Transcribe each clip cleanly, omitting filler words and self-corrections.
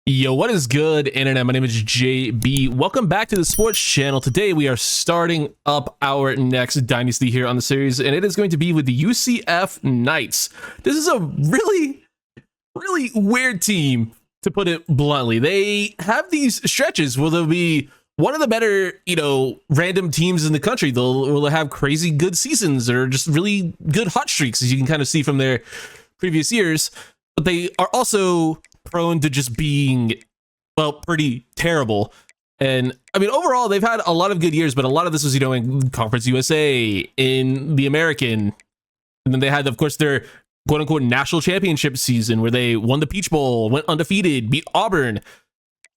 Yo, what is good, internet? My name is JB. Welcome back to the sports channel. Today we are starting up our next dynasty here on the series, and it is going to be with the UCF Knights. This is a really weird team, to put it bluntly. They have these stretches where they'll be one of the better, random teams in the country. They'll have crazy good seasons or just really good hot streaks, as you can kind of see from their previous years. But they are also prone to just being, well, pretty terrible. And I mean, overall, they've had a lot of good years, but a lot of this was, in Conference USA, in the American. And then they had, of course, their quote unquote national championship season where they won the Peach Bowl, went undefeated, beat Auburn.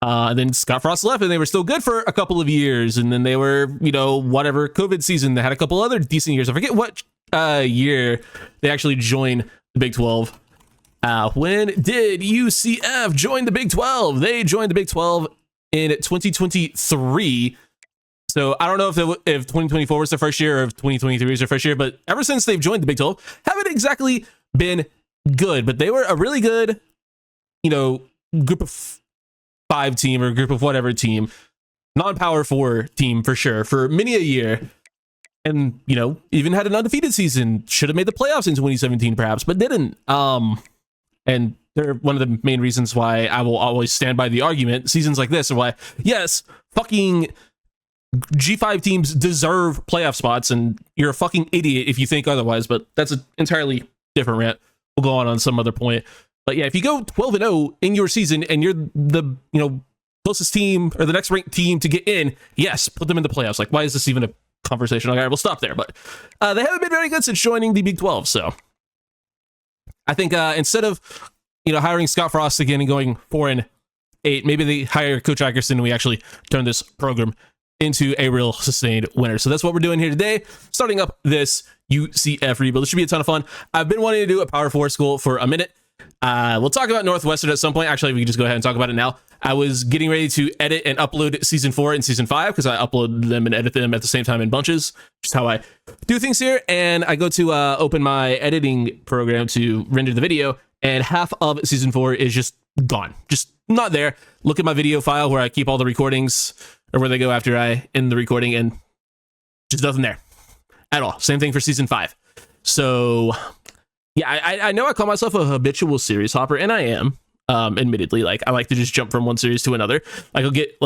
And then Scott Frost left and they were still good for a couple of years. And then they were, whatever, COVID season. They had a couple other decent years. I forget what year they actually joined the Big 12. When did UCF join the Big 12? They joined the Big 12 in 2023. So I don't know if 2024 was their first year or if 2023 was their first year, but ever since they've joined the Big 12, haven't exactly been good. But they were a really good, group of five team or group of whatever team, non-power four team for sure, for many a year. And, even had an undefeated season. Should have made the playoffs in 2017 perhaps, but didn't. And they're one of the main reasons why I will always stand by the argument. Seasons like this are why, yes, fucking G5 teams deserve playoff spots, and you're a fucking idiot if you think otherwise. But that's an entirely different rant. We'll go on some other point. But yeah, if you go 12-0 in your season and you're the closest team or the next ranked team to get in, yes, put them in the playoffs. Like, why is this even a conversation? All right, we'll stop there. But they haven't been very good since joining the Big 12, so I think instead of hiring Scott Frost again and going 4-8, maybe they hire Coach Ackerson and we actually turn this program into a real sustained winner. So that's what we're doing here today, starting up this UCF rebuild. This should be a ton of fun. I've been wanting to do a Power 4 school for a minute. We'll talk about Northwestern at some point. Actually, we can just go ahead and talk about it now. I was getting ready to edit and upload season 4 and season 5 because I upload them and edit them at the same time in bunches, just how I do things here. And I go to open my editing program to render the video, and half of season 4 is just gone, just not there. Look at my video file where I keep all the recordings, or where they go after I end the recording, and just nothing there at all. Same thing for season 5. So yeah, I know I call myself a habitual series hopper, and I am. Admittedly, like, I like to just jump from one series to another. Like, I'll get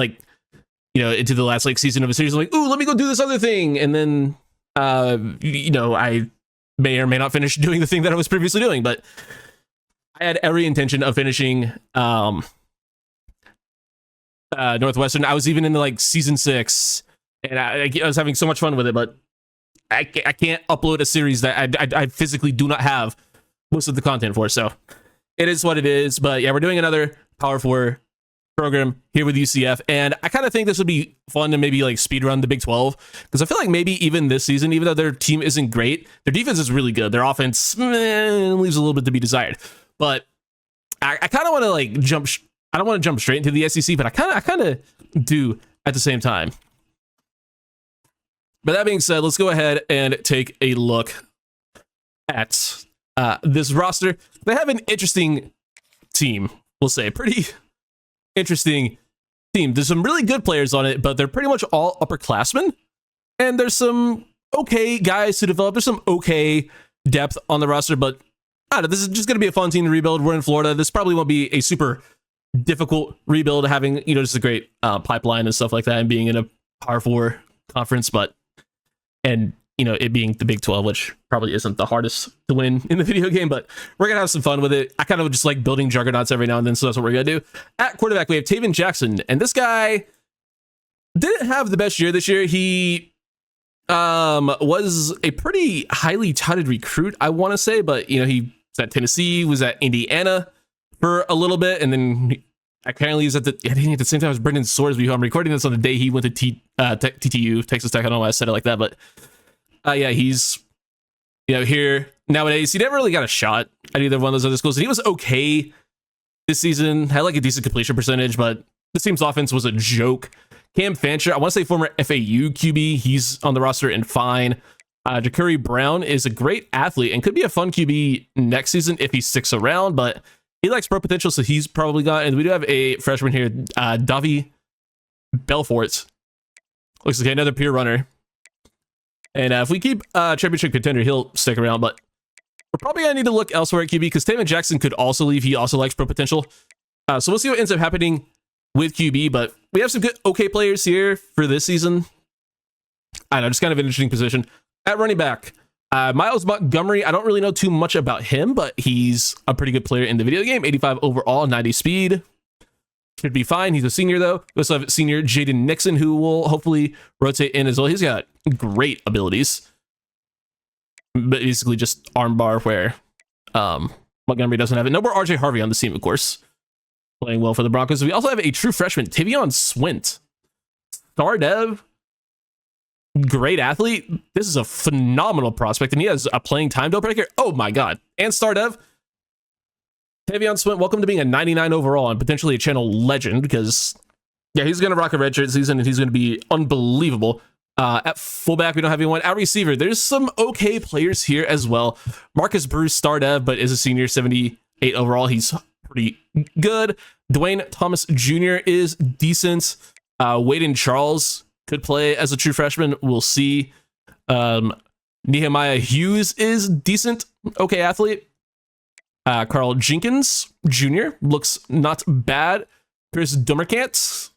into the last season of a series, I'm like, ooh, let me go do this other thing, and then I may or may not finish doing the thing that I was previously doing. But I had every intention of finishing Northwestern. I was even into season 6, and I was having so much fun with it, but I can't upload a series that I physically do not have most of the content for. So it is what it is. But yeah, we're doing another Power 4 program here with UCF, and I kind of think this would be fun to maybe speed run the Big 12, because I feel like maybe even this season, even though their team isn't great, their defense is really good. Their offense leaves a little bit to be desired. But I kind of want to jump. I don't want to jump straight into the SEC, but I kind of do at the same time. But that being said, let's go ahead and take a look at this roster. They have an interesting team, we'll say. Pretty interesting team. There's some really good players on it, but they're pretty much all upperclassmen. And there's some okay guys to develop. There's some okay depth on the roster, but I don't know, this is just going to be a fun team to rebuild. We're in Florida. This probably won't be a super difficult rebuild, having, just a great pipeline and stuff like that, and being in a Power 4 conference, and it being the Big 12, which probably isn't the hardest to win in the video game, but we're going to have some fun with it. I kind of just like building juggernauts every now and then, so that's what we're going to do. At quarterback, we have Taven Jackson, and this guy didn't have the best year this year. He was a pretty highly touted recruit, I want to say, but, he was at Tennessee, was at Indiana for a little bit, and then apparently he's at the same time as Brendan Sores. I'm recording this on the day he went to TTU, Texas Tech. I don't know why I said it like that, but yeah, he's here nowadays. He never really got a shot at either one of those other schools. And he was okay this season, had a decent completion percentage, but this team's offense was a joke. Cam Fancher, I want to say former FAU QB, he's on the roster and fine. Ja'Curry Brown is a great athlete and could be a fun QB next season if he sticks around, but He likes pro potential, so he's probably got. And we do have a freshman here, Davi Belfort. Looks like another pure runner. And if we keep championship contender, he'll stick around. But we're probably going to need to look elsewhere at QB because Taman Jackson could also leave. He also likes pro potential. So we'll see what ends up happening with QB. But we have some good, okay players here for this season. I don't know, just kind of an interesting position. At running back, Miles Montgomery, I don't really know too much about him, but he's a pretty good player in the video game. 85 overall, 90 speed. Should be fine. He's a senior, though. We also have senior Jaden Nixon, who will hopefully rotate in as well. He's got great abilities. But basically just armbar where Montgomery doesn't have it. No more RJ Harvey on the team, of course. Playing well for the Broncos. We also have a true freshman, Tavion Swint. Star Dev. Great athlete. This is a phenomenal prospect, and he has a playing time deal breaker. Oh my god. And Star Dev. Tavion Swint, welcome to being a 99 overall and potentially a channel legend because, yeah, he's going to rock a redshirt season and he's going to be unbelievable. At fullback, we don't have anyone. At receiver, there's some okay players here as well. Marcus Bruce, Star Dev, but is a senior, 78 overall. He's pretty good. Dwayne Thomas Jr. is decent. Waden Charles could play as a true freshman. We'll see. Nehemiah Hughes is decent. Okay athlete. Carl Jenkins Jr. looks not bad. Chris Dummerkant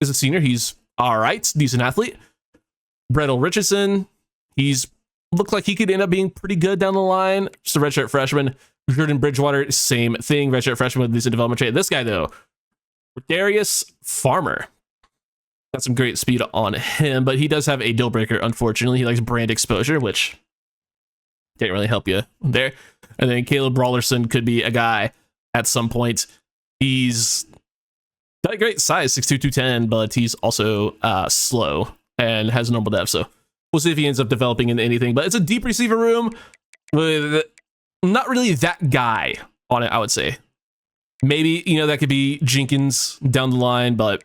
is a senior. He's all right. Decent athlete. Brettel Richardson. He's looked like he could end up being pretty good down the line. Just a redshirt freshman. Jordan Bridgewater, same thing. Redshirt freshman with decent development trait. This guy, though, Darius Farmer. Got some great speed on him, but he does have a deal breaker, unfortunately. He likes brand exposure, which didn't really help you there. And then Caleb Brawlerson could be a guy at some point. He's got a great size, 6'2", 210, but he's also slow and has normal depth. So we'll see if he ends up developing into anything. But it's a deep receiver room with not really that guy on it, I would say. Maybe, that could be Jenkins down the line, but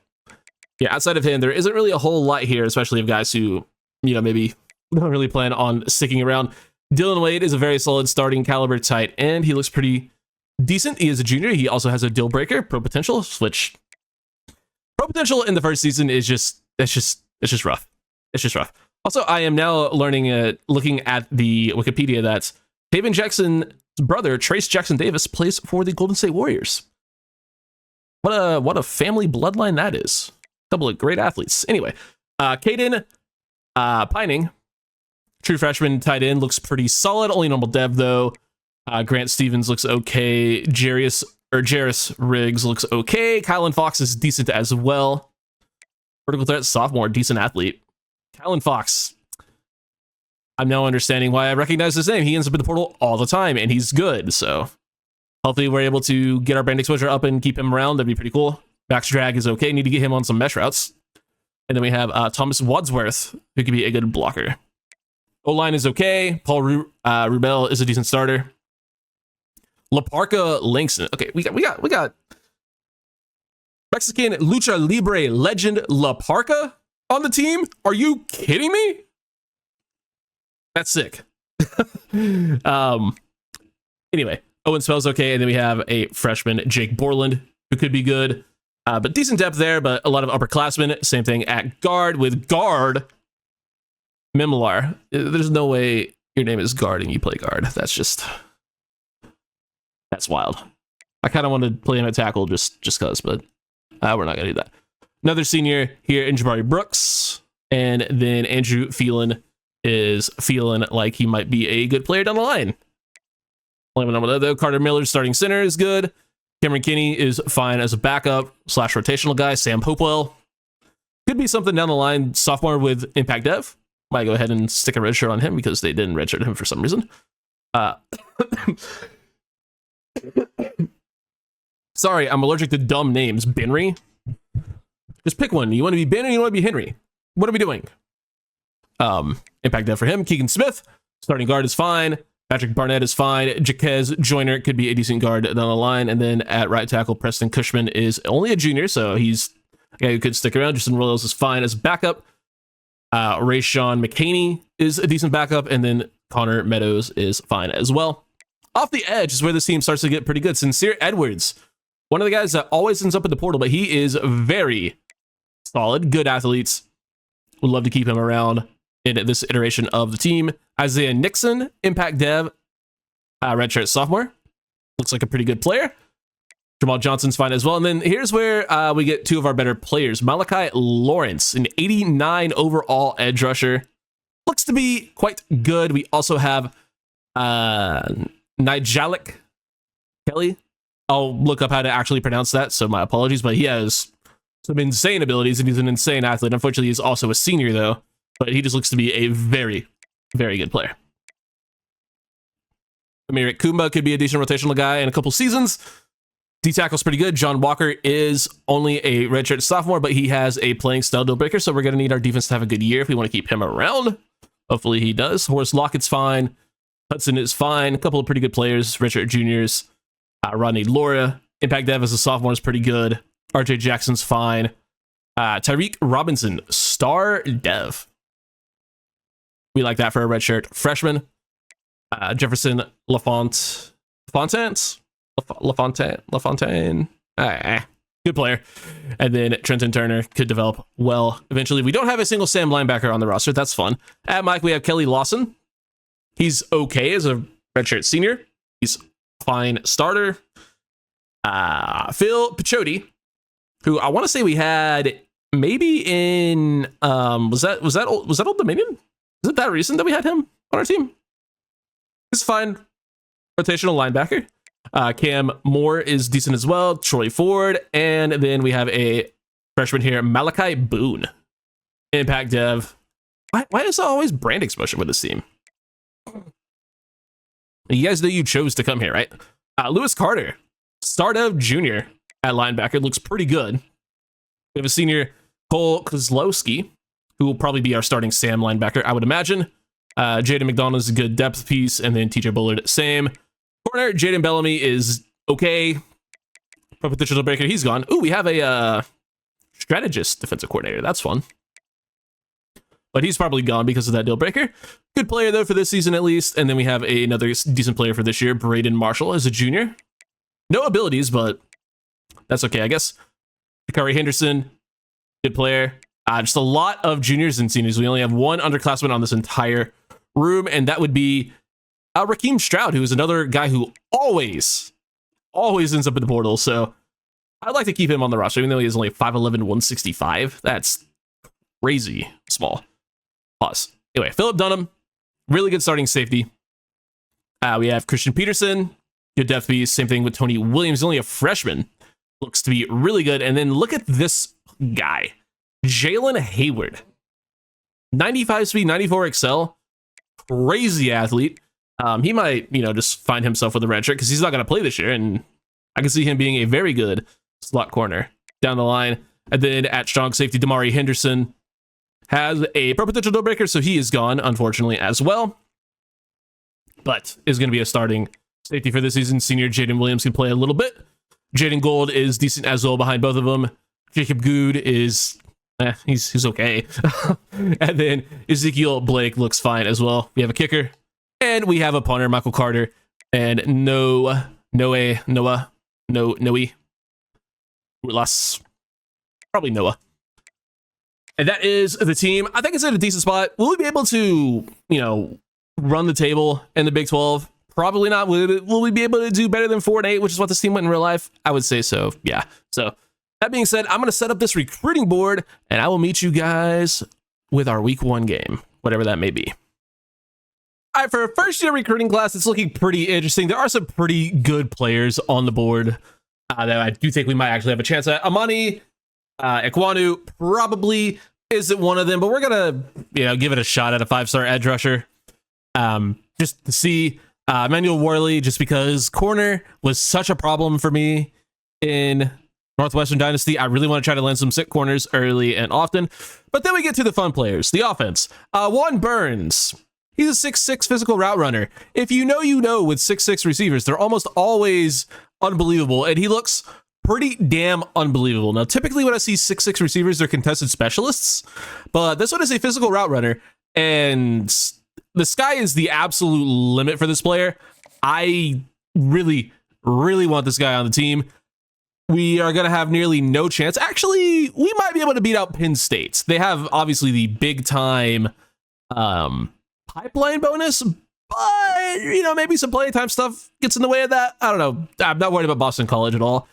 yeah, outside of him, there isn't really a whole lot here, especially of guys who, maybe don't really plan on sticking around. Dylan Wade is a very solid starting caliber tight end. He looks pretty decent. He is a junior. He also has a deal breaker, pro potential, which pro potential in the first season is just rough. It's just rough. Also, I am now learning, looking at the Wikipedia that Taven Jackson's brother, Trace Jackson Davis, plays for the Golden State Warriors. What a family bloodline that is. Double of great athletes. Anyway, Caden Pining, true freshman tight end, looks pretty solid. Only normal dev though. Grant Stevens looks okay. Jairus Riggs looks okay. Kylan Fox is decent as well. Vertical threat sophomore, decent athlete. Kylan Fox. I'm now understanding why I recognize his name. He ends up in the portal all the time, and he's good. So hopefully we're able to get our brand exposure up and keep him around. That'd be pretty cool. Max drag is okay. Need to get him on some mesh routes. And then we have Thomas Wadsworth, who could be a good blocker. O-line is okay. Paul Rubel is a decent starter. Laparca Langston. Okay, we got Mexican lucha libre legend Laparca on the team. Are you kidding me? That's sick. Anyway, Owen Spell's okay, and then we have a freshman, Jake Borland, who could be good. But decent depth there, but a lot of upperclassmen. Same thing at guard with guard Mimlar. There's no way your name is guard and you play guard. That's wild. I kind of want to play him at tackle just cause, but we're not gonna do that. Another senior here in Jabari Brooks, and then Andrew Phelan is feeling like he might be a good player down the line. Though Carter Miller starting center is good. Cameron Kinney is fine as a backup / rotational guy. Sam Hopewell could be something down the line. Sophomore with impact dev. Might go ahead and stick a red shirt on him because they didn't redshirt him for some reason. Sorry, I'm allergic to dumb names. Benry. Just pick one. You want to be Ben or you want to be Henry? What are we doing? Impact dev for him. Keegan Smith, starting guard, is fine. Patrick Barnett is fine. Jaquez Joyner could be a decent guard down the line. And then at right tackle, Preston Cushman is only a junior, so he's a guy who could stick around. Justin Royals is fine as backup. Rayshawn McCaney is a decent backup. And then Connor Meadows is fine as well. Off the edge is where this team starts to get pretty good. Sincere Edwards, one of the guys that always ends up in the portal, but he is very solid. Good athletes. Would love to keep him around in this iteration of the team. Isaiah Nixon, impact dev, redshirt sophomore. Looks like a pretty good player. Jamal Johnson's fine as well. And then here's where we get two of our better players. Malachi Lawrence, an 89 overall edge rusher. Looks to be quite good. We also have Nigelic Kelly. I'll look up how to actually pronounce that, so my apologies, but he has some insane abilities, and he's an insane athlete. Unfortunately, he's also a senior, though, but he just looks to be a very, very good player. Amir Kumba could be a decent rotational guy in a couple seasons. D-tackle's pretty good. John Walker is only a redshirt sophomore, but he has a playing style deal breaker, so we're going to need our defense to have a good year if we want to keep him around. Hopefully he does. Horace Lockett's fine. Hudson is fine. A couple of pretty good players. Redshirt juniors. Rodney Laura. Impact dev as a sophomore is pretty good. RJ Jackson's fine. Tyreek Robinson, star dev. We like that for a redshirt freshman. Jefferson LaFontaine. Good player. And then Trenton Turner could develop well eventually. We don't have a single Sam linebacker on the roster. That's fun. At Mike, we have Kelly Lawson. He's okay as a redshirt senior. He's fine starter. Phil Pichotti, who I want to say we had maybe in was that Old Dominion? Is it that recent that we had him on our team? He's fine. Rotational linebacker. Cam Moore is decent as well. Troy Ford. And then we have a freshman here, Malachi Boone. Impact dev. Why is there always brand exposure with this team? You guys know you chose to come here, right? Lewis Carter, star dev junior at linebacker, looks pretty good. We have a senior, Cole Kozlowski, who will probably be our starting Sam linebacker, I would imagine. Jaden McDonald is a good depth piece, and then TJ Bullard, same. Corner, Jaden Bellamy is okay. Potential breaker, he's gone. Ooh, we have a strategist defensive coordinator. That's fun. But he's probably gone because of that deal breaker. Good player, though, for this season at least. And then we have another decent player for this year, Braden Marshall, as a junior. No abilities, but that's okay, I guess. Curry Henderson, good player. Just a lot of juniors and seniors. We only have one underclassman on this entire room, and that would be Raheem Stroud, who is another guy who always ends up in the portal. So I'd like to keep him on the roster, even though he is only 5'11", 165. That's crazy small. Pause. Anyway, Philip Dunham, really good starting safety. We have Christian Peterson, good depth piece. Same thing with Tony Williams, only a freshman. Looks to be really good. And then look at this guy, Jalen Hayward. 95 speed, 94 excel. Crazy athlete. He might, just find himself with a red shirt because he's not going to play this year. And I can see him being a very good slot corner down the line. And then at strong safety, Damari Henderson has a pro potential deal breaker, so he is gone, unfortunately, as well. But is going to be a starting safety for this season. Senior Jaden Williams can play a little bit. Jaden Gold is decent as well behind both of them. Jacob Good is, he's okay. And then Ezekiel Blake looks fine as well. We have a kicker. And we have a punter, Michael Carter. And Noah. Probably Noah. And that is the team. I think it's in a decent spot. Will we be able to, run the table in the Big 12? Probably not. Will we be able to do better than 4-8, which is what this team went in real life? I would say so. Yeah. So that being said, I'm going to set up this recruiting board, and I will meet you guys with our week 1 game, whatever that may be. All right, for a first-year recruiting class, it's looking pretty interesting. There are some pretty good players on the board that I do think we might actually have a chance at. Amani Ekwonu probably isn't one of them, but we're gonna give it a shot at a 5-star edge rusher, just to see. Emmanuel Worley, just because corner was such a problem for me in Northwestern Dynasty. I really want to try to land some sick corners early and often. But then we get to the fun players, the offense. Juan Burns, he's a 6'6" physical route runner. If you know with 6'6" receivers, they're almost always unbelievable, and he looks pretty damn unbelievable. Now, typically when I see 6'6" receivers, they're contested specialists, but this one is a physical route runner, and the sky is the absolute limit for this player. I really, really want this guy on the team. We are going to have nearly no chance. Actually, we might be able to beat out Penn State. They have obviously the big time pipeline bonus, but maybe some playing time stuff gets in the way of that. I don't know. I'm not worried about Boston College at all.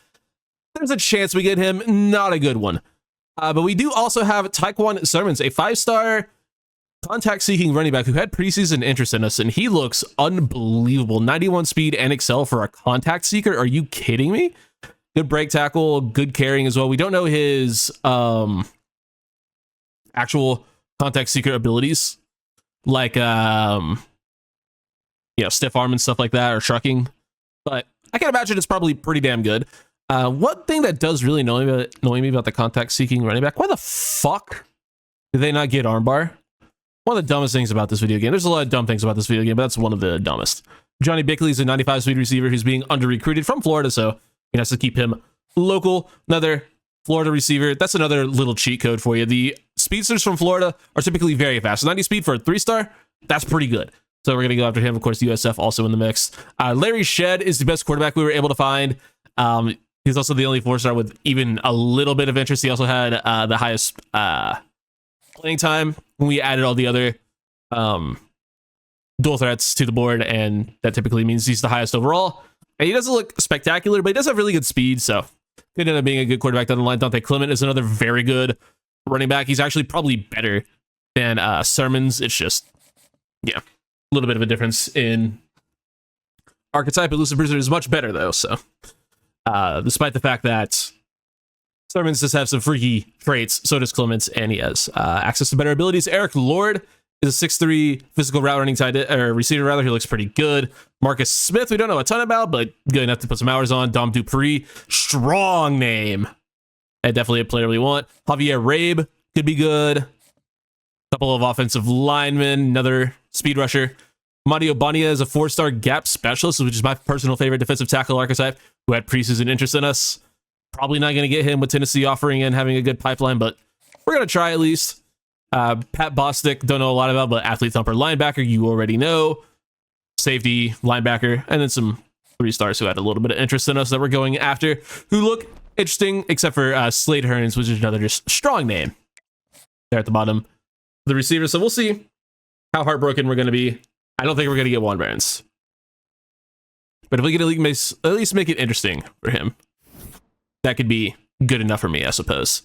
There's a chance we get him. Not a good one. But we do also have Tyquan Sermons, a 5-star contact-seeking running back who had preseason interest in us, and he looks unbelievable. 91 speed and excel for a contact seeker. Are you kidding me? Good break tackle, good carrying as well. We don't know his actual contact seeker abilities, like stiff arm and stuff like that, or trucking. But I can imagine it's probably pretty damn good. One thing that does really annoy me about the contact seeking running back, why the fuck did they not get armbar? One of the dumbest things about this video game. There's a lot of dumb things about this video game, but that's one of the dumbest. Johnny Bickley is a 95 speed receiver who's being under recruited from Florida, so he has to keep him local. Another Florida receiver. That's another little cheat code for you. The speedsters from Florida are typically very fast. 90 speed for a 3-star, that's pretty good. So we're going to go after him. Of course, USF also in the mix. Larry Shedd is the best quarterback we were able to find. He's also the only 4-star with even a little bit of interest. He also had the highest playing time when we added all the other dual threats to the board, and that typically means he's the highest overall. And he doesn't look spectacular, but he does have really good speed, so could end up being a good quarterback down the line. Dante Clement is another very good running back. He's actually probably better than Sermons. It's just, a little bit of a difference in archetype. Elusive Bruiser is much better, though, so despite the fact that Sermons does have some freaky traits, so does Clements, and he has access to better abilities. Eric Lord is a 6'3" physical route running receiver, rather. He looks pretty good. Marcus Smith, we don't know a ton about, but good enough to put some hours on. Dom Dupree, strong name. And definitely a player we want. Javier Rabe could be good. A couple of offensive linemen, another speed rusher. Mario Bonilla is a 4-star gap specialist, which is my personal favorite defensive tackle archetype, who had preseason interest in us. Probably not going to get him with Tennessee offering and having a good pipeline, but we're going to try at least. Pat Bostic, don't know a lot about, but athlete thumper linebacker, you already know. Safety, linebacker, and then some 3-stars who had a little bit of interest in us that we're going after, who look interesting, except for Slade Hearns, which is another just strong name there at the bottom. The receiver, so we'll see how heartbroken we're going to be. I don't think we're going to get Juan Barnes. But if we can at least make it interesting for him, that could be good enough for me, I suppose.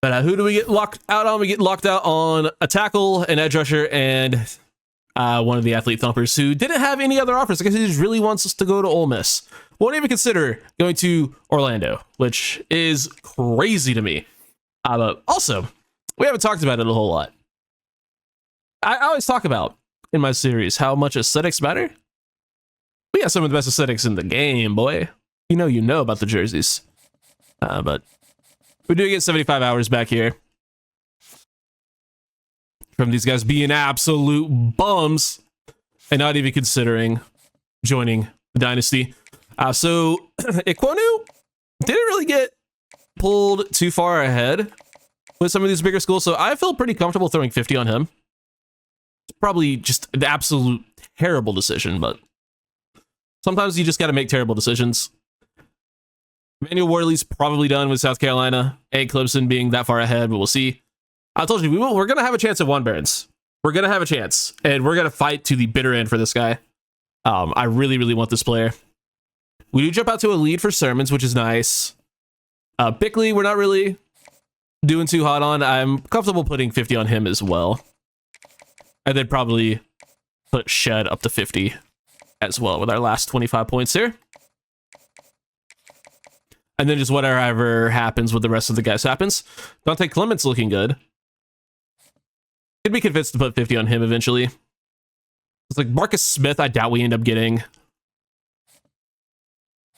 But who do we get locked out on? We get locked out on a tackle, an edge rusher, and one of the athlete thumpers who didn't have any other offers. I guess he just really wants us to go to Ole Miss. Won't even consider going to Orlando, which is crazy to me. But also, we haven't talked about it a whole lot. I always talk about in my series how much aesthetics matter. We have some of the best aesthetics in the game, boy. You know about the jerseys. But we do get 75 hours back here from these guys being absolute bums and not even considering joining the Dynasty. So Ikwonu didn't really get pulled too far ahead with some of these bigger schools, so I feel pretty comfortable throwing 50 on him. It's probably just an absolute terrible decision, but sometimes you just got to make terrible decisions. Emmanuel Worley's probably done with South Carolina. Clemson being that far ahead, but we'll see. I told you, we're going to have a chance at Juan Barnes. We're going to have a chance, and we're going to fight to the bitter end for this guy. I really, really want this player. We do jump out to a lead for Sermons, which is nice. Bickley, we're not really doing too hot on. I'm comfortable putting 50 on him as well. And then probably put Shedd up to 50 as well with our last 25 points here. And then just whatever happens with the rest of the guys happens. Dante Clement's looking good. Could be convinced to put 50 on him eventually. It's like Marcus Smith, I doubt we end up getting.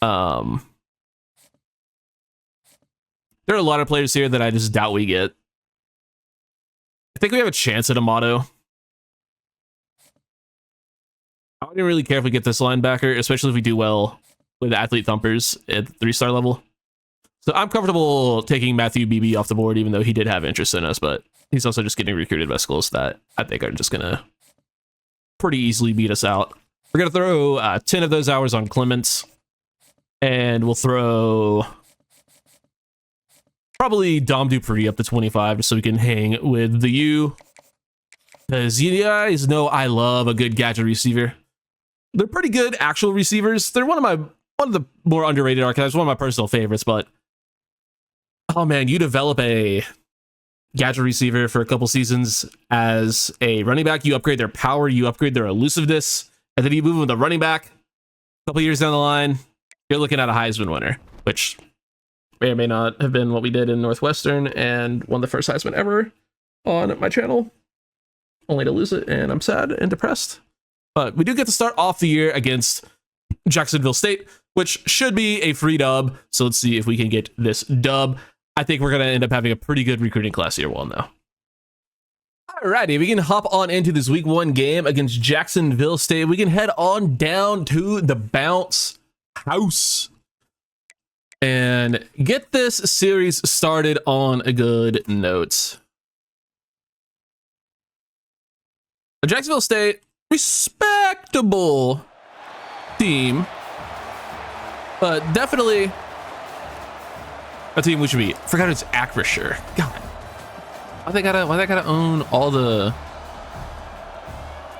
There are a lot of players here that I just doubt we get. I think we have a chance at Amato. I wouldn't really care if we get this linebacker, especially if we do well with athlete thumpers at the 3-star level. So I'm comfortable taking Matthew Beebe off the board, even though he did have interest in us, but he's also just getting recruited by schools that I think are just going to pretty easily beat us out We're going to throw 10 of those hours on Clements. And we'll throw probably Dom Dupree up to 25 just so we can hang with the U. Because you guys know I love a good gadget receiver. They're pretty good actual receivers. They're one of the more underrated archetypes, one of my personal favorites, but oh man, you develop a gadget receiver for a couple seasons as a running back, you upgrade their power, you upgrade their elusiveness, and then you move them with a running back. A couple years down the line, you're looking at a Heisman winner, which may or may not have been what we did in Northwestern and won the first Heisman ever on my channel, only to lose it, and I'm sad and depressed. But we do get to start off the year against Jacksonville State, which should be a free dub. So let's see if we can get this dub. I think we're going to end up having a pretty good recruiting class year one, though. Alrighty, we can hop on into this week 1 game against Jacksonville State. We can head on down to the bounce house and get this series started on a good note. Jacksonville State, respectable team, but definitely a team we should be. Forgot it's Acrisure. God, why they gotta own all the?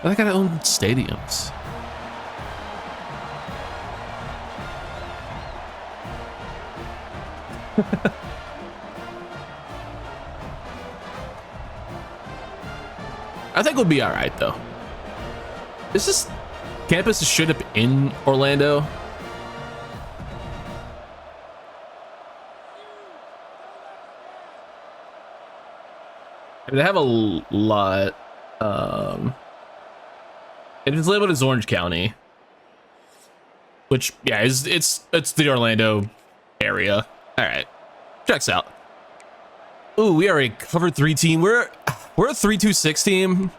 Why they gotta own stadiums? I think we'll be all right though. This campus is straight up in Orlando. I mean, they have a lot. It is labeled as Orange County, which yeah, it's the Orlando area. All right, checks out. Ooh, we are a cover 3 team. We're a 3-2-6 team.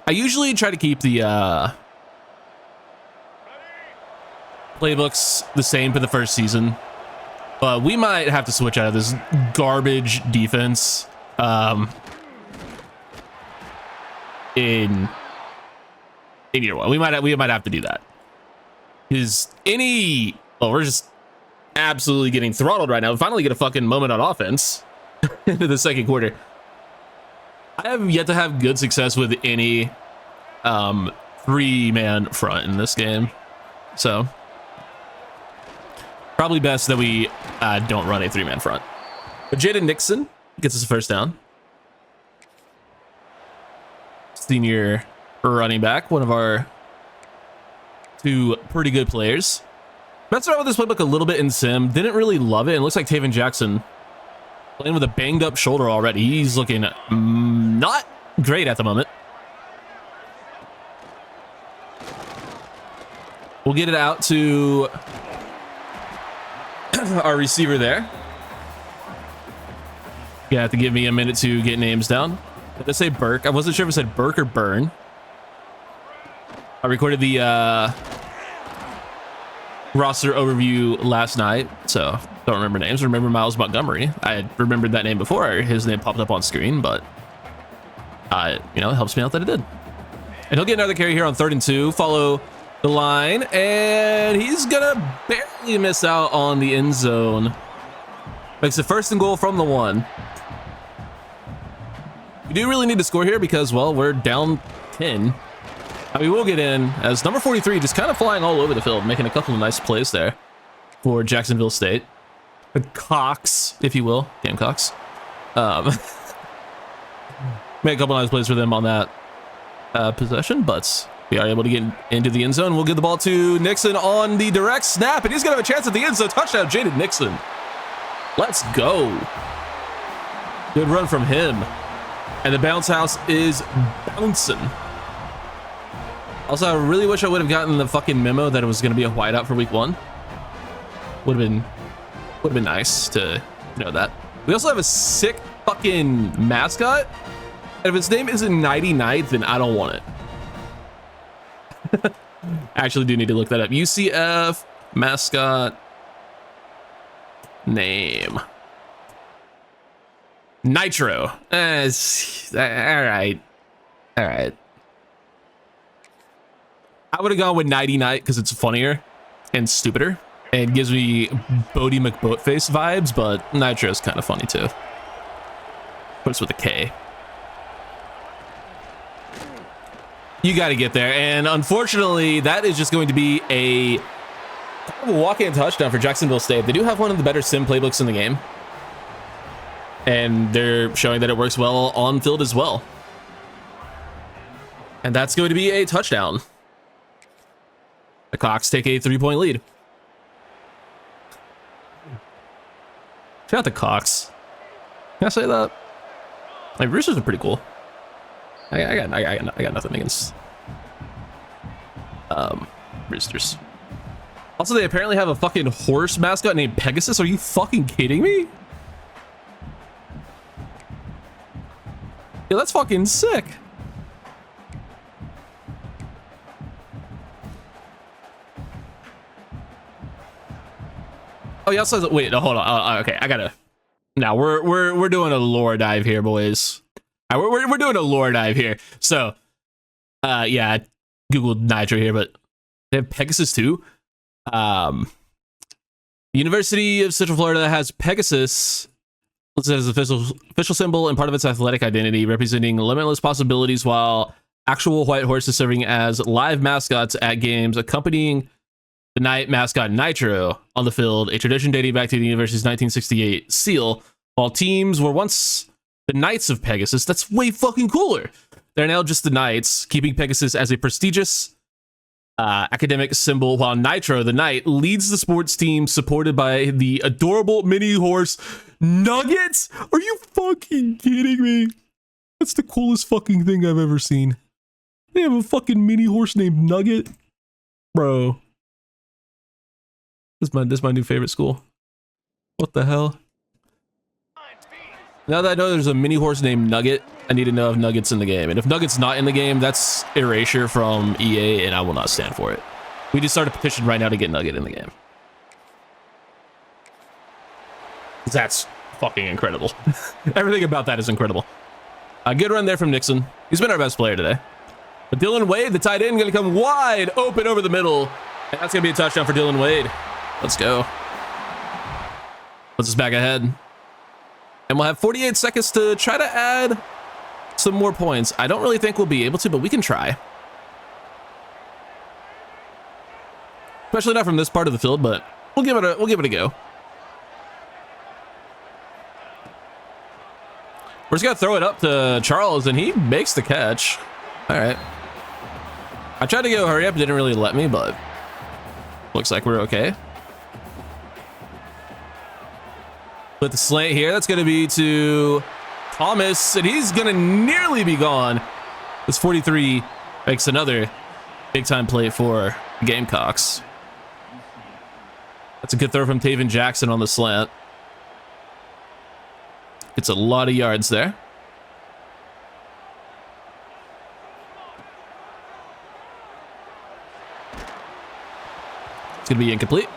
I usually try to keep the playbooks the same for the first season, but we might have to switch out of this garbage defense in year one. We might have to do that because we're just absolutely getting throttled right now. We finally get a fucking moment on offense into the second quarter. I have yet to have good success with any 3-man front in this game, so probably best that we don't run a 3-man front. But Jaden Nixon gets us a first down. Senior running back, one of our 2 pretty good players. Messed around with this playbook a little bit in sim, didn't really love it. It looks like Taven Jackson playing with a banged up shoulder already. He's looking not great at the moment. We'll get it out to our receiver there. You have to give me a minute to get names down. Did I say Burke? I wasn't sure if it said Burke or Burn. I recorded the roster overview last night, so don't remember names. Remember Miles Montgomery. I had remembered that name before his name popped up on screen, but it helps me out that it did. And he'll get another carry here on 3rd and 2. Follow the line, and he's gonna barely miss out on the end zone. Makes it 1st and goal from the 1. We do really need to score here because, well, we're down 10. We will get in as number 43 just kind of flying all over the field, making a couple of nice plays there for Jacksonville State. The Cox, if you will, Gamecocks. Made a couple of nice plays for them on that possession, but we are able to get into the end zone. We'll get the ball to Nixon on the direct snap, and he's going to have a chance at the end zone. Touchdown, Jaden Nixon. Let's go. Good run from him. And the bounce house is bouncing. Also, I really wish I would have gotten the fucking memo that it was going to be a whiteout for week 1. Would have been nice to know that. We also have a sick fucking mascot. And if its name isn't Nighty Night, then I don't want it. Actually do need to look that up. UCF mascot name. Nitro. All right. I would have gone with Nighty Night because it's funnier and stupider and gives me Bodie McBoatface vibes, but Nitro is kind of funny too. But it's with a K. You got to get there, and unfortunately, that is just going to be a walk-in touchdown for Jacksonville State. They do have one of the better sim playbooks in the game, and they're showing that it works well on field as well. And that's going to be a touchdown. The Cox take a 3-point lead. Shout out the Cox. Can I say that? Like, Roosters are pretty cool. I got nothing against Roosters. Also, they apparently have a fucking horse mascot named Pegasus. Are you fucking kidding me? Yeah, that's fucking sick. Oh, he also has, wait, no, hold on. Okay, I gotta. Now we're doing a lore dive here, boys. We're doing a lore dive here. So, yeah, I googled Nitro here, but they have Pegasus too. University of Central Florida has Pegasus listed as official symbol and part of its athletic identity, representing limitless possibilities, while actual white horses serving as live mascots at games, accompanying the night mascot Nitro on the field, a tradition dating back to the university's 1968 seal. While teams were once the Knights of Pegasus, that's way fucking cooler. They're now just the Knights, keeping Pegasus as a prestigious academic symbol, while Nitro, the Knight, leads the sports team supported by the adorable mini horse Nugget. Are you fucking kidding me? That's the coolest fucking thing I've ever seen. They have a fucking mini horse named Nugget. Bro. This is my new favorite school. What the hell? Now that I know there's a mini horse named Nugget, I need to know if Nugget's in the game. And if Nugget's not in the game, that's erasure from EA, and I will not stand for it. We just start a petition right now to get Nugget in the game. That's fucking incredible. Everything about that is incredible. A good run there from Nixon. He's been our best player today. But Dylan Wade, the tight end, going to come wide open over the middle. And that's going to be a touchdown for Dylan Wade. Let's go. Puts us back ahead. And we'll have 48 seconds to try to add some more points. I don't really think we'll be able to, but we can try. Especially not from this part of the field, but we'll give it a go. We're just gonna throw it up to Charles, and he makes the catch. All right. I tried to go hurry up, it didn't really let me, but looks like we're okay. With the slant here, that's going to be to Thomas, and he's going to nearly be gone. This 43 makes another big-time play for Gamecocks. That's a good throw from Taven Jackson on the slant. It's a lot of yards there. It's going to be incomplete.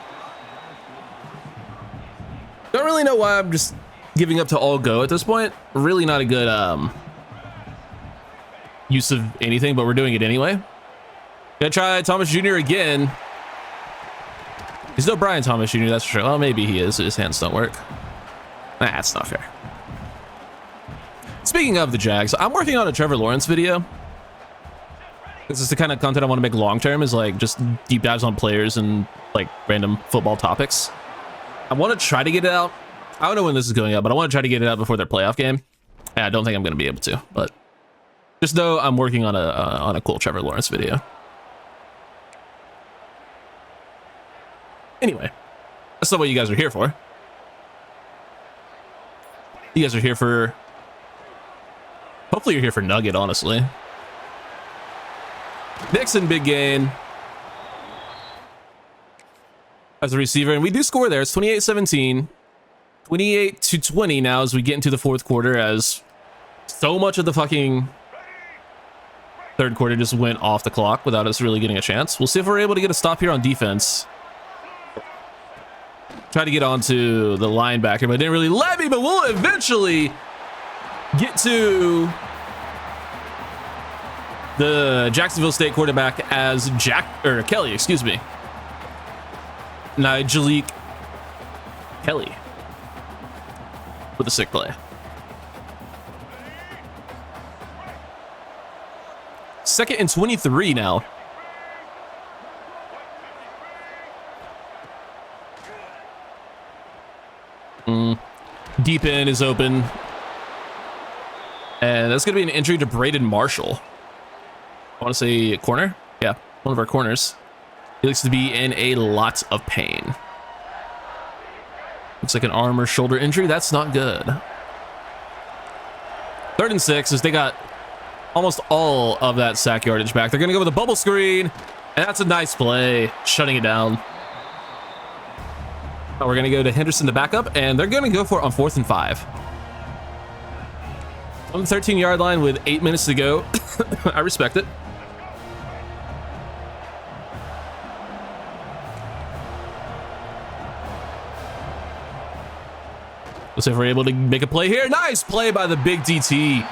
Don't really know why I'm just giving up to all go at this point. Really not a good use of anything, but we're doing it anyway. Gonna try Thomas Jr. again. He's no Brian Thomas Jr., that's for sure. Well, maybe he is. His hands don't work. Nah, that's not fair. Speaking of the Jags, I'm working on a Trevor Lawrence video. This is the kind of content I want to make long term, is like just deep dives on players and like random football topics. I want to try to get it out. I don't know when this is going out, but I want to try to get it out before their playoff game. And I don't think I'm going to be able to, but just know I'm working on a cool Trevor Lawrence video. Anyway, that's not what you guys are here for. You guys are here for... Hopefully you're here for Nugget, honestly. Nixon, big gain. As a receiver, and we do score there. It's 28-17. 28-20 now as we get into the fourth quarter, as so much of the fucking third quarter just went off the clock without us really getting a chance. We'll see if we're able to get a stop here on defense. Try to get onto the linebacker, but it didn't really let me, but we'll eventually get to the Jacksonville State quarterback as Kelly, excuse me. Nigelique Kelly with a sick play. Second and 23 now. Deep end is open. And that's going to be an injury to Braden Marshall. I want to say corner. Yeah, one of our corners. He looks to be in a lot of pain. Looks like an arm or shoulder injury. That's not good. 3rd and 6 as they got almost all of that sack yardage back. They're going to go with a bubble screen. And that's a nice play, shutting it down. Oh, we're going to go to Henderson to back up, and they're going to go for it on 4th and 5. On the 13-yard line with 8 minutes to go. I respect it. Let's see if we're able to make a play here. Nice play by the big DT.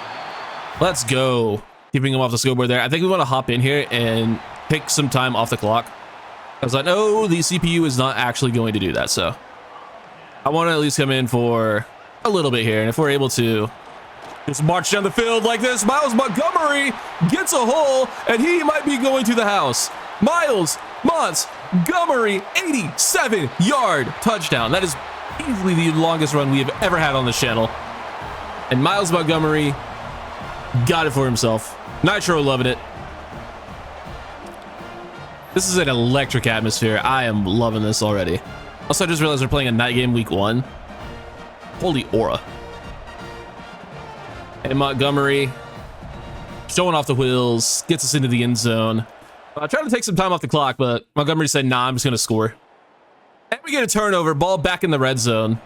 Let's go. Keeping him off the scoreboard there. I think we want to hop in here and take some time off the clock. I was like, no, the CPU is not actually going to do that. So I want to at least come in for a little bit here. And if we're able to just march down the field like this, Miles Montgomery gets a hole and he might be going to the house. Miles Montgomery, 87-yard touchdown. That is easily the longest run we have ever had on this channel. And Miles Montgomery got it for himself. Nitro loving it. This is an electric atmosphere. I am loving this already. Also, I just realized we're playing a night game week 1. Holy aura. And Montgomery showing off the wheels, gets us into the end zone. I tried to take some time off the clock, but Montgomery said, nah, I'm just going to score. And we get a turnover, ball back in the red zone.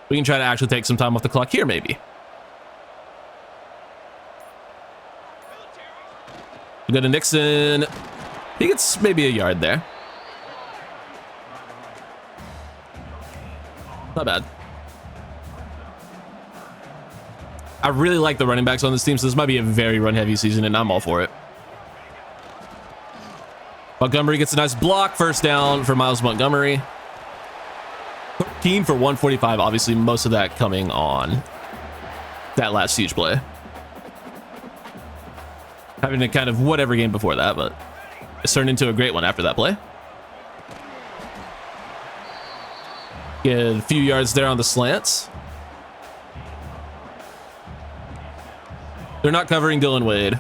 We can try to actually take some time off the clock here, maybe. We go to Nixon. He gets maybe a yard there. Not bad. I really like the running backs on this team, so this might be a very run-heavy season, and I'm all for it. Montgomery gets a nice block. First down for Miles Montgomery. 13 for 145. Obviously, most of that coming on that last huge play. Having a kind of whatever game before that, but it's turned into a great one after that play. Get a few yards there on the slants. They're not covering Dylan Wade.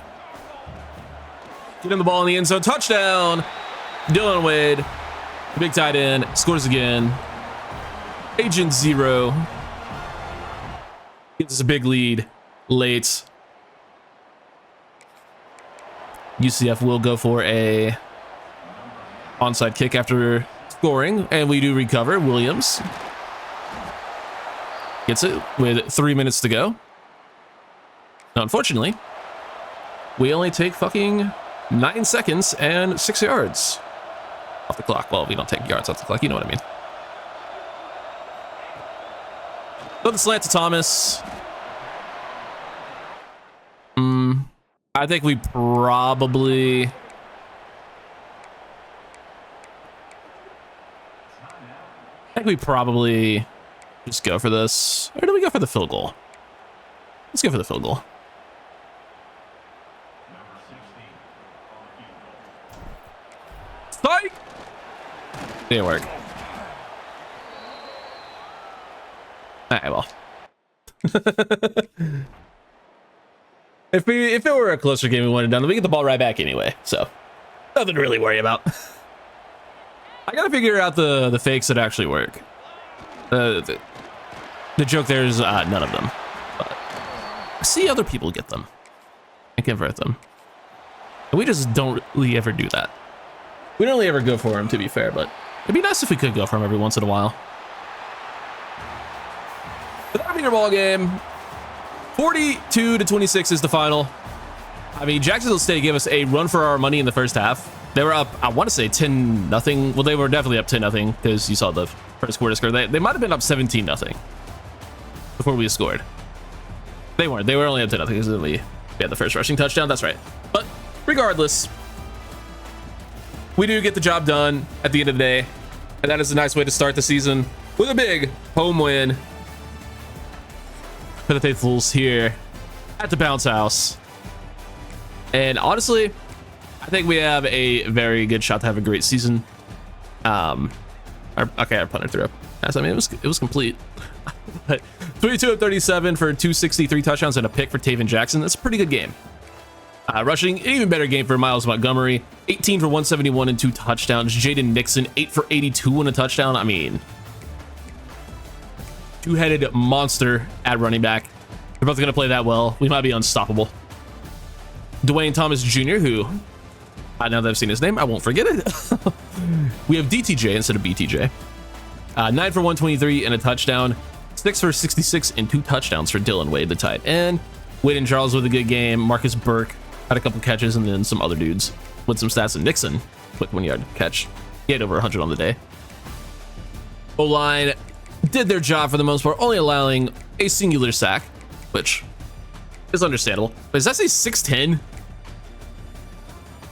Getting the ball in the end zone. Touchdown. Dylan Wade, the big tight end, scores again. Agent Zero gives us a big lead late. UCF will go for a onside kick after scoring, and we do recover. Williams gets it with 3 minutes to go. Now, unfortunately, we only take fucking 9 seconds and 6 yards off the clock. Well, we don't take yards off the clock, you know what I mean. Go the slant to Thomas. I think we probably... just go for this. Or do we go for the field goal? Let's go for the field goal. Strike! Didn't work. Alright, well. If it were a closer game we wanted done, we get the ball right back anyway. So, nothing to really worry about. I gotta figure out the fakes that actually work. The joke there is none of them. But I see other people get them and convert them. And we just don't really ever do that. We don't really ever go for them, to be fair, but it'd be nice if we could go for them every once in a while. But that'll be your ball game. 42-26 is the final. I mean, Jacksonville State gave us a run for our money in the first half. They were up, I want to say 10-0. Well, they were definitely up 10-0 because you saw the first quarter score. They might have been up 17-0 before we scored. They weren't. They were only up 10-0 because of the We had the first rushing touchdown. That's right. But regardless, we do get the job done at the end of the day. And that is a nice way to start the season with a big home win for the Faithfuls here at the Bounce House. And honestly, I think we have a very good shot to have a great season. Our punter threw up. I mean, it was complete. But 22 of 37 for 263 touchdowns and a pick for Taven Jackson. That's a pretty good game. Rushing, an even better game for Miles Montgomery. 18 for 171 and 2 touchdowns. Jaden Nixon, 8 for 82 and a touchdown. I mean, two-headed monster at running back. They're both going to play that well. We might be unstoppable. Dwayne Thomas Jr., who, now that I've seen his name, I won't forget it. We have DTJ instead of BTJ. 9 for 123 and a touchdown. 6 for 66 and 2 touchdowns for Dylan Wade, the tight end. Wade and Charles with a good game. Marcus Burke had a couple catches, and then some other dudes with some stats. And Nixon, quick 1-yard catch. He had over 100 on the day. O-line did their job for the most part, only allowing a singular sack, which is understandable. But does that say 6'10"?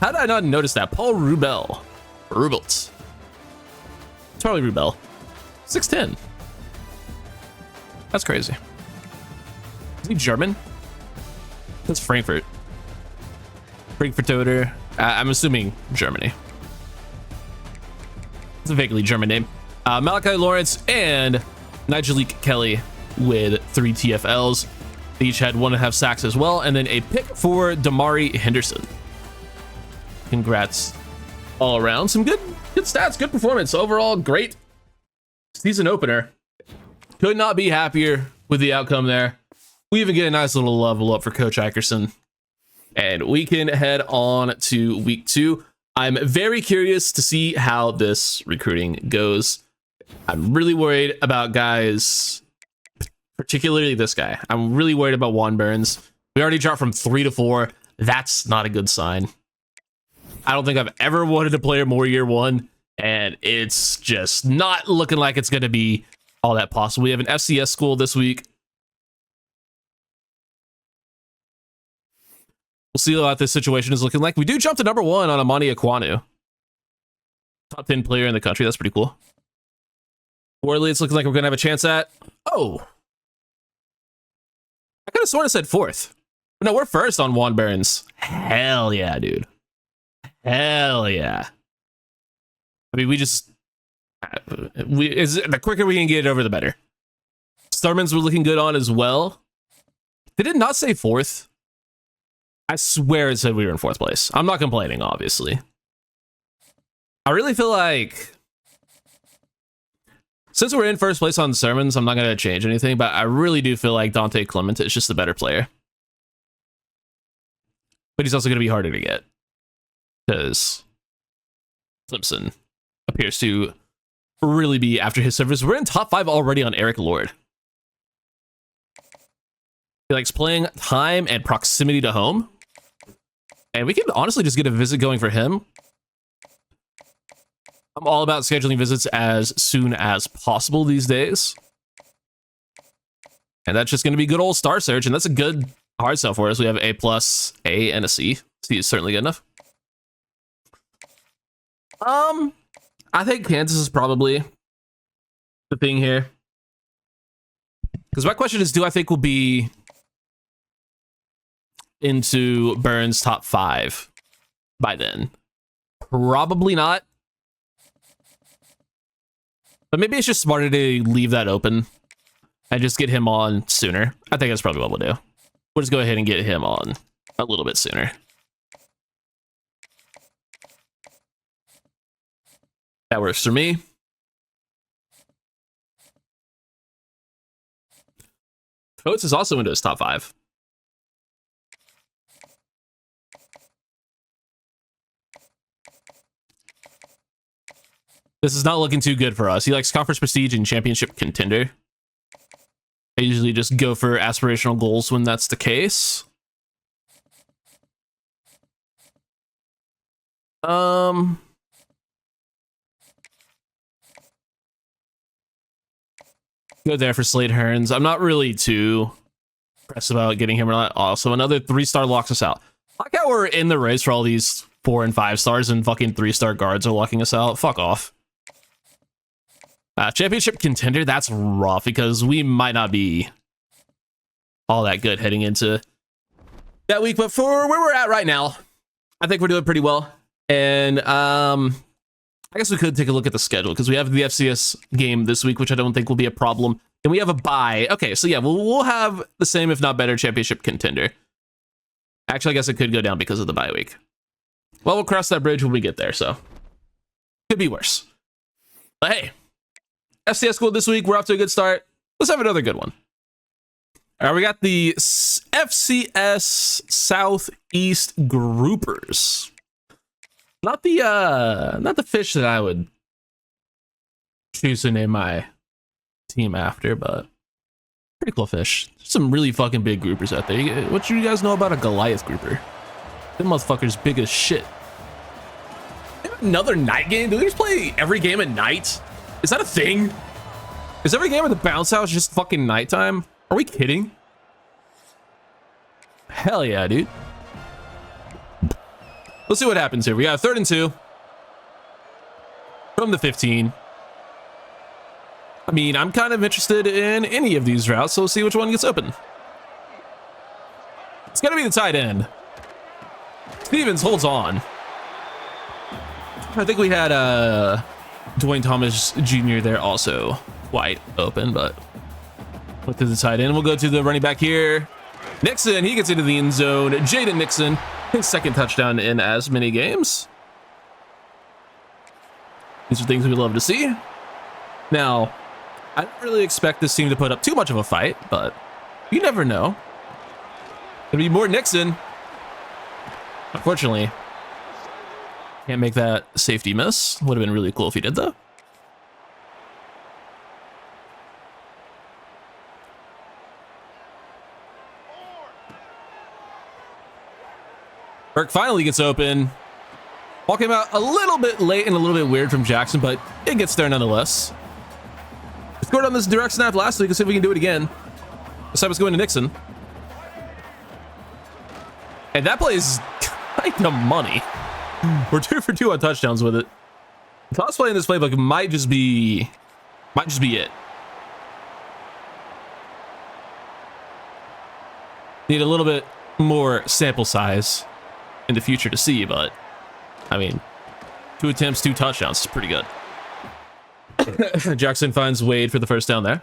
How did I not notice that? Paul Rubelt. Charlie Rubel. 6'10". That's crazy. Is he German? That's Frankfurt. Frankfurter. I'm assuming Germany. It's a vaguely German name. Malachi Lawrence and Nigelique Kelly with 3 TFLs. They each had 1.5 sacks as well, and then a pick for Damari Henderson. Congrats all around. Some good stats, good performance. Overall, great season opener. Could not be happier with the outcome there. We even get a nice little level up for Coach Ickerson. And we can head on to week 2. I'm very curious to see how this recruiting goes. I'm really worried about guys, particularly this guy. I'm really worried about Juan Burns. We already dropped from 3 to 4. That's not a good sign. I don't think I've ever wanted a player more year 1, and it's just not looking like it's going to be all that possible. We have an FCS school this week. We'll see what this situation is looking like. We do jump to number 1 on Amani Aquanu. Top 10 player in the country. That's pretty cool. Worley, it's looking like we're going to have a chance at. Oh. I could have sworn I said 4th. But no, we're 1st on Juan Burns. Hell yeah, dude. Hell yeah. I mean, the quicker we can get it over, the better. Starmans were looking good on as well. Did it not say 4th? I swear it said we were in 4th place. I'm not complaining, obviously. I really feel like, since we're in 1st place on sermons, I'm not going to change anything, but I really do feel like Dante Clement is just the better player. But he's also going to be harder to get, because Clemson appears to really be after his service. We're in top 5 already on Eric Lord. He likes playing time and proximity to home. And we can honestly just get a visit going for him. I'm all about scheduling visits as soon as possible these days. And that's just going to be good old Star Search. And that's a good hard sell for us. We have A+, A, and a C. C is certainly good enough. I think Kansas is probably the thing here. Because my question is, do I think we'll be into Burns' top 5 by then? Probably not. But maybe it's just smarter to leave that open and just get him on sooner. I think that's probably what we'll do. We'll just go ahead and get him on a little bit sooner. That works for me. Coates is also into his top 5. This is not looking too good for us. He likes conference prestige and championship contender. I usually just go for aspirational goals when that's the case. Go there for Slade Hearns. I'm not really too press about getting him or not. Also, another 3-star locks us out. I like how we're in the race for all these 4 and 5 stars and fucking 3-star guards are locking us out. Fuck off. Championship contender, that's rough because we might not be all that good heading into that week. But for where we're at right now, I think we're doing pretty well. And I guess we could take a look at the schedule because we have the FCS game this week, which I don't think will be a problem. And we have a bye. Okay, so yeah, we'll have the same, if not better, championship contender. Actually, I guess it could go down because of the bye week. Well, we'll cross that bridge when we get there, so could be worse. But hey, FCS school this week. We're off to a good start. Let's have another good one. All right, we got the FCS Southeast Groupers. Not the fish that I would choose to name my team after, but pretty cool fish. There's some really fucking big groupers out there. What do you guys know about a Goliath grouper? Them motherfuckers big as shit. Another night game? Do they just play every game at night? Is that a thing? Is every game at the bounce house just fucking nighttime? Are we kidding? Hell yeah, dude. Let's see what happens here. We got 3rd and 2 from the 15. I mean, I'm kind of interested in any of these routes, so we'll see which one gets open. It's gonna be the tight end. Stevens holds on. I think we had Dwayne Thomas Jr. there also wide open, but look to the tight end. We'll go to the running back here. Nixon, he gets into the end zone. Jaden Nixon, his 2nd touchdown in as many games. These are things we love to see. Now, I don't really expect this team to put up too much of a fight, but you never know. There'll be more Nixon. Unfortunately, can't make that safety miss. Would have been really cool if he did, though. Burke finally gets open. Ball came out a little bit late and a little bit weird from Jackson, but it gets there nonetheless. We scored on this direct snap last week. Let's see if we can do it again. This time it's going to Nixon. And that play is kind of money. We're 2 for 2 on touchdowns with it. Toss play in this playbook might just be it. Need a little bit more sample size in the future to see, but I mean, 2 attempts, 2 touchdowns is pretty good. Jackson finds Wade for the first down there.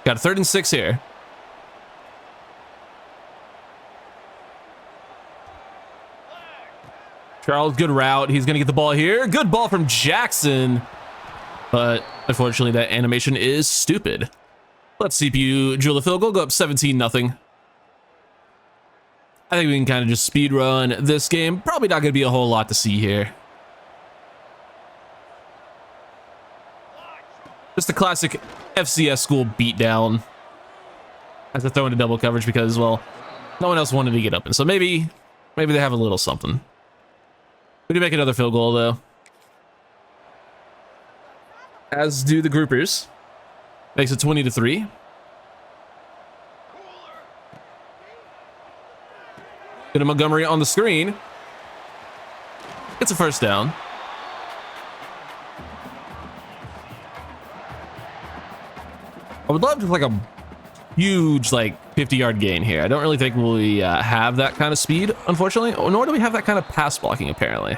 Got a 3rd and 6 here. Charles, good route. He's going to get the ball here. Good ball from Jackson. But unfortunately, that animation is stupid. Let's CPU drill the field goal, go up 17-0. I think we can kind of just speed run this game. Probably not going to be a whole lot to see here. Just a classic FCS school beatdown. As a throw into double coverage because, well, no one else wanted to get up. And so maybe they have a little something. We do make another field goal, though. As do the groupers. Makes it 20-3. Get a Montgomery on the screen. It's a first down. I would love to like a huge 50-yard gain here. I don't really think we have that kind of speed, unfortunately, nor do we have that kind of pass blocking, apparently.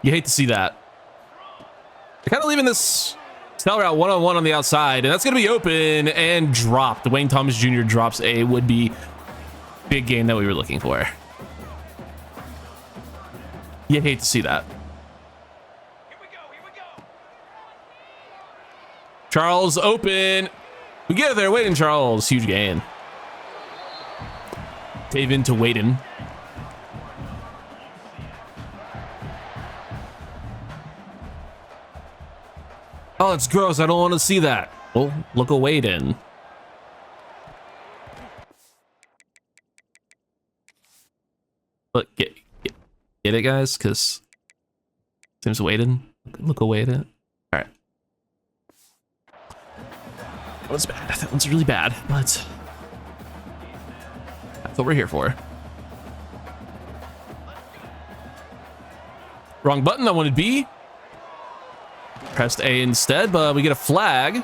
You hate to see that. They're kind of leaving this tail route one-on-one on the outside, and that's going to be open and dropped. Dwayne Thomas Jr. drops a would-be big gain that we were looking for. You hate to see that. Charles open. We get it there. Waiting, Charles. Huge gain. Taven to Waden. Oh, it's gross. I don't want to see that. Well, look a Waden. But get it, guys, because seems Waden. look away at it. All right. That one's bad. That one's really bad, but that's what we're here for. Wrong button. I wanted B. Pressed A instead, but we get a flag.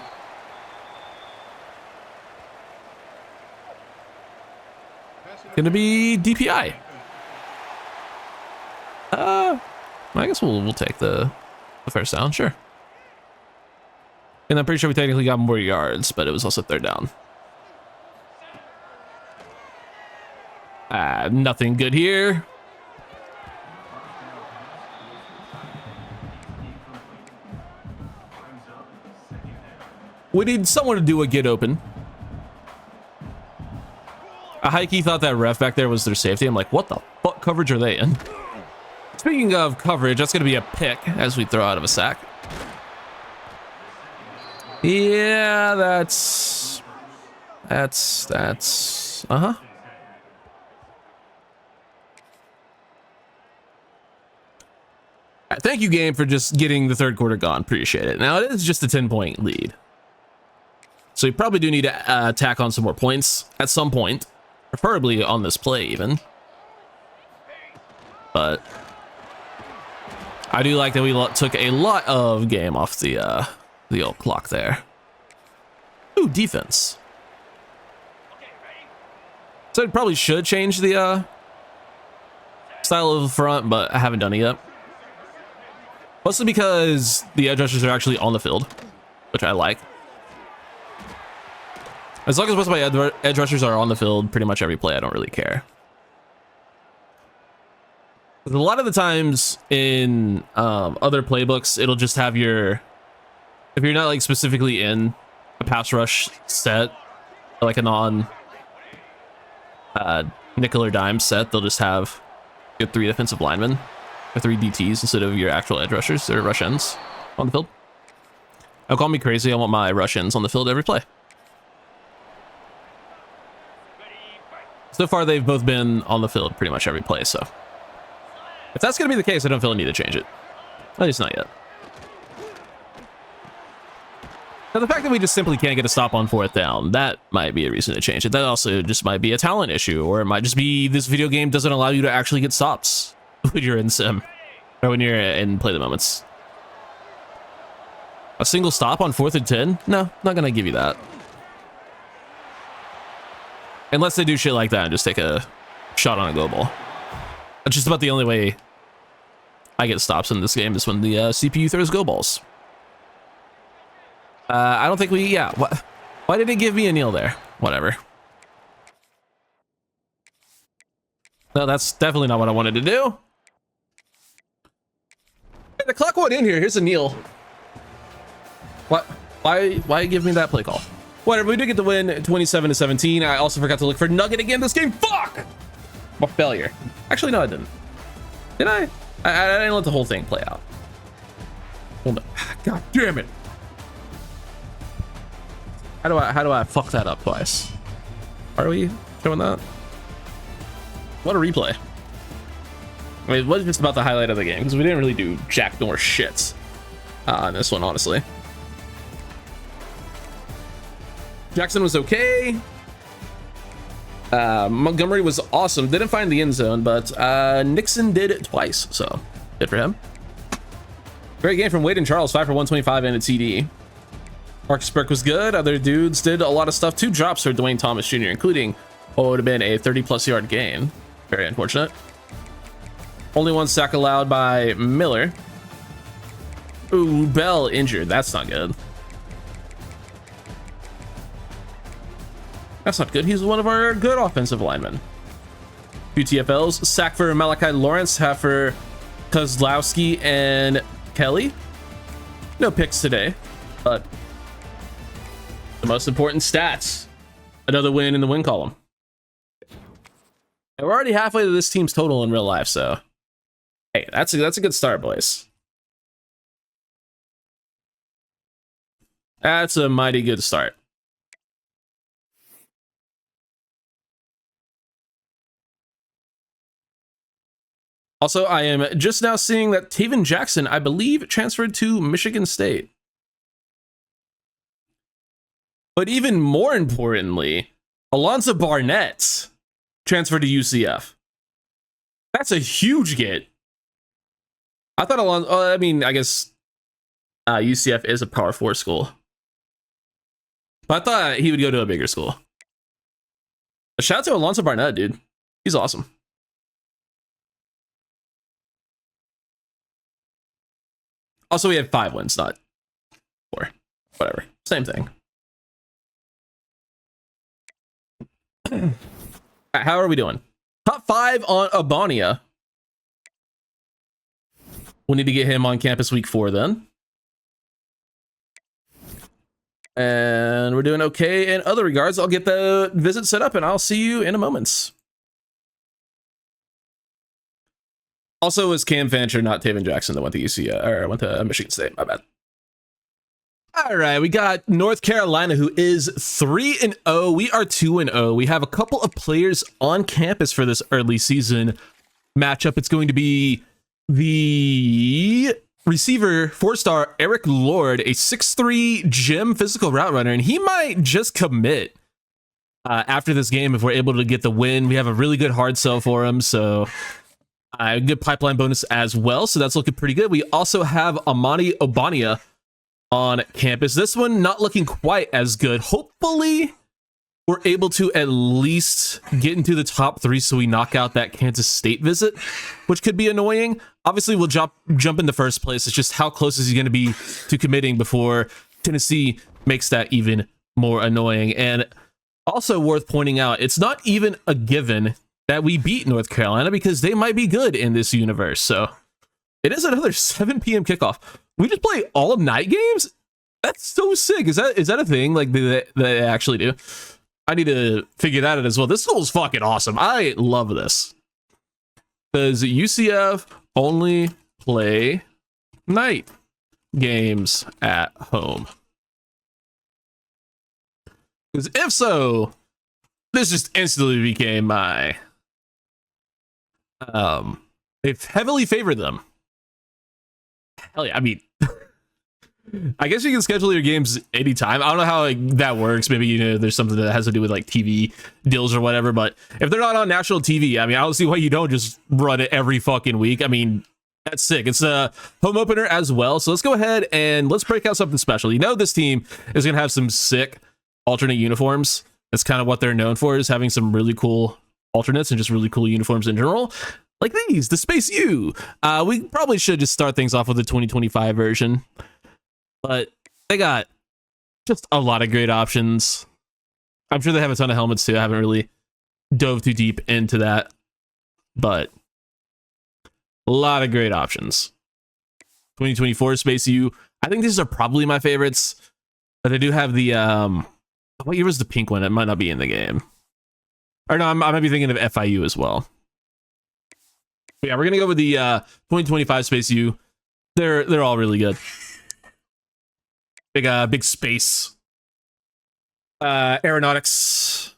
Gonna be DPI. I guess we'll take the first down, sure. And I'm pretty sure we technically got more yards, but it was also third down. Nothing good here. We need someone to do a get open. A hikey thought that ref back there was their safety. I'm like, what the fuck coverage are they in? Speaking of coverage, that's going to be a pick as we throw out of a sack. Yeah, that's... Uh-huh. Thank you, game, for just getting the third quarter gone. Appreciate it. Now, it is just a 10-point lead. So you probably do need to tack on some more points at some point. Preferably on this play, even. But I do like that we took a lot of game off the old clock there. Ooh, defense. So I probably should change the style of the front, but I haven't done it yet. Mostly because the edge rushers are actually on the field, which I like. As long as most of my edge rushers are on the field pretty much every play, I don't really care. A lot of the times in other playbooks, it'll just have your... If you're not like specifically in a pass rush set, like a non nickel or dime set, they'll just have your 3 defensive linemen or 3 DTs instead of your actual edge rushers or rush ends on the field. Now, call me crazy, I want my rush ends on the field every play. So far, they've both been on the field pretty much every play, so if that's going to be the case, I don't feel a need to change it. At least not yet. Now, the fact that we just simply can't get a stop on 4th down, that might be a reason to change it. That also just might be a talent issue, or it might just be this video game doesn't allow you to actually get stops when you're in sim, or when you're in play the moments. A single stop on 4th and 10? No, not going to give you that. Unless they do shit like that and just take a shot on a go ball. That's just about the only way I get stops in this game is when the CPU throws go balls. I don't think we... Yeah, why did it give me a kneel there? Whatever. No, that's definitely not what I wanted to do. Hey, the clock went in here. Here's a kneel. What? Why give me that play call? Whatever, we did get the win 27-17. I also forgot to look for Nugget again this game. Fuck! A failure. Actually, no, I didn't. Did I? I didn't let the whole thing play out. Hold on. God damn it. How do I fuck that up twice? Are we showing that? What a replay. I mean, it was just about the highlight of the game because we didn't really do jack nor shit on this one, honestly. Jackson was okay. Montgomery was awesome. Didn't find the end zone, but Nixon did it twice, so good for him. Great game from Wade and Charles, 5 for 125 and a TD. Marcus Burke was good. Other dudes did a lot of stuff. 2 drops for Dwayne Thomas Jr., including what would have been a 30-plus yard gain. Very unfortunate. Only 1 sack allowed by Miller. Ooh, Bell injured. That's not good. That's not good. He's one of our good offensive linemen. 2 TFLs. Sack for Malachi Lawrence. Half for Kozlowski and Kelly. No picks today, but the most important stats. Another win in the win column. And we're already halfway to this team's total in real life, so hey, that's a good start, boys. That's a mighty good start. Also, I am just now seeing that Taven Jackson, I believe, transferred to Michigan State. But even more importantly, Alonzo Barnett transferred to UCF. That's a huge get. I thought Alonzo, I mean, I guess UCF is a Power 4 school. But I thought he would go to a bigger school. A shout out to Alonzo Barnett, dude. He's awesome. Also, we had 5 wins, not 4. Whatever. Same thing. How are we doing? Top 5 on Abania. We'll need to get him on campus week 4 then. And we're doing okay in other regards. I'll get the visit set up and I'll see you in a moment. Also, is Cam Fancher, not Taven Jackson, that went to UCF or went to Michigan State? My bad. All right, we got North Carolina, who is 3-0. We are 2-0. We have a couple of players on campus for this early season matchup. It's going to be the receiver, 4-star Eric Lord, a 6'3" gym physical route runner, and he might just commit after this game if we're able to get the win. We have a really good hard sell for him, so a good pipeline bonus as well, so that's looking pretty good. We also have Amani Obania on campus. This one not looking quite as good. Hopefully we're able to at least get into the top 3 so we knock out that Kansas State visit, which could be annoying. Obviously we'll jump in the first place. It's just how close is he going to be to committing before Tennessee makes that even more annoying. And also worth pointing out, it's not even a given that we beat North Carolina because they might be good in this universe. So it is another 7 p.m. kickoff. We just play all night games? That's so sick. Is that a thing like that they actually do? I need to figure that out as well. This school is fucking awesome. I love this. Does UCF only play night games at home? Because if so, this just instantly became my they've heavily favored them. Hell yeah, I mean I guess you can schedule your games anytime. I don't know how that works. Maybe, you know, there's something that has to do with like TV deals or whatever, but if they're not on national TV, I mean, I don't see why you don't just run it every fucking week. I mean, that's sick. It's a home opener as well. So let's go ahead and let's break out something special. You know, this team is going to have some sick alternate uniforms. That's kind of what they're known for, is having some really cool alternates and just really cool uniforms in general. Like these, the Space U. We probably should just start things off with the 2025 version. But they got just a lot of great options. I'm sure they have a ton of helmets too. I haven't really dove too deep into that, but a lot of great options. 2024 Space U. I think these are probably my favorites, but I do have the what year was the pink one? It might not be in the game. Or no, I might be thinking of FIU as well. But yeah, we're gonna go with the 2025 Space U. They're all really good. Big space aeronautics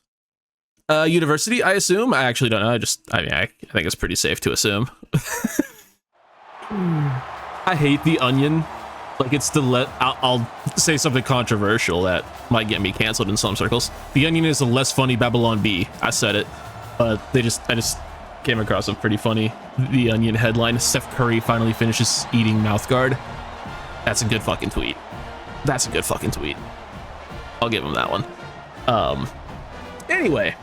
university, I assume. I actually don't know. I think it's pretty safe to assume. I hate the Onion. Like, it's the I'll say something controversial that might get me canceled in some circles. The Onion is the less funny Babylon Bee. I said it, but I just came across a pretty funny The Onion headline. Steph Curry finally finishes eating mouth guard. That's a good fucking tweet. That's a good fucking tweet. I'll give him that one. Anyway,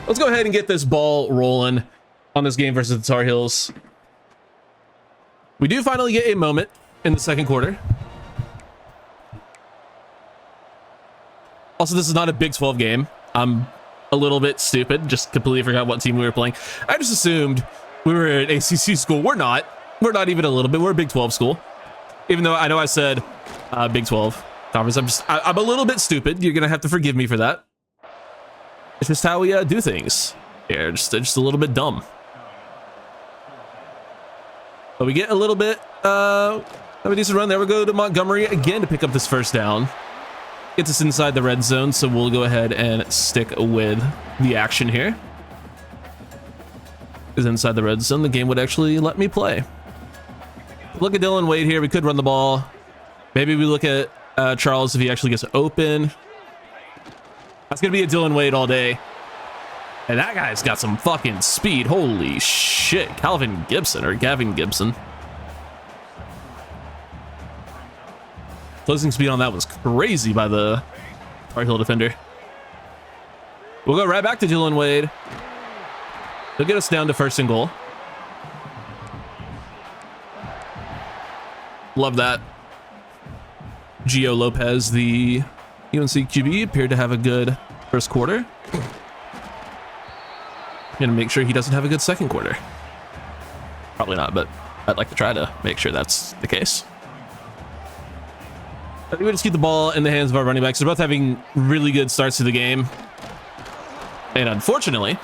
let's go ahead and get this ball rolling on this game versus the Tar Heels. We do finally get a moment in the second quarter. Also, this is not a Big 12 game. I'm a little bit stupid. Just completely forgot what team we were playing. I just assumed we were an ACC school. We're not. We're not even a little bit. We're a Big 12 school. Even though I know I said Big 12 conference. I'm a little bit stupid. You're gonna have to forgive me for that. It's just how we do things. Yeah, just a little bit dumb. But we get a little bit of a decent run there. We go to Montgomery again to pick up this first down. Gets us inside the red zone, so we'll go ahead and stick with the action here. is inside the red zone, the game would actually let me play. Look at Dylan Wade here. We could run the ball. Maybe we look at Charles if he actually gets open. That's going to be a Dylan Wade all day. And that guy's got some fucking speed. Holy shit. Gavin Gibson. Closing speed on that was crazy by the Tar Heel defender. We'll go right back to Dylan Wade. He'll get us down to 1st and goal. Love that. Gio Lopez, the UNC QB, appeared to have a good first quarter. Gonna make sure he doesn't have a good second quarter. Probably not, but I'd like to try to make sure that's the case. I think we just keep the ball in the hands of our running backs. They're both having really good starts to the game. And unfortunately,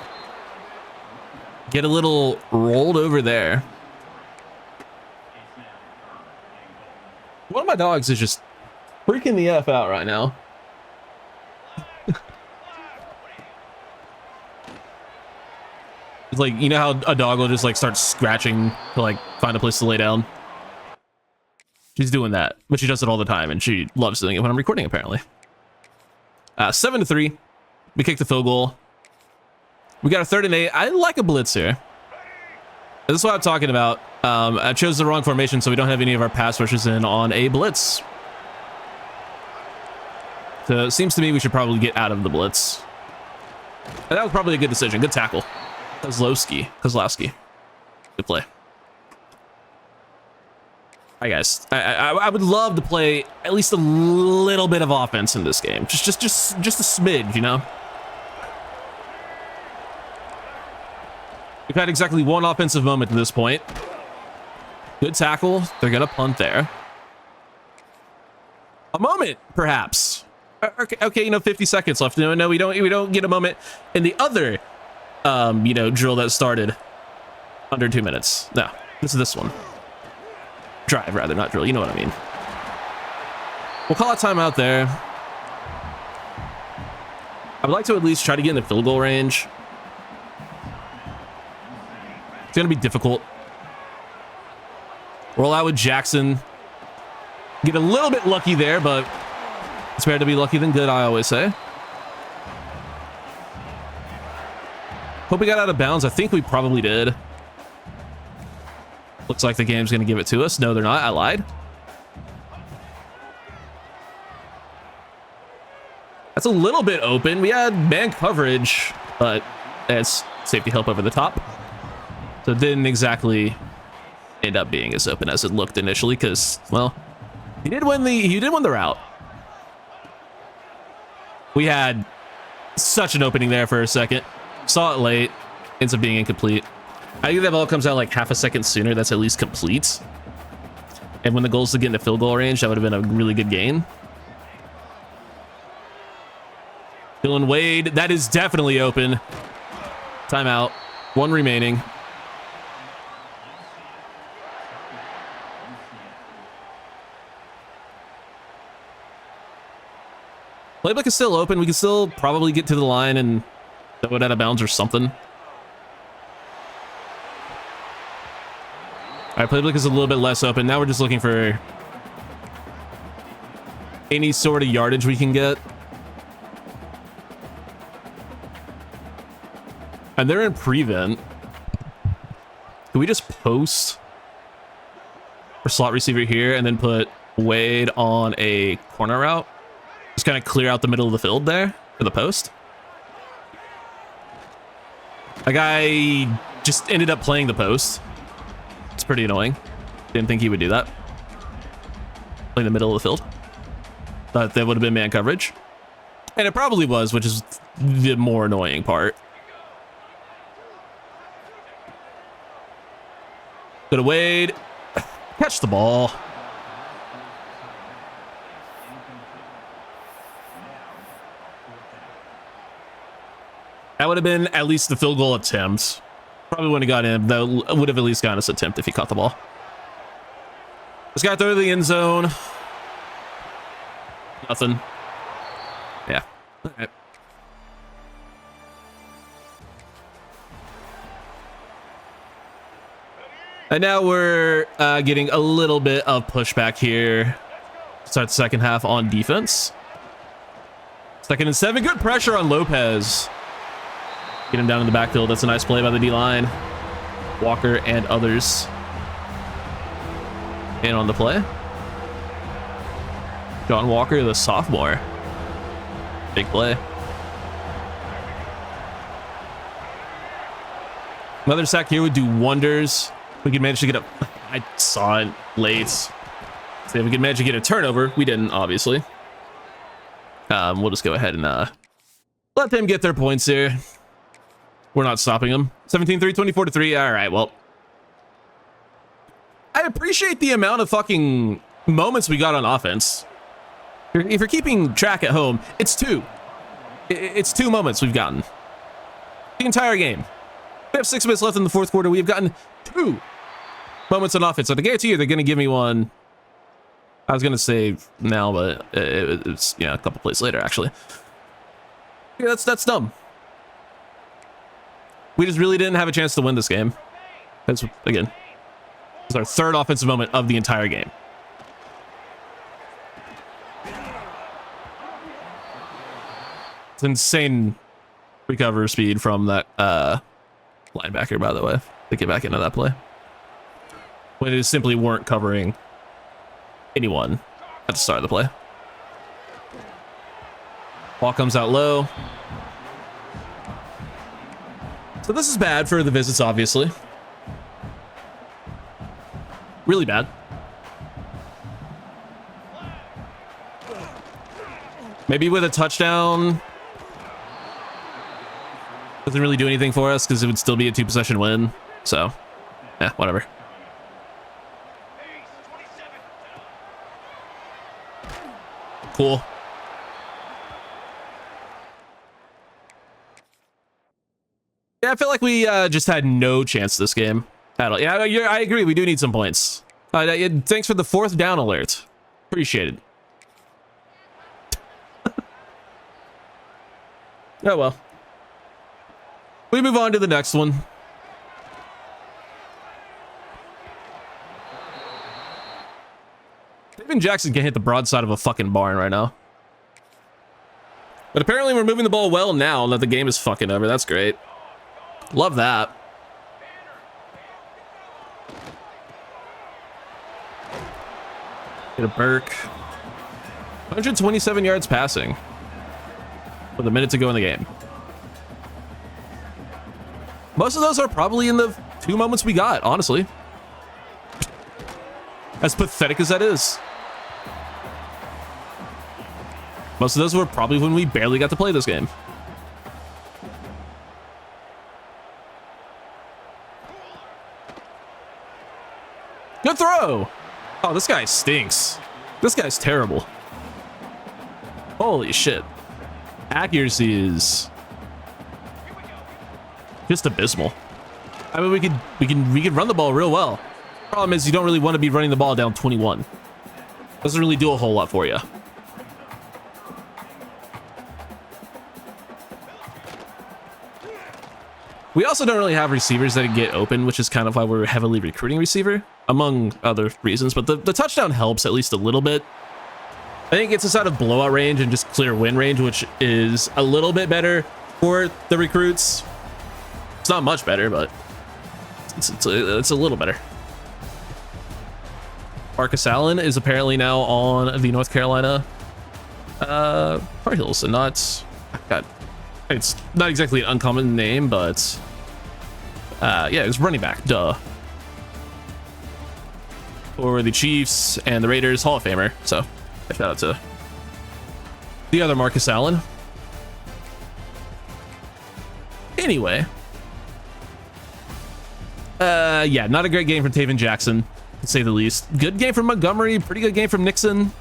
get a little rolled over there. One of my dogs is just freaking the F out right now. It's like, you know how a dog will just like start scratching to like find a place to lay down? She's doing that, but she does it all the time, and she loves doing it when I'm recording, apparently. 7-3. We kick the field goal. We got a 3rd and 8. I like a blitz here. This is what I'm talking about. I chose the wrong formation, so we don't have any of our pass rushers in on a blitz. So it seems to me we should probably get out of the blitz. And that was probably a good decision. Good tackle. Kozlowski. Good play. Hi guys. I would love to play at least a little bit of offense in this game. Just a smidge, you know? We've had exactly one offensive moment to this point. Good tackle. They're gonna punt there. A moment, perhaps. Okay, you know, 50 seconds left. No, we don't get a moment in the other you know, drill that started under 2 minutes. No, this is this one. Drive, rather, not drill. You know what I mean. We'll call a timeout there. I would like to at least try to get in the field goal range. It's going to be difficult. Roll out with Jackson. Get a little bit lucky there, but it's better to be lucky than good, I always say. Hope we got out of bounds. I think we probably did. Looks like the game's going to give it to us. No, they're not. I lied. That's a little bit open. We had man coverage, but it's safety help over the top. So it didn't exactly end up being as open as it looked initially because, well, he did win the route. We had such an opening there for a second. Saw it late. Ends up being incomplete. I think that ball comes out like half a second sooner. That's at least complete. And when the goal is to get into field goal range, that would have been a really good gain. Dylan Wade, that is definitely open. Timeout. 1 remaining. Playbook is still open. We can still probably get to the line and throw it out of bounds or something. All right, playbook is a little bit less open. Now we're just looking for any sort of yardage we can get. And they're in prevent. Can we just post for slot receiver here and then put Wade on a corner route? Just kind of clear out the middle of the field there for the post. A guy just ended up playing the post. It's pretty annoying. Didn't think he would do that. Play the middle of the field. Thought that would have been man coverage. And it probably was, which is the more annoying part. Go to Wade. Catch the ball. That would have been at least the field goal attempt. Probably wouldn't have got in. That would have at least gotten us attempt if he caught the ball. This guy throw to the end zone. Nothing. Yeah. All right. And now we're getting a little bit of pushback here. Start the second half on defense. 2nd and 7. Good pressure on Lopez. Get him down in the backfield. That's a nice play by the D-line. Walker and others in on the play. John Walker, the sophomore. Big play. Another sack here would do wonders. We could manage to get a... I saw it late. So if we could manage to get a turnover, we didn't, obviously. We'll just go ahead and let them get their points here. We're not stopping them. 17-3, 24-3. All right, well. I appreciate the amount of fucking moments we got on offense. If you're keeping track at home, it's 2. It's 2 moments we've gotten. The entire game. We have 6 minutes left in the 4th quarter. We have gotten 2 moments on offense. So I guarantee you they're going to give me one. I was going to say now, but it's a couple plays later, actually. Yeah, that's dumb. We just really didn't have a chance to win this game. That's, again, it's our 3rd offensive moment of the entire game. It's insane recover speed from that linebacker, by the way, to get back into that play. When it simply weren't covering anyone at the start of the play. Ball comes out low. So this is bad for the visits, obviously. Really bad. Maybe with a touchdown. Doesn't really do anything for us because it would still be a 2-possession win. So, yeah, whatever. Cool. Yeah, I feel like we just had no chance this game at all. Yeah, I agree. We do need some points. Thanks for the 4th down alert. Appreciate it. Oh, well. We move on to the next one. Even Jackson can hit the broadside of a fucking barn right now. But apparently we're moving the ball well now that the game is fucking over. That's great. Love that. Get a Burke. 127 yards passing with a minute to go in the game. Most of those are probably in the 2 moments we got, honestly. As pathetic as that is. Most of those were probably when we barely got to play this game. Good throw! Oh, this guy stinks. This guy's terrible. Holy shit. Accuracy is just abysmal. I mean, we could run the ball real well. Problem is, you don't really want to be running the ball down 21. Doesn't really do a whole lot for you. We also don't really have receivers that can get open, which is kind of why we're heavily recruiting receiver, among other reasons. But the touchdown helps at least a little bit. I think it gets us out of blowout range and just clear win range, which is a little bit better for the recruits. It's not much better, but it's a little better. Marcus Allen is apparently now on the North Carolina Tar Heels, and not... God, it's not exactly an uncommon name, but yeah, it's running back, duh. For the Chiefs and the Raiders, Hall of Famer. So shout out to the other Marcus Allen. Anyway, yeah, not a great game from Taven Jackson, to say the least. Good game from Montgomery, pretty good game from Nixon.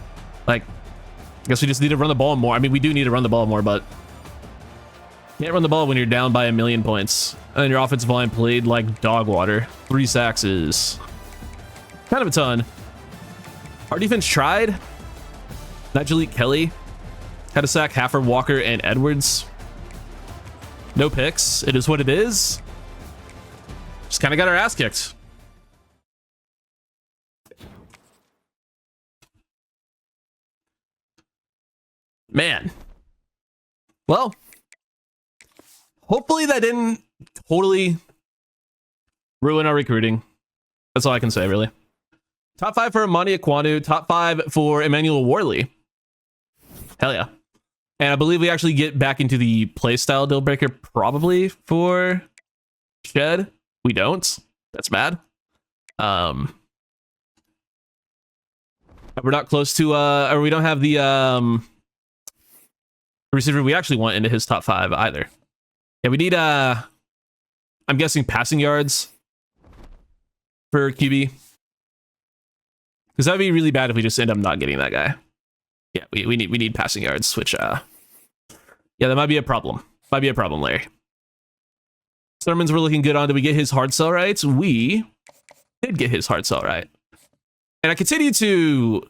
Like, I guess we just need to run the ball more. I mean, we do need to run the ball more, but you can't run the ball when you're down by 1 million points. And your offensive line played like dog water. 3 sacks is kind of a ton. Our defense tried. Najee Kelly had a sack, Haffer, Walker, and Edwards. No picks. It is what it is. Just kind of got our ass kicked. Man. Well, hopefully that didn't totally ruin our recruiting. That's all I can say, really. Top 5 for Amani Aquanu. Top 5 for Emmanuel Worley. Hell yeah. And I believe we actually get back into the playstyle deal breaker probably for Shed. We don't. That's bad. We're not close to or we don't have the receiver we actually want into his top 5 either. Yeah, we need I'm guessing passing yards for QB. Because that'd be really bad if we just end up not getting that guy. Yeah, we need passing yards, which yeah, that might be a problem. Might be a problem, Larry. Sermons we're looking good on. Did we get his hard sell right? We did get his hard sell right. And I continue to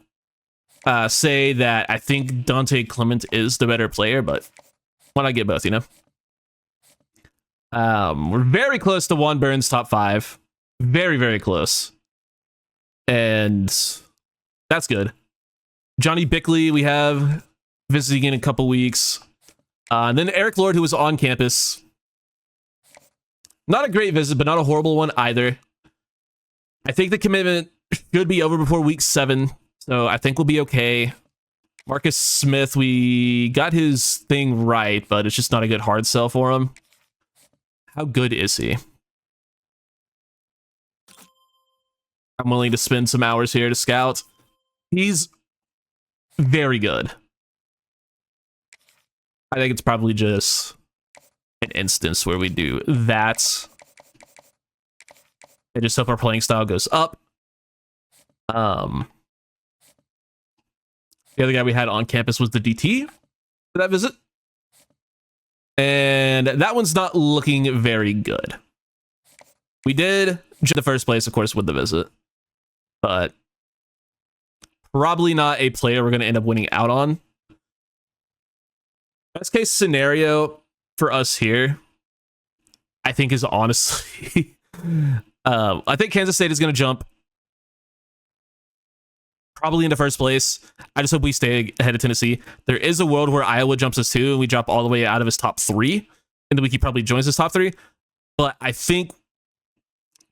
say that I think Dante Clement is the better player, but why not get both, you know? We're very close to Juan Burns top 5. Very, very close. And that's good. Johnny Bickley, we have visiting in a couple weeks. And then Eric Lord, who was on campus. Not a great visit, but not a horrible one either. I think the commitment should be over before week 7. So I think we'll be okay. Marcus Smith, we got his thing right, but it's just not a good hard sell for him. How good is he? I'm willing to spend some hours here to scout. He's very good. I think it's probably just an instance where we do that. And just hope our playing style goes up. The other guy we had on campus was the DT for that visit. And that one's not looking very good. We did the first place, of course, with the visit. But probably not a player we're going to end up winning out on. Best case scenario for us here, I think, is honestly... I think Kansas State is going to jump probably into first place. I just hope we stay ahead of Tennessee. There is a world where Iowa jumps us 2 and we drop all the way out of his top 3. And the week he probably joins his top 3. But I think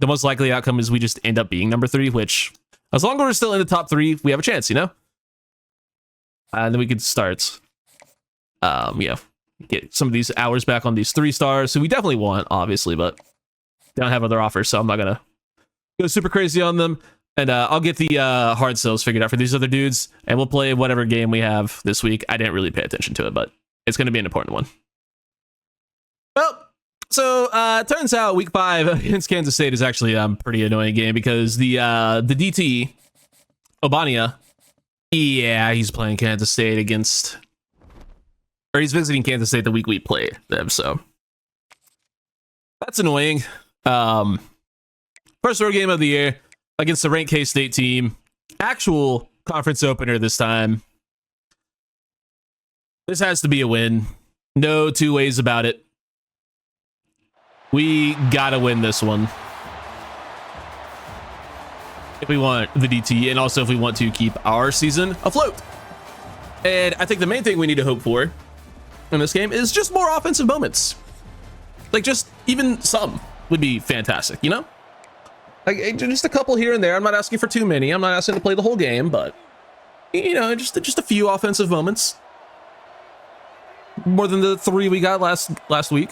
the most likely outcome is we just end up being number 3, which as long as we're still in the top 3, we have a chance, you know? And then we could start, yeah, get some of these hours back on these 3 stars. So we definitely want, obviously, but don't have other offers. So I'm not going to go super crazy on them. And I'll get the hard sells figured out for these other dudes. And we'll play whatever game we have this week. I didn't really pay attention to it, but it's going to be an important one. Well, so turns out week 5 against Kansas State is actually a pretty annoying game because the DT, Obania, yeah, he's playing Kansas State against, or he's visiting Kansas State the week we played them, so that's annoying. First road game of the year against the ranked K-State team. Actual conference opener this time. This has to be a win. No two ways about it. We gotta win this one if we want the DT, and also if we want to keep our season afloat. And I think the main thing we need to hope for in this game is just more offensive moments. Like, just even some would be fantastic, you know? Like, just a couple here and there. I'm not asking for too many. I'm not asking to play the whole game, but, you know, just a few offensive moments. More than the 3 we got last week.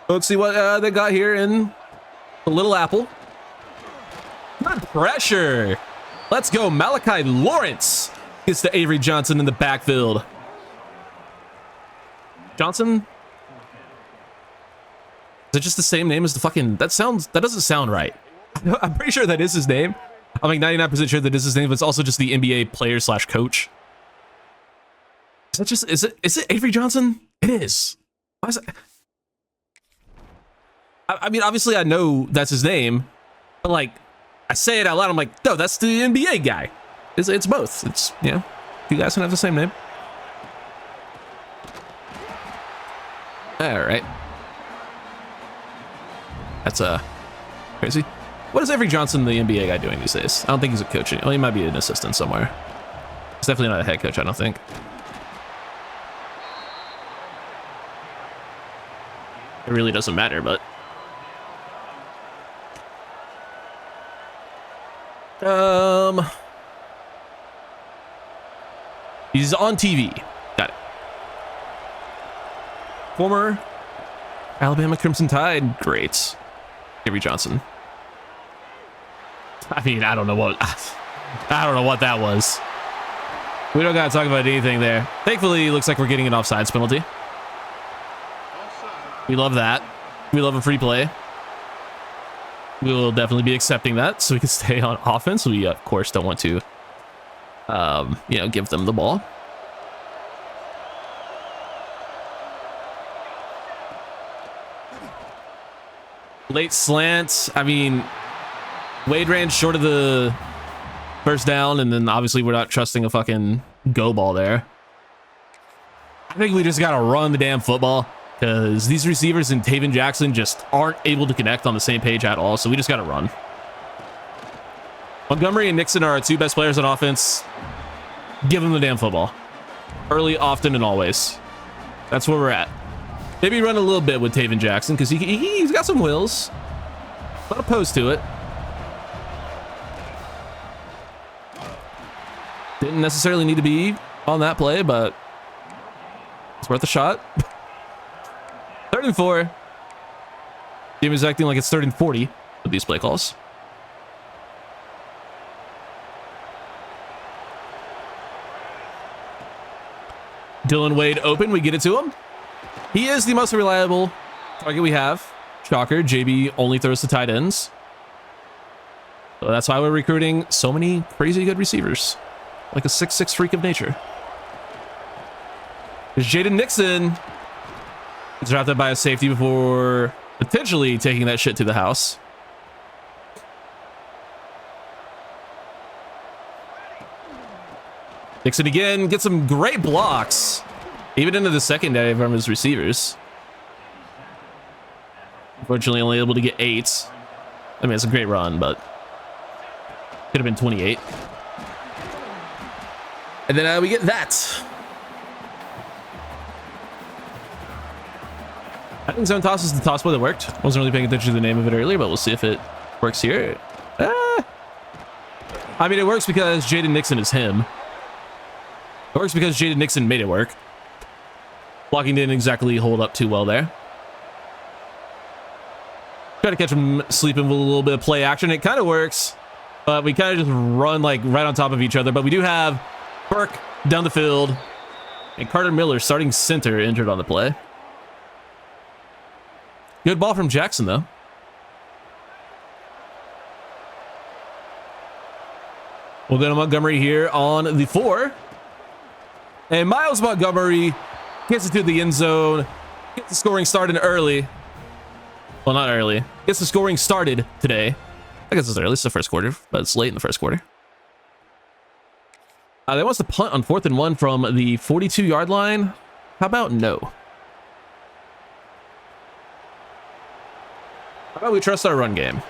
Let's see what they got here in the Little Apple. Good pressure. Let's go. Malachi Lawrence gets to Avery Johnson in the backfield. Johnson? Is it just the same name as the fucking... That doesn't sound right. I'm pretty sure that is his name. I'm like 99% sure that is his name, but it's also just the NBA player / coach. Is that just... Is it Avery Johnson? It is. Why is it... I mean, obviously I know that's his name, but like, I say it out loud, I'm like, no, that's the NBA guy. It's both. It's, you know, you guys don't have the same name. All right. That's crazy. What is Avery Johnson, the NBA guy, doing these days? I don't think he's a coach. Well, he might be an assistant somewhere. He's definitely not a head coach, I don't think. It really doesn't matter, but... He's on TV. Got it. Former Alabama Crimson Tide. Great. Avery Johnson. I mean, I don't know what that was. We don't gotta talk about anything there. Thankfully, it looks like we're getting an offsides penalty. We love that. We love a free play. We will definitely be accepting that so we can stay on offense. We, of course, don't want to, you know, give them the ball. Late slant. I mean, Wade ran short of the first down, and then obviously we're not trusting a fucking go ball there. I think we just got to run the damn football because these receivers and Taven Jackson just aren't able to connect on the same page at all, so we just got to run. Montgomery and Nixon are our two best players on offense. Give them the damn football. Early, often, and always. That's where we're at. Maybe run a little bit with Taven Jackson because he's got some wheels. Not opposed to it. Didn't necessarily need to be on that play, but it's worth a shot. 3rd and 4. Team is acting like it's 3rd and 40 with these play calls. Dylan Wade open. We get it to him. He is the most reliable target we have. Shocker. JB only throws to tight ends. So that's why we're recruiting so many crazy good receivers. Like a 6'6" freak of nature. There's Jaden Nixon. He's drafted by a safety before potentially taking that shit to the house. Nixon again gets some great blocks. Even into the secondary from his receivers. Unfortunately, only able to get 8. I mean, it's a great run, but could have been 28. And then we get that. I think zone toss is the toss play that worked. Wasn't really paying attention to the name of it earlier, but we'll see if it works here. I mean, it works because Jaden Nixon is him. It works because Jaden Nixon made it work. Blocking didn't exactly hold up too well there. Try to catch him sleeping with a little bit of play action. It kind of works, but we kind of just run like right on top of each other. But we do have Burke down the field and Carter Miller starting center injured on the play. Good ball from Jackson though. We'll go to Montgomery here on the 4. And Miles Montgomery gets it to the end zone. Gets the scoring started early. Well, not early. Gets the scoring started today. I guess it's early. It's the first quarter, but it's late in the first quarter. They want us to punt on 4th and 1 from the 42-yard line. How about no? How about we trust our run game?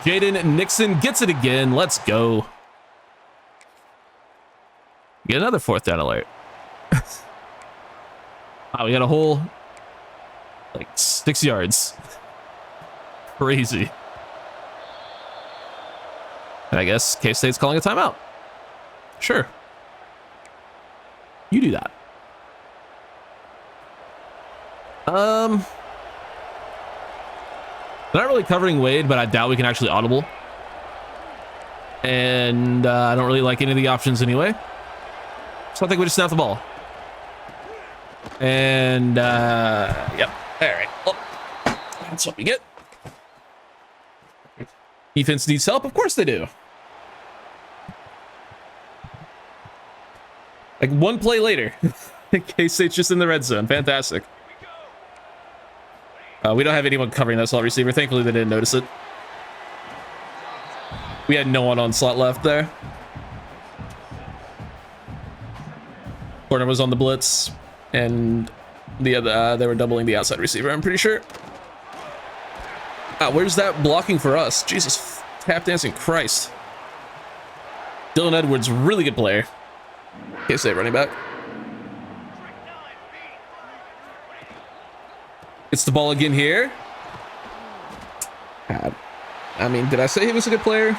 Jaden Nixon gets it again. Let's go. Get another 4th down alert. Wow, we got a whole like 6 yards. Crazy. And I guess K-State's calling a timeout. Sure. You do that. They're not really covering Wade, but I doubt we can actually audible. And I don't really like any of the options anyway. So I think we just snap the ball. And, yep. All right. Well, that's what we get. Defense needs help. Of course they do. Like one play later. K-State's just in the red zone. Fantastic. We don't have anyone covering that slot receiver. Thankfully, they didn't notice it. We had no one on slot left there. Corner was on the blitz, and the other they were doubling the outside receiver, I'm pretty sure. Where's that blocking for us? Jesus, tap dancing Christ. Dylan Edwards, really good player. Can't say running back. It's the ball again here. God. I mean, did I say he was a good player?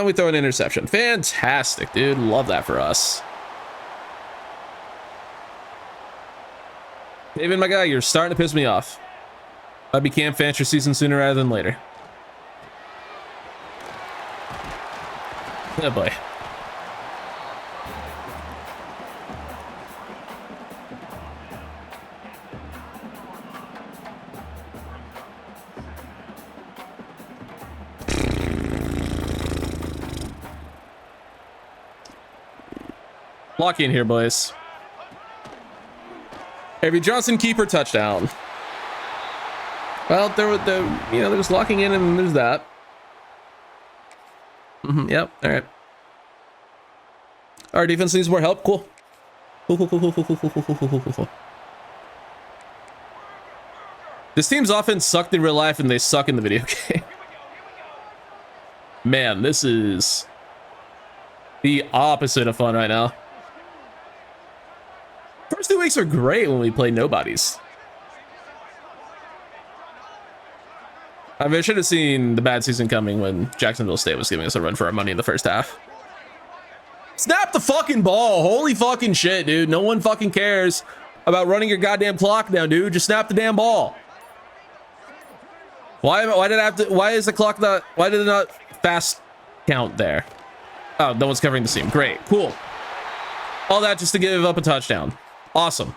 We throw an interception. Fantastic, dude. Love that for us. David, my guy, you're starting to piss me off. I became fans for season sooner rather than later. Oh boy. Lock in here, boys. Avery Johnson, keeper, touchdown. Well, there's locking in and there's that. Yep. All right. Our defense needs more help. Cool. Cool. This team's offense sucked in real life and they suck in the video game. Man, this is the opposite of fun right now. First 2 weeks are great when we play nobodies. I mean, I should have seen the bad season coming when Jacksonville State was giving us a run for our money in the first half. Snap the fucking ball. Holy fucking shit, dude. No one fucking cares about running your goddamn clock down, dude. Just snap the damn ball. Why did I have to, why is the clock not, why did it not fast count there? Oh, no one's covering the seam. Great, cool. All that just to give up a touchdown. Awesome.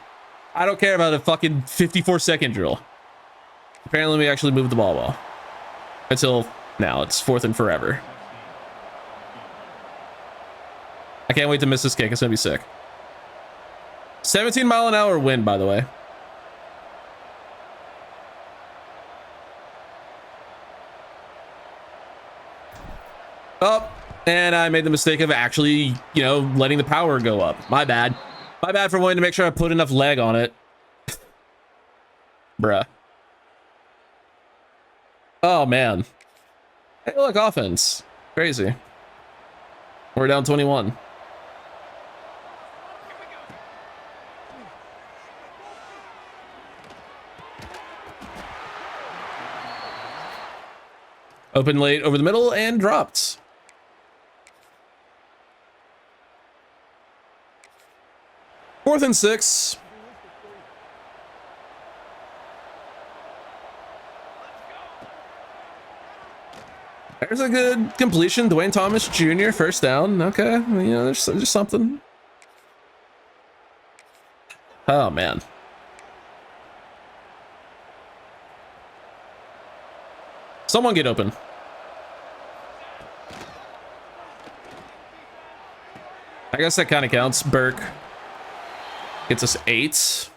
I don't care about a fucking 54-second drill. Apparently we actually moved the ball well. Until now, it's fourth and forever. I can't wait to miss this kick. It's gonna be sick. 17-mile-an-hour wind, by the way. Oh, and I made the mistake of actually, letting the power go up. My bad. My bad for wanting to make sure I put enough leg on it. Bruh. Oh, man. Hey, look, offense. Crazy. We're down 21. Open late over the middle and dropped. Fourth and 6. There's a good completion. Dwayne Thomas Jr. first down. Okay, there's something. Oh man. Someone get open. I guess that kind of counts. Burke gets us 8.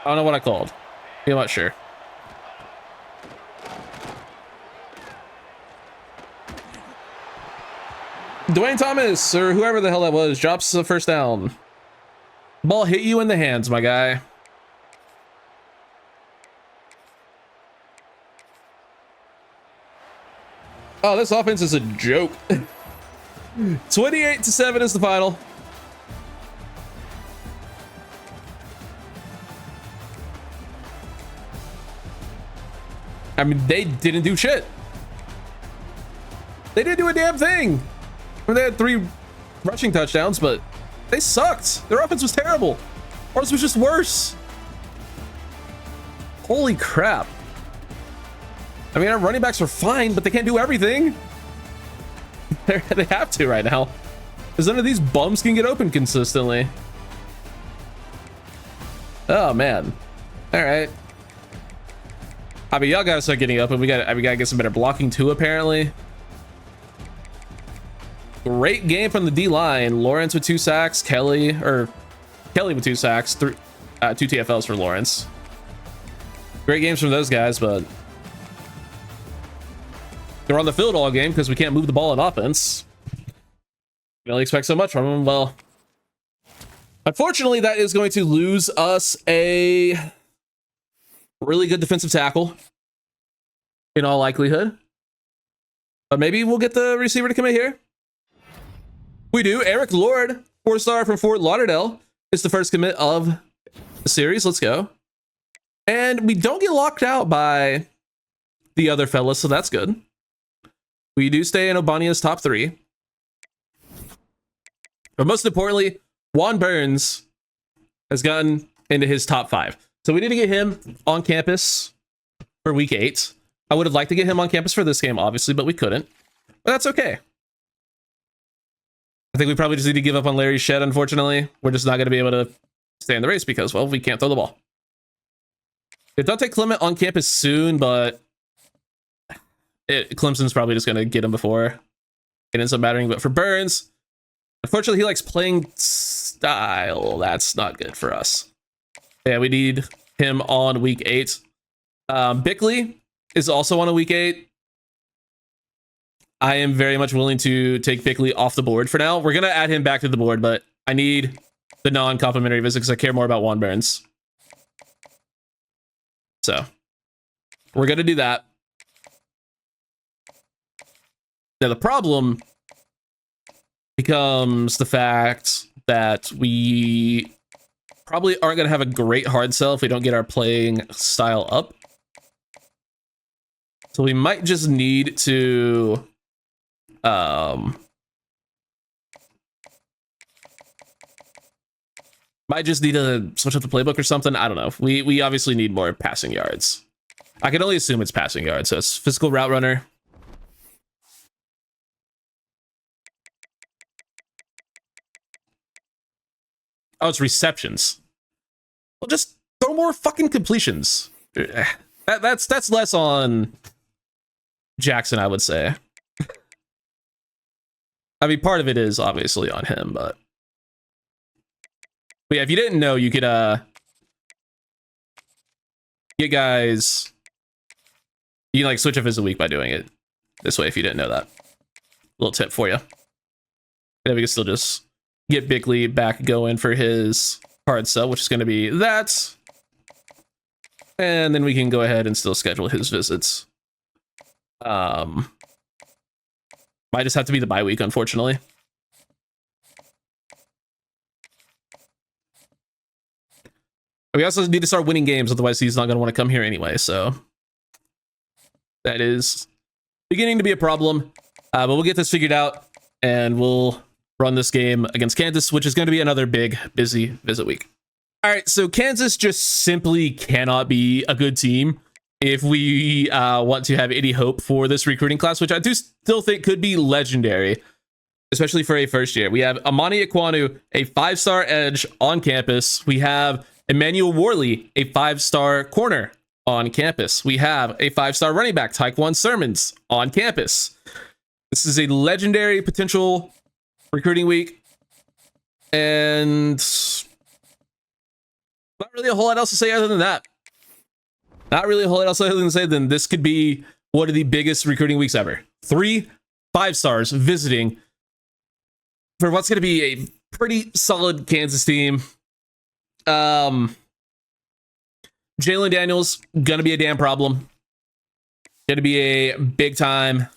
I don't know what I called. I'm not sure. Dwayne Thomas, or whoever the hell that was, drops the first down. Ball hit you in the hands, my guy. Oh, this offense is a joke. 28-7 is the final. I mean, they didn't do shit. They didn't do a damn thing. I mean, they had 3 rushing touchdowns, but they sucked. Their offense was terrible. Ours was just worse. Holy crap. I mean, our running backs are fine, but they can't do everything. They have to right now, because none of these bums can get open consistently. Oh, man. All right. I mean, y'all gotta start getting up, and we gotta get some better blocking too, apparently. Great game from the D-line. Lawrence with 2 sacks, Kelly with 2 sacks, 2 TFLs for Lawrence. Great games from those guys, but they're on the field all game because we can't move the ball on offense. You only expect so much from them. Well, unfortunately, that is going to lose us a really good defensive tackle in all likelihood. But maybe we'll get the receiver to come in here. We do. Eric Lord, 4-star from Fort Lauderdale, is the first commit of the series. Let's go. And we don't get locked out by the other fellas, so that's good. We do stay in Obania's top 3. But most importantly, Juan Burns has gotten into his top 5. So we need to get him on campus for week 8. I would have liked to get him on campus for this game, obviously, but we couldn't. But that's okay. I think we probably just need to give up on Larry Shed, unfortunately. We're just not going to be able to stay in the race because, well, we can't throw the ball. If Dante Clement on campus soon, but Clemson's probably just going to get him before it ends up mattering. But for Burns, unfortunately, he likes playing style. That's not good for us. Yeah, we need him on week 8. Bickley is also on a week 8. I am very much willing to take Bickley off the board for now. We're going to add him back to the board, but I need the non-complimentary visit because I care more about Juan Burns. So we're going to do that. Now, the problem becomes the fact that we probably aren't going to have a great hard sell if we don't get our playing style up. So we might just need to switch up the playbook or something. I don't know. We obviously need more passing yards. I can only assume it's passing yards. So it's physical route runner. Oh, it's receptions. Well, just throw more fucking completions. That's less on Jackson, I would say. I mean, part of it is obviously on him, but yeah, if you didn't know, you could get guys. You can like switch up his a week by doing it this way. If you didn't know that, little tip for you. And we can still just get Bickley back going for his hard sell, which is going to be that. And then we can go ahead and still schedule his visits. Might just have to be the bye week, unfortunately. We also need to start winning games, otherwise he's not going to want to come here anyway, so that is beginning to be a problem. But we'll get this figured out, and we'll run this game against Kansas, which is going to be another big, busy visit week. All right, so Kansas just simply cannot be a good team if we want to have any hope for this recruiting class, which I do still think could be legendary, especially for a first year. We have Amani Ekwonu, a 5-star edge on campus. We have Emmanuel Worley, a 5-star corner on campus. We have a 5-star running back, Tyquan Sermons, on campus. This is a legendary potential recruiting week, and not really a whole lot else to say other than that. Not really a whole lot else other than say then this could be one of the biggest recruiting weeks ever. 3 5-stars visiting for what's going to be a pretty solid Kansas team. Jalen Daniels gonna be a damn problem. Gonna be a big time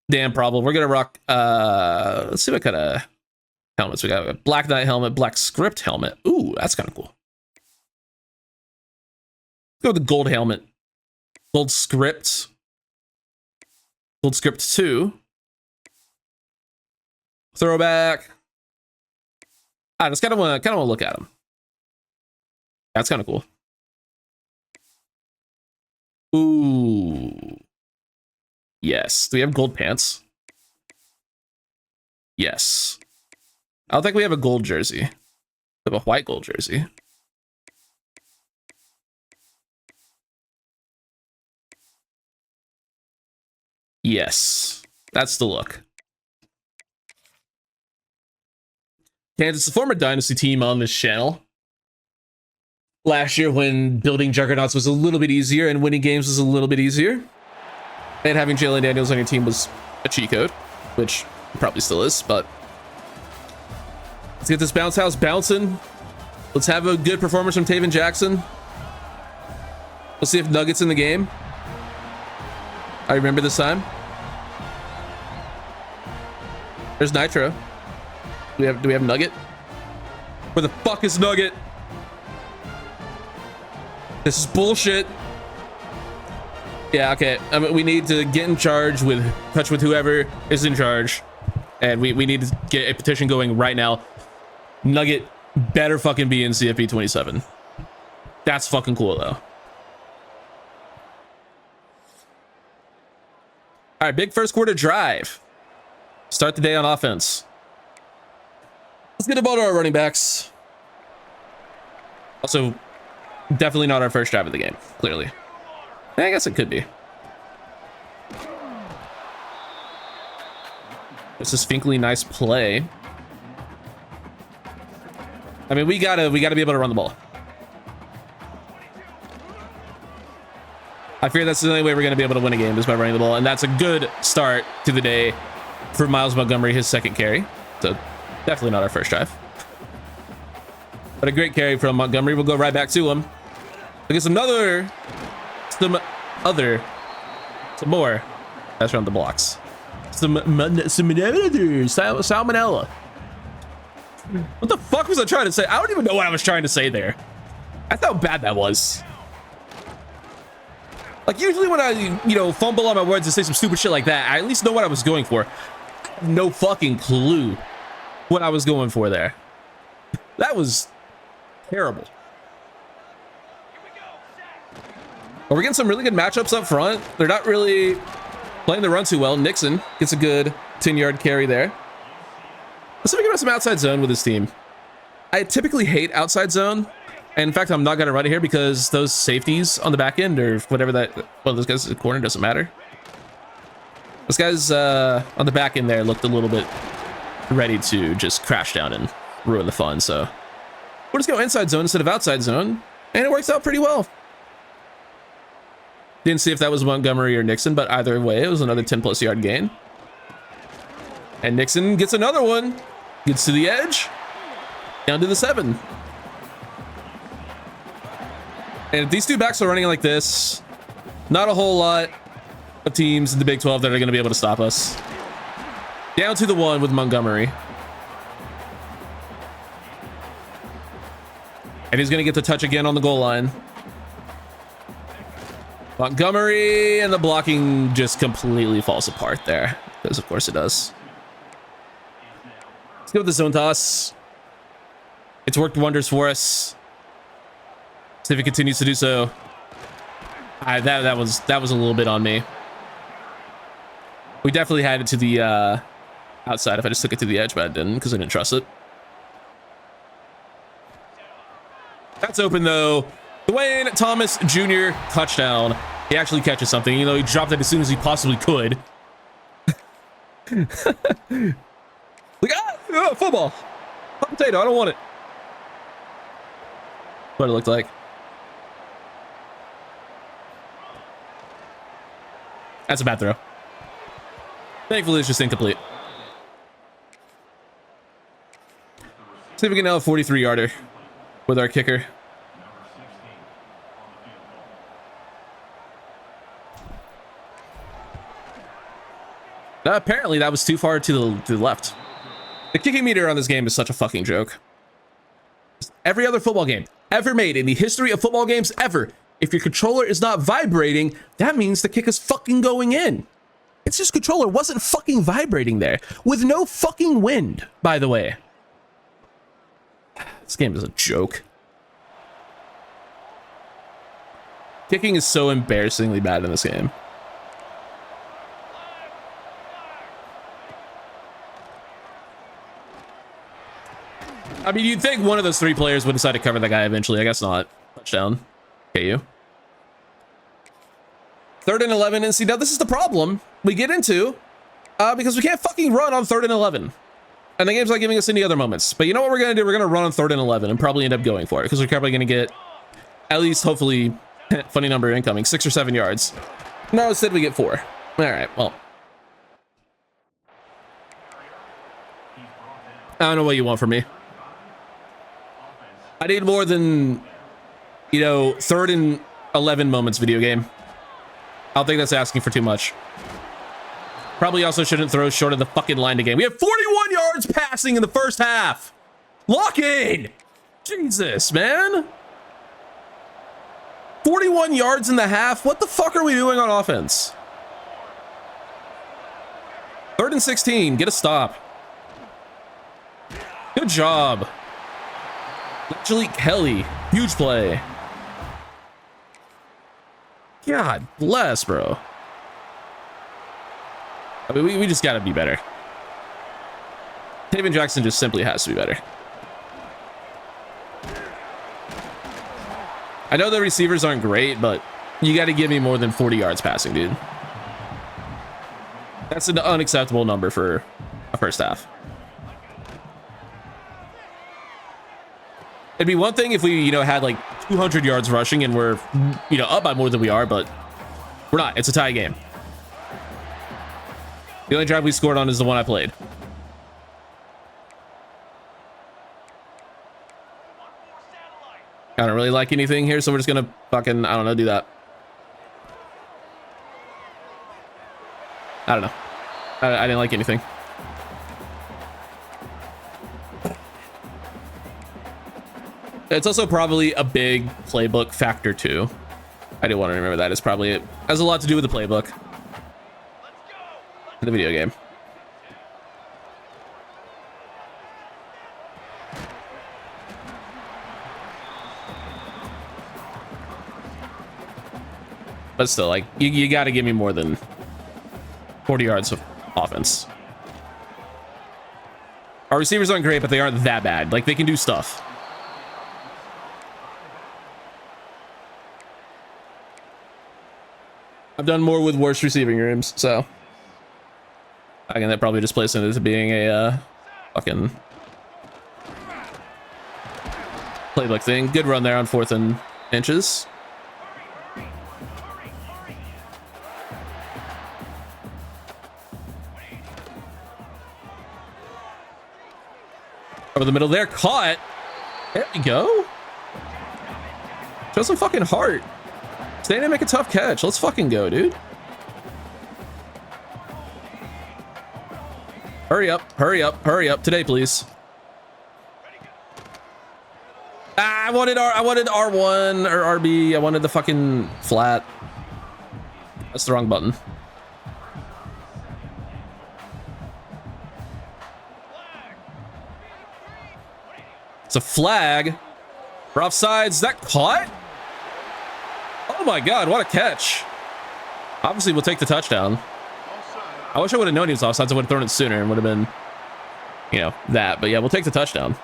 damn problem. We're gonna rock let's see what kind of helmets we got. A Black Knight helmet, Black Script helmet. Ooh, that's kind of cool. Let's go with the gold helmet. Gold Script 2. Throwback. I just kind of want to look at him. That's kind of cool. Ooh. Yes. Do we have gold pants? Yes. I don't think we have a gold jersey. We have a white gold jersey. Yes. That's the look. Kansas, a former Dynasty team on this channel. Last year when building juggernauts was a little bit easier and winning games was a little bit easier. And having Jalen Daniels on your team was a cheat code, which probably still is, but let's get this bounce house bouncing. Let's have a good performance from Taven Jackson. Let's see if Nugget's in the game. I remember this time. There's Nitro. Do we have Nugget? Where the fuck is Nugget? This is bullshit. Yeah, okay. I mean, we need to get in touch with whoever is in charge. And we need to get a petition going right now. Nugget better fucking be in CFP 27. That's fucking cool, though. All right, big first quarter drive. Start the day on offense. Let's get the ball to our running backs. Also, definitely not our first drive of the game, clearly. I guess it could be. This is Finkley, nice play. I mean, we gotta be able to run the ball. I fear that's the only way we're gonna be able to win a game is by running the ball, and that's a good start to the day for Miles Montgomery, his second carry. So definitely not our first drive, but a great carry from Montgomery. We'll go right back to him. Look at some more. That's around the blocks. Salmonella. What the fuck was I trying to say? I don't even know what I was trying to say there. That's how bad that was. Like, usually when I, fumble on my words and say some stupid shit like that, I at least know what I was going for. I have no fucking clue what I was going for there. That was terrible. But we're getting some really good matchups up front. They're not really playing the run too well. Nixon gets a good 10-yard carry there. Let's see if we can run some outside zone with this team. I typically hate outside zone. And in fact, I'm not going to run it here because those safeties on the back end or whatever those guys in the corner doesn't matter. Those guys on the back end there looked a little bit ready to just crash down and ruin the fun. So we'll just go inside zone instead of outside zone. And it works out pretty well. Didn't see if that was Montgomery or Nixon, but either way, it was another 10+ yard gain. And Nixon gets another one. Gets to the edge. Down to the 7. And if these two backs are running like this, not a whole lot of teams in the Big 12 that are going to be able to stop us. Down to the 1 with Montgomery. And he's going to get the touch again on the goal line. Montgomery, and the blocking just completely falls apart there, because of course it does. Let's go with the zone toss. It's worked wonders for us. See if it continues to do so. That was a little bit on me. We definitely had it to the outside if I just took it to the edge, but I didn't because I didn't trust it. That's open though. Dwayne Thomas Jr. touchdown. He actually catches something, even though he dropped it as soon as he possibly could. Like, football. Hot potato, I don't want it. What it looked like. That's a bad throw. Thankfully, it's just incomplete. See if we can nail a 43-yarder with our kicker. Apparently, that was too far to the left. The kicking meter on this game is such a fucking joke. Every other football game ever made in the history of football games ever, if your controller is not vibrating, that means the kick is fucking going in. It's just controller wasn't fucking vibrating there with no fucking wind, by the way. This game is a joke. Kicking is so embarrassingly bad in this game. I mean, you'd think one of those three players would decide to cover that guy eventually. I guess not. Touchdown. KU. 3rd and 11. And see, now this is the problem we get into because we can't fucking run on 3rd and 11. And the game's not giving us any other moments. But you know what we're going to do? We're going to run on 3rd and 11 and probably end up going for it because we're probably going to get at least, hopefully, funny number incoming, 6 or 7 yards. No, instead we get 4. All right, well. I don't know what you want from me. I need more than, you know, 3rd and 11 moments video game. I don't think that's asking for too much. Probably also shouldn't throw short of the fucking line to game. We have 41 yards passing in the first half. Lock in. Jesus, man. 41 yards in the half. What the fuck are we doing on offense? 3rd and 16. Get a stop. Good job. Angelique Kelly. Huge play. God bless, bro. I mean, we just got to be better. Taven Jackson just simply has to be better. I know the receivers aren't great, but you got to give me more than 40 yards passing, dude. That's an unacceptable number for a first half. It'd be one thing if we, you know, had like 200 yards rushing and we're, you know, up by more than we are, but we're not. It's a tie game. The only drive we scored on is the one I played. I don't really like anything here, so we're just gonna fucking, I don't know, do that. I don't know. I didn't like anything. It's also probably a big playbook factor too. I do want to remember that. It's probably, it has a lot to do with the playbook. The video game. But still, like, you got to give me more than 40 yards of offense. Our receivers aren't great, but they aren't that bad. Like, they can do stuff. I've done more with worse receiving rooms, so again, that probably just plays into being a fucking playbook thing. Good run there on 4th and inches. Over the middle there, caught. There we go. Show some fucking heart. Stay in and make a tough catch. Let's fucking go, dude. Hurry up, hurry up, hurry up today, please. Ah, I wanted R1 or RB. I wanted the fucking flat. That's the wrong button. It's a flag. We're offsides. Is that caught? Oh my god, what a catch. Obviously, we'll take the touchdown. I wish I would have known he was offsides. I would have thrown it sooner and would have been, you know, that. But yeah, we'll take the touchdown.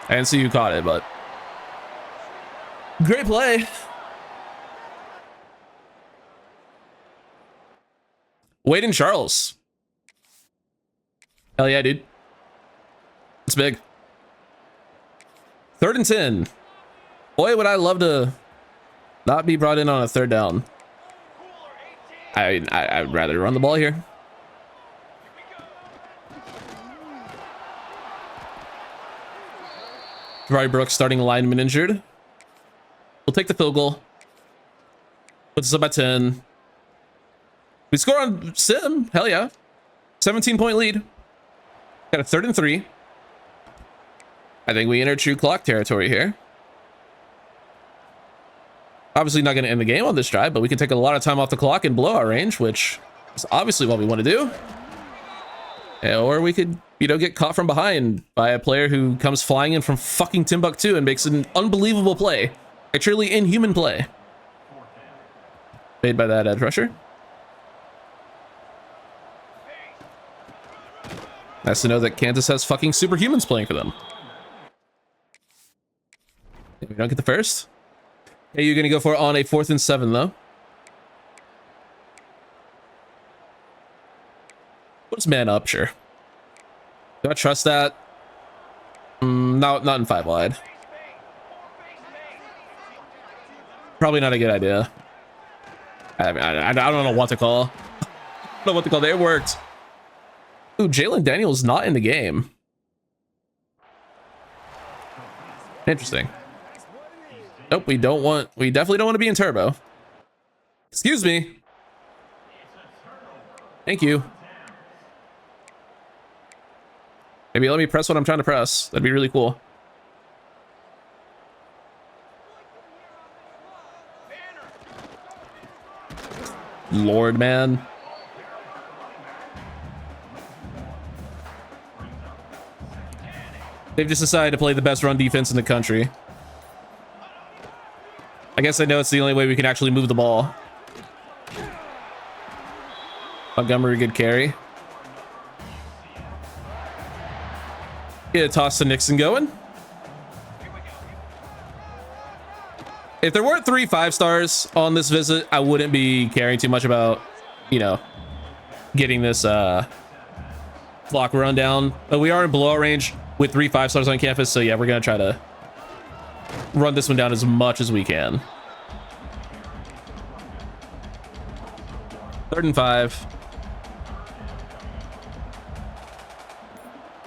I didn't see who caught it, but great play. Wade and Charles. Hell yeah, dude. It's big. 3rd and 10. Boy, would I love to not be brought in on a 3rd down. I'd rather run the ball here. Jabari Brooks, starting lineman, injured. We'll take the field goal. Puts us up by 10. We score on Sim. Hell yeah. 17-point lead. Got a 3rd and 3. I think we enter true clock territory here. Obviously not going to end the game on this drive, but we can take a lot of time off the clock and blow our range, which is obviously what we want to do. Or we could, you know, get caught from behind by a player who comes flying in from fucking Timbuktu and makes an unbelievable play. A truly inhuman play. Made by that edge rusher. Nice to know that Kansas has fucking superhumans playing for them. We don't get the first. Hey, you're going to go for it on a 4th and 7, though. What's man up? Sure. Do I trust that? Not in 5 wide. Probably not a good idea. I don't know what to call. I don't know what to call. It worked. Ooh, Jalen Daniels not in the game. Interesting. Nope, we definitely don't want to be in turbo. Excuse me. Thank you. Maybe let me press what I'm trying to press. That'd be really cool. Lord, man. They've just decided to play the best run defense in the country. I guess I know it's the only way we can actually move the ball. Montgomery, good carry. Get a toss to Nixon going. If there weren't 3 5-stars on this visit, I wouldn't be caring too much about, you know, getting this block run down. But we are in blowout range with 3 5-stars on campus, so yeah, we're gonna try to run this one down as much as we can. 3rd and 5.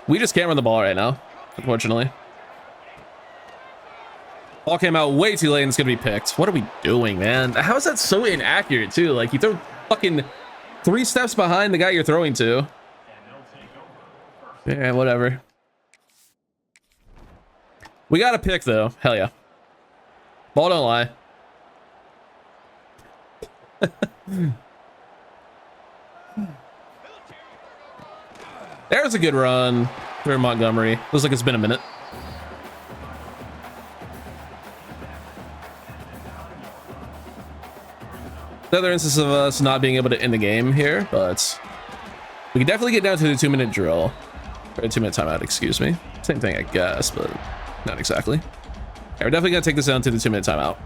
We just can't run the ball right now, unfortunately. Ball came out way too late and it's gonna be picked. What are we doing, man? How is that so inaccurate too? Like, you throw fucking 3 steps behind the guy you're throwing to. Yeah, whatever. We got a pick though. Hell yeah. Ball don't lie. There's a good run through Montgomery. Looks like it's been a minute. Another instance of us not being able to end the game here, but we can definitely get down to the 2-minute drill. Or a 2-minute timeout, excuse me. Same thing, I guess, but not exactly. Yeah, we're definitely gonna take this down to the 2-minute timeout.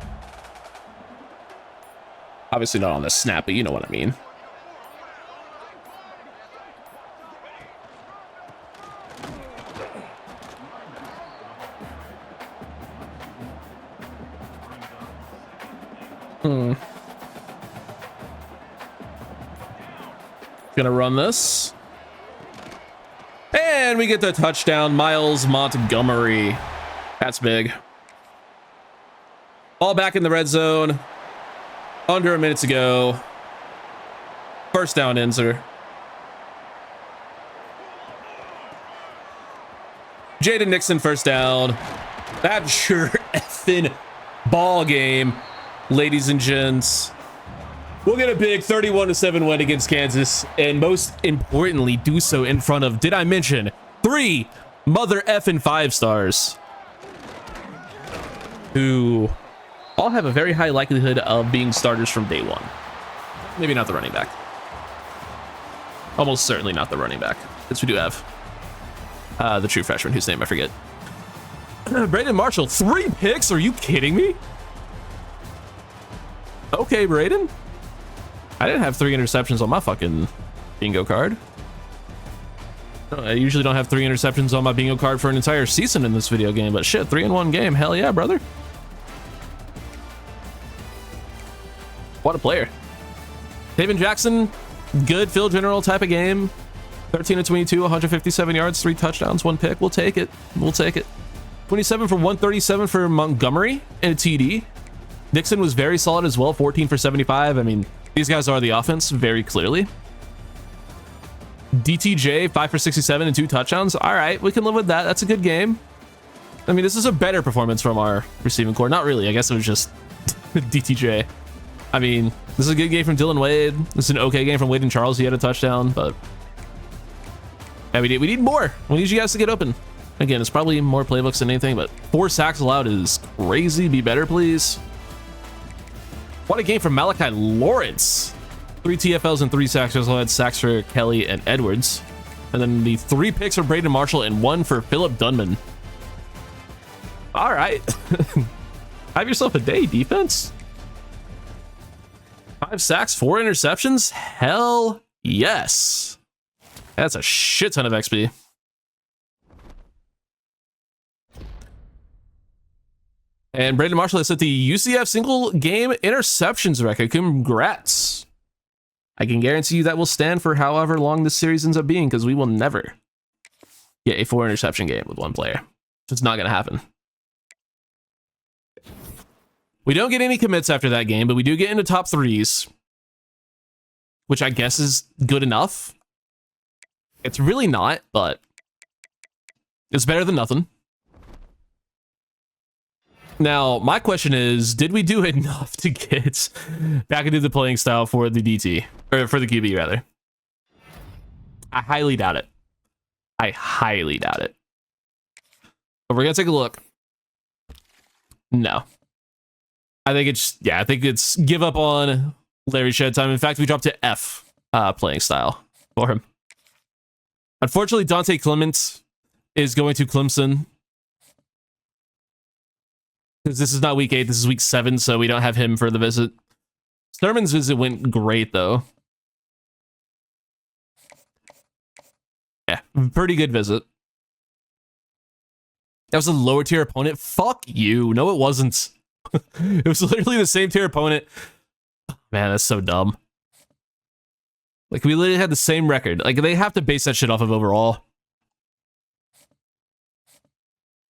Obviously not on the snap, but you know what I mean. Gonna run this. And we get the touchdown, Miles Montgomery. That's big. Ball back in the red zone. Under a minute to go. First down, Inzer. Jaden Nixon, first down. That's sure effing ball game, ladies and gents. We'll get a big 31-7 win against Kansas, and most importantly, do so in front of, did I mention, 3 mother effing 5-stars who all have a very high likelihood of being starters from day one. Maybe not the running back. Almost certainly not the running back, since we do have the true freshman whose name I forget. Braden Marshall, 3 picks? Are you kidding me? Okay, Braden. I didn't have 3 interceptions on my fucking bingo card. I usually don't have 3 interceptions on my bingo card for an entire season in this video game, but shit, 3 in 1 game. Hell yeah, brother. What a player. Taven Jackson, good field general type of game. 13 of 22, 157 yards, 3 touchdowns, 1 pick. We'll take it. We'll take it. 27 for 137 for Montgomery and a TD. Nixon was very solid as well, 14 for 75. I mean, these guys are the offense, very clearly. DTJ, 5 for 67 and 2 touchdowns. All right, we can live with that. That's a good game. I mean, this is a better performance from our receiving core. Not really. I guess it was just DTJ. I mean, this is a good game from Dylan Wade. This is an okay game from Wade and Charles. He had a touchdown, but yeah, we need more. We need you guys to get open. Again, it's probably more playbooks than anything, but 4 sacks allowed is crazy. Be better, please. What a game from Malachi Lawrence. 3 TFLs and 3 sacks. We also had sacks for Kelly and Edwards. And then the 3 picks for Braden Marshall and 1 for Philip Dunman. All right. Have yourself a day, defense. 5 sacks, 4 interceptions. Hell yes. That's a shit ton of XP. And Brandon Marshall has set the UCF single game interceptions record. Congrats. I can guarantee you that will stand for however long this series ends up being, because we will never get a 4 interception game with one player. It's not going to happen. We don't get any commits after that game, but we do get into top 3s, which I guess is good enough. It's really not, but it's better than nothing. Now, my question is, did we do enough to get back into the playing style for the DT, or for the QB rather? I highly doubt it. I highly doubt it. But we're gonna take a look. No. I think it's give up on Larry Shed time. In fact, we dropped to F playing style for him. Unfortunately, Dante Clements is going to Clemson, because this is not week 8, this is week 7, so we don't have him for the visit. Sermon's visit went great, though. Yeah, pretty good visit. That was a lower tier opponent. Fuck you. No, it wasn't. It was literally the same tier opponent. Man, that's so dumb. Like, we literally had the same record. Like, they have to base that shit off of overall.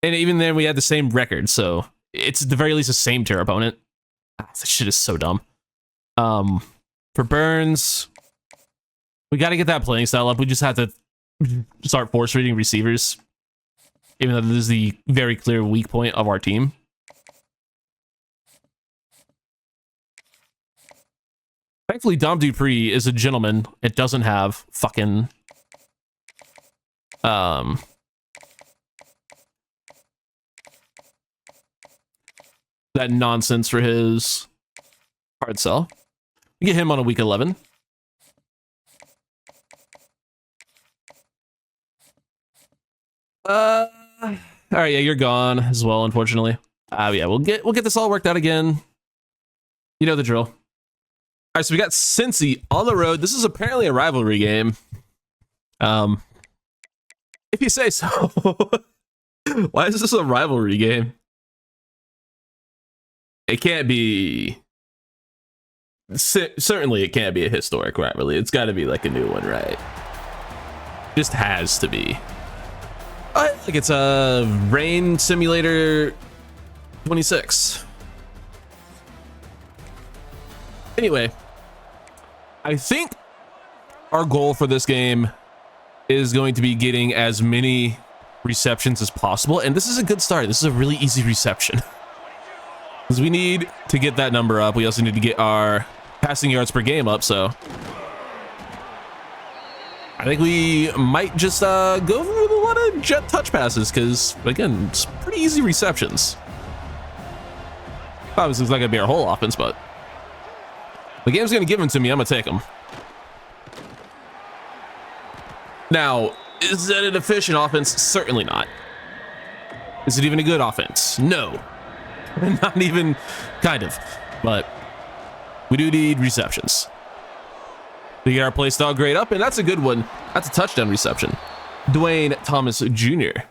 And even then, we had the same record, so it's at the very least the same tier opponent. That shit is so dumb. For Burns, we got to get that playing style up. We just have to start force reading receivers, even though this is the very clear weak point of our team. Thankfully, Dom Dupree is a gentleman. It doesn't have fucking that nonsense for his hard sell. We get him on a week 11. All right, yeah, you're gone as well, unfortunately. Yeah, we'll get this all worked out again. You know the drill. All right, so we got Cincy on the road. This is apparently a rivalry game. If you say so. Why is this a rivalry game? It can't be. Certainly, it can't be a historic rivalry. It's got to be like a new one, right? Just has to be. I think it's a Rain Simulator 26. Anyway, I think our goal for this game is going to be getting as many receptions as possible. And this is a good start. This is a really easy reception. Because we need to get that number up. We also need to get our passing yards per game up. So I think we might just go with a lot of jet touch passes. Because, again, it's pretty easy receptions. Obviously, it's not going to be our whole offense, but the game's going to give them to me. I'm going to take them. Now, is that an efficient offense? Certainly not. Is it even a good offense? No. Not even kind of. But we do need receptions. We get our play style grade up, and that's a good one. That's a touchdown reception. Dwayne Thomas Jr.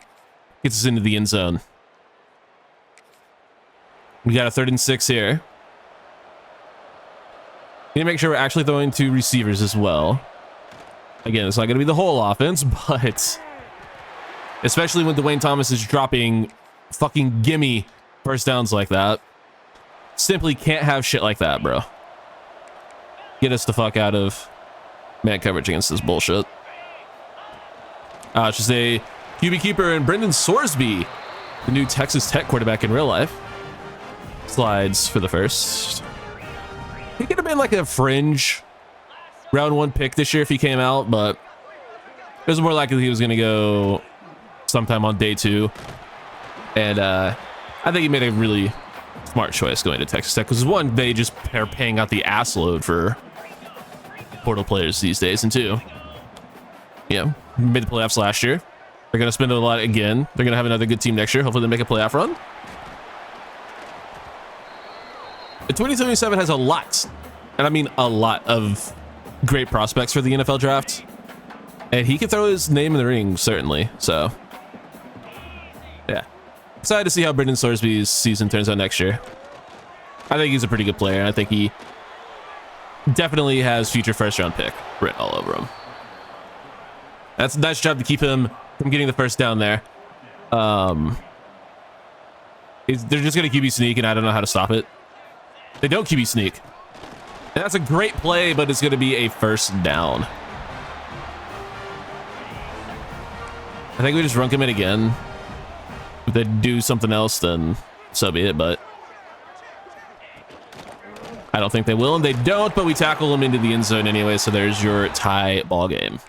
gets us into the end zone. We got a 3rd and 6 here. We need to make sure we're actually throwing to receivers as well. Again, it's not going to be the whole offense, but especially when Dwayne Thomas is dropping fucking gimme first downs like that. Simply can't have shit like that, bro. Get us the fuck out of man coverage against this bullshit. I should say QB keeper and Brendan Sorsby, the new Texas Tech quarterback in real life, slides for the first. He could have been like a fringe round 1 pick this year if he came out, but it was more likely he was going to go sometime on day 2. And I think he made a really smart choice going to Texas Tech, because 1, they just are paying out the ass load for portal players these days, and 2, yeah, made the playoffs last year. They're going to spend a lot again. They're going to have another good team next year. Hopefully they make a playoff run. The 2077 has a lot, and I mean a lot, of great prospects for the NFL draft. And he could throw his name in the ring, certainly. So, yeah. excited to see how Brendan Sorsby's season turns out next year. I think he's a pretty good player. I think he definitely has future first-round pick written all over him. That's a nice job to keep him from getting the first down there. They're just going to QB sneak, and I don't know how to stop it. They don't QB sneak. And that's a great play, but it's going to be a first down. I think we just run him in again. If they do something else, then so be it, but I don't think they will, and they don't, but we tackle them into the end zone anyway, so there's your tie ball game.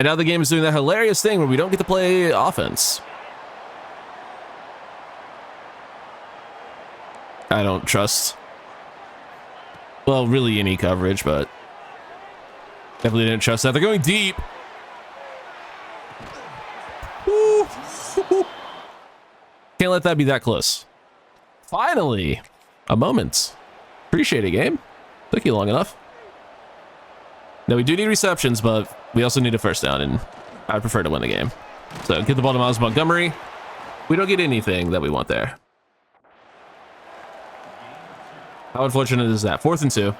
And now the game is doing that hilarious thing where we don't get to play offense. I don't trust, well, really any coverage, but definitely didn't trust that. They're going deep. Woo. Can't let that be that close. Finally, a moment. Appreciate it, game. Took you long enough. Now, we do need receptions, but we also need a first down, and I prefer to win the game. So get the ball to Miles Montgomery. We don't get anything that we want there. How unfortunate is that? 4th and 2.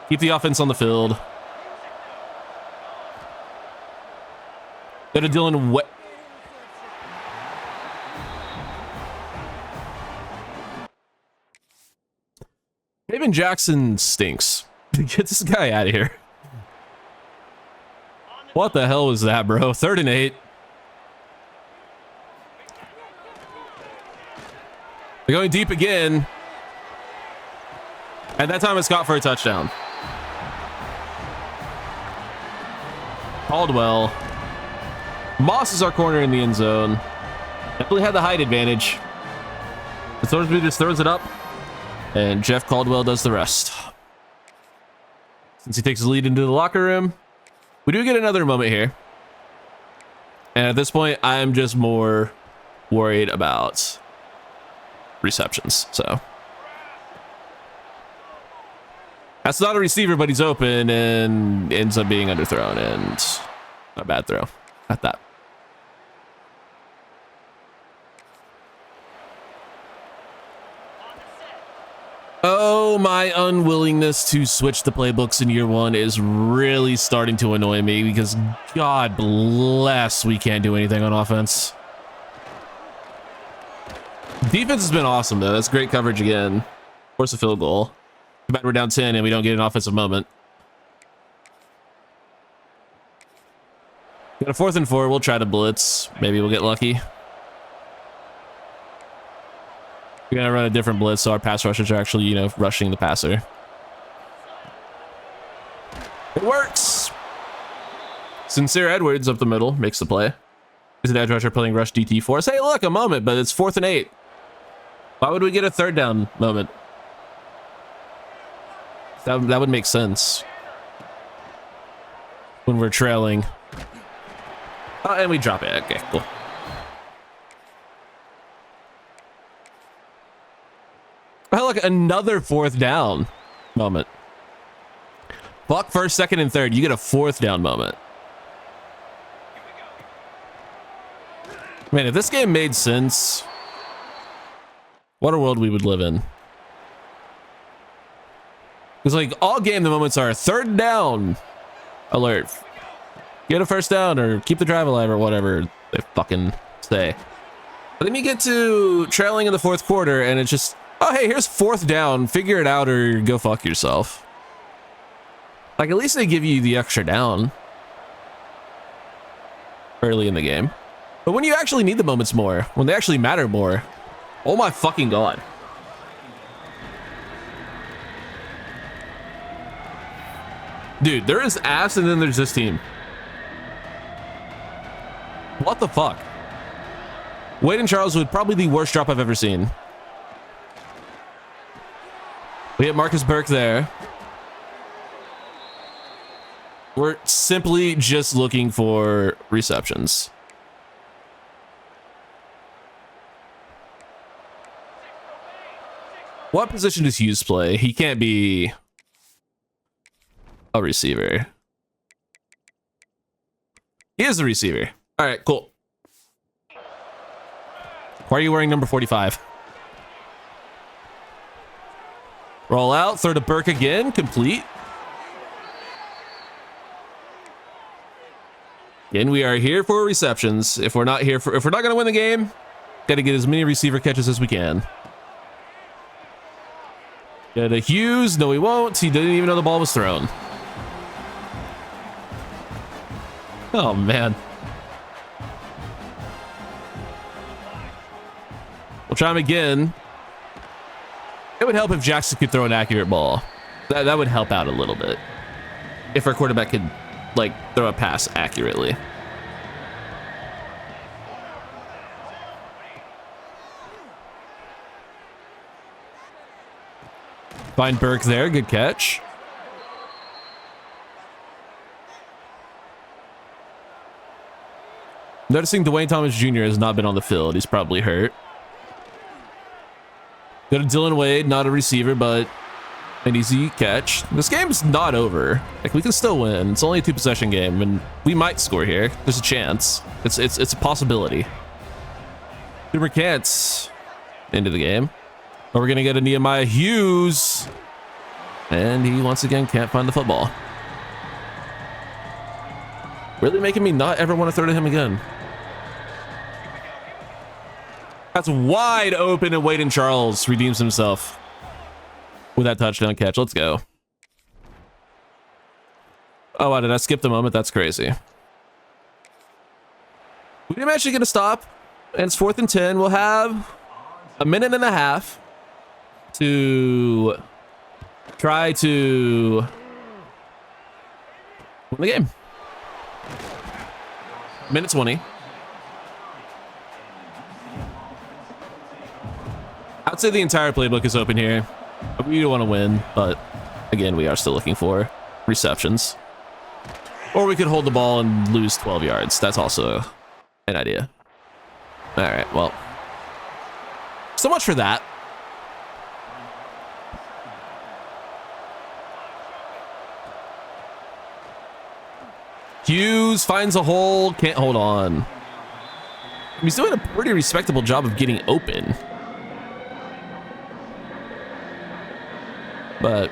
Keep the offense on the field. Go to Dylan. What? David Jackson stinks. Get this guy out of here. What the hell was that, bro? 3rd and 8. They're going deep again. And that time it's got for a touchdown. Caldwell. Moss is our corner in the end zone. Definitely had the height advantage. The Thorsby just throws it up. And Jeff Caldwell does the rest. Since he takes the lead into the locker room, we do get another moment here. And at this point, I'm just more worried about receptions. So that's not a receiver, but he's open and ends up being underthrown, and a bad throw at that. Oh, my unwillingness to switch the playbooks in year one is really starting to annoy me, because God bless we can't do anything on offense. Defense has been awesome, though. That's great coverage again. Force a field goal. Too bad we're down 10 and we don't get an offensive moment. Got a 4th and 4. We'll try to blitz. Maybe we'll get lucky. We're going to run a different blitz so our pass rushers are actually, you know, rushing the passer. It works. Sincere Edwards up the middle makes the play. Is an edge rusher playing rush DT for us? Hey, look, a moment, but it's 4th and 8. Why would we get a 3rd down moment? That would make sense when we're trailing. Oh, and we drop it. Okay, cool. Oh, look, another 4th down moment. Fuck 1st, 2nd, and 3rd. You get a 4th down moment. Man, if this game made sense, what a world we would live in. Because, like, all game the moments are 3rd down alert. Get a 1st down or keep the drive alive or whatever they fucking say. But then you get to trailing in the 4th quarter and it's just, oh, hey, here's 4th down. Figure it out or go fuck yourself. Like, at least they give you the extra down early in the game. But when you actually need the moments more, when they actually matter more, oh my fucking God. Dude, there is ass and then there's this team. What the fuck? Wade and Charleswood, probably the worst drop I've ever seen. We hit Marcus Burke there. We're simply just looking for receptions. What position does Hughes play? He can't be a receiver. He is a receiver. All right, cool. Why are you wearing number 45? Roll out, throw to Burke again, complete. Again, we are here for receptions. If we're not going to win the game, got to get as many receiver catches as we can. Got a Hughes. No, he won't. He didn't even know the ball was thrown. Oh, man. We'll try him again. It would help if Jackson could throw an accurate ball. That would help out a little bit. If our quarterback could, like, throw a pass accurately. Find Burke there. Good catch. Noticing Dwayne Thomas Jr. has not been on the field. He's probably hurt. Go to Dylan Wade, not a receiver, but an easy catch. This game's not over. Like, we can still win. It's only a 2-possession game, and we might score here. There's a chance. It's a possibility. Super Cats into the game. But we're gonna get a Nehemiah Hughes, and he once again can't find the football. Really making me not ever want to throw to him again. That's wide open, and Wade Charles redeems himself with that touchdown catch. Let's go. Oh, wow, did I skip the moment? That's crazy. We didn't actually get a stop, and it's 4th and 10. We'll have a minute and a half to try to win the game. Minute 20. I'd say the entire playbook is open here. We do want to win, but again, we are still looking for receptions. Or we could hold the ball and lose 12 yards. That's also an idea. All right, well, so much for that. Hughes finds a hole, can't hold on. He's doing a pretty respectable job of getting open. But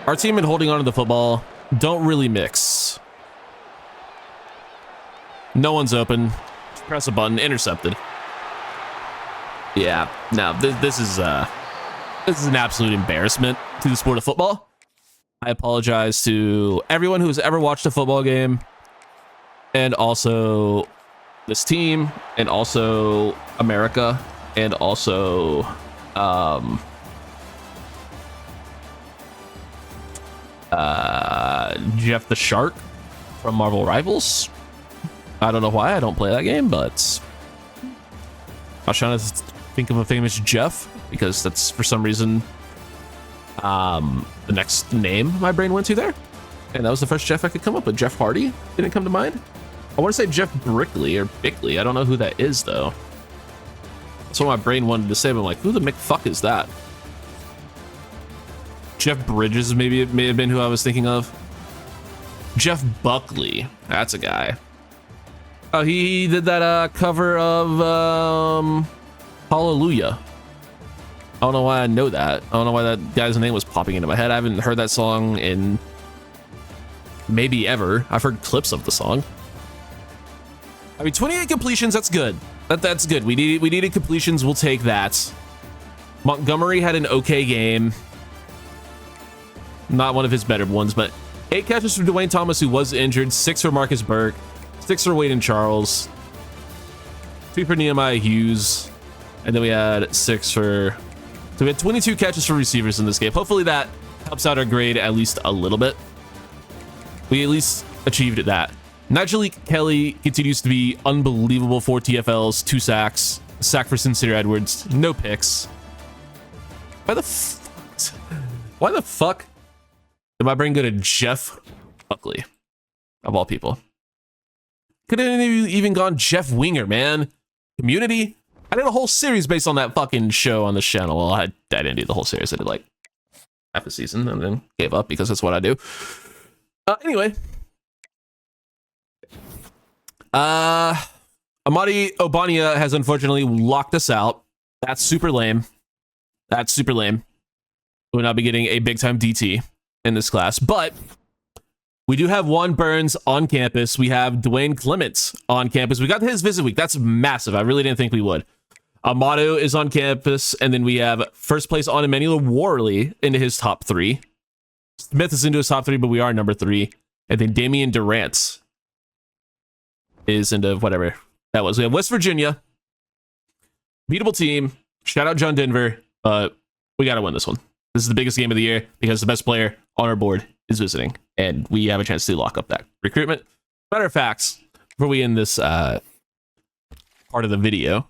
our team and holding on to the football don't really mix. No one's open. Just press a button, intercepted. Yeah, no, this is an absolute embarrassment to the sport of football. I apologize to everyone who's ever watched a football game, and also this team, and also America, and also Jeff the Shark from Marvel Rivals. I don't know why I don't play that game, but I was trying to think of a famous Jeff, because that's for some reason the next name my brain went to there, and that was the first Jeff I could come up with. Jeff Hardy didn't come to mind. I want to say Jeff Brickley or Bickley. I don't know who that is though. That's what my brain wanted to say, but I'm like, who the McFuck is that? Jeff Bridges, maybe it may have been who I was thinking of. Jeff Buckley, that's a guy. Oh, he did that cover of Hallelujah. I don't know why I know that. I don't know why that guy's name was popping into my head. I haven't heard that song in maybe ever. I've heard clips of the song. I mean, 28 completions, that's good. That's good. We needed completions. We'll take that. Montgomery had an okay game. Not one of his better ones, but 8 catches for Dwayne Thomas, who was injured. 6 for Marcus Burke. 6 for Wade Charles. 2 for Nehemiah Hughes. And then we had 6 for... So we had 22 catches for receivers in this game. Hopefully that helps out our grade at least a little bit. We at least achieved that. Nigel Kelly continues to be unbelievable. 4 TFLs, 2 sacks, a sack for Sincere Edwards, no picks. Why the fuck did my brain go to Jeff Buckley, of all people? Could have even gone Jeff Winger, man. Community. I did a whole series based on that fucking show on this channel. Well, I didn't do the whole series. I did like half a season and then gave up because that's what I do. Anyway. Amadi Obania has unfortunately locked us out. That's super lame. That's super lame. We'll not be getting a big-time DT in this class, but we do have Juan Burns on campus. We have Dwayne Clements on campus. We got his visit week. That's massive. I really didn't think we would. Amato is on campus, and then we have first place on Emmanuel Worley into his top 3. Smith is into his top 3, but we are number 3. And then Damian Durant is into whatever that was. We have West Virginia. Beatable team. Shout out John Denver. But we got to win this one. This is the biggest game of the year because the best player on our board is visiting. And we have a chance to lock up that recruitment. Matter of fact, before we end this part of the video,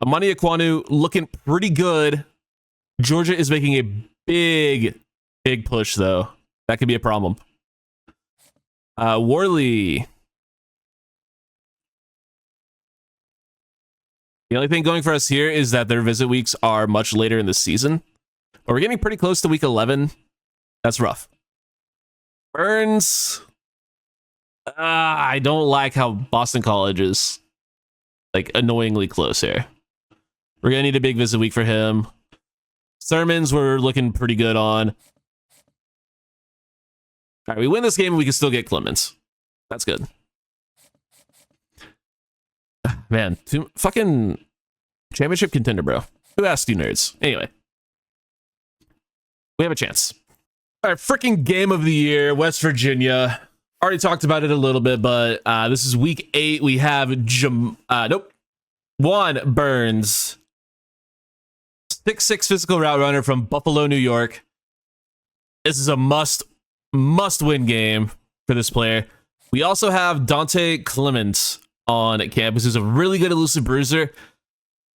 Amani Aquanu looking pretty good. Georgia is making a big push, though. That could be a problem. Worley. The only thing going for us here is that their visit weeks are much later in the season. But we're getting pretty close to week 11. That's rough. Burns. I don't like how Boston College is like annoyingly close here. We're going to need a big visit week for him. Sermons we're looking pretty good on. All right, we win this game and we can still get Clements. That's good. Man, fucking championship contender, bro. Who asked you nerds? Anyway, we have a chance. All right, freaking game of the year, West Virginia. Already talked about it a little bit, but this is week 8. We have Juan Burns, 6'6" physical route runner from Buffalo, New York. This is a must-win game for this player. We also have Dante Clements on campus, who's a really good elusive bruiser.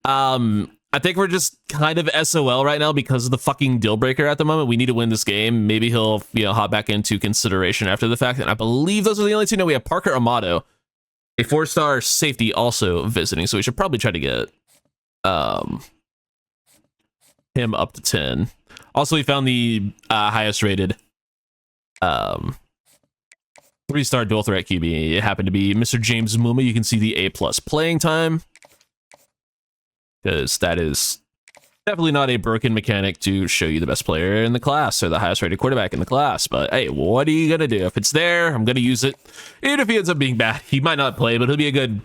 I think we're just kind of SOL right now because of the fucking deal breaker at the moment. We need to win this game. Maybe he'll, hop back into consideration after the fact. And I believe those are the only two. No, we have Parker Amato, a 4-star safety, also visiting. So we should probably try to get him up to 10. Also, we found the highest rated 3-star dual threat QB. It happened to be Mr. James Muma. You can see the A+ playing time, because that is definitely not a broken mechanic to show you the best player in the class or the highest rated quarterback in the class. But hey, what are you gonna do? If it's there, I'm gonna use it. Even if he ends up being bad, he might not play, but he'll be a good,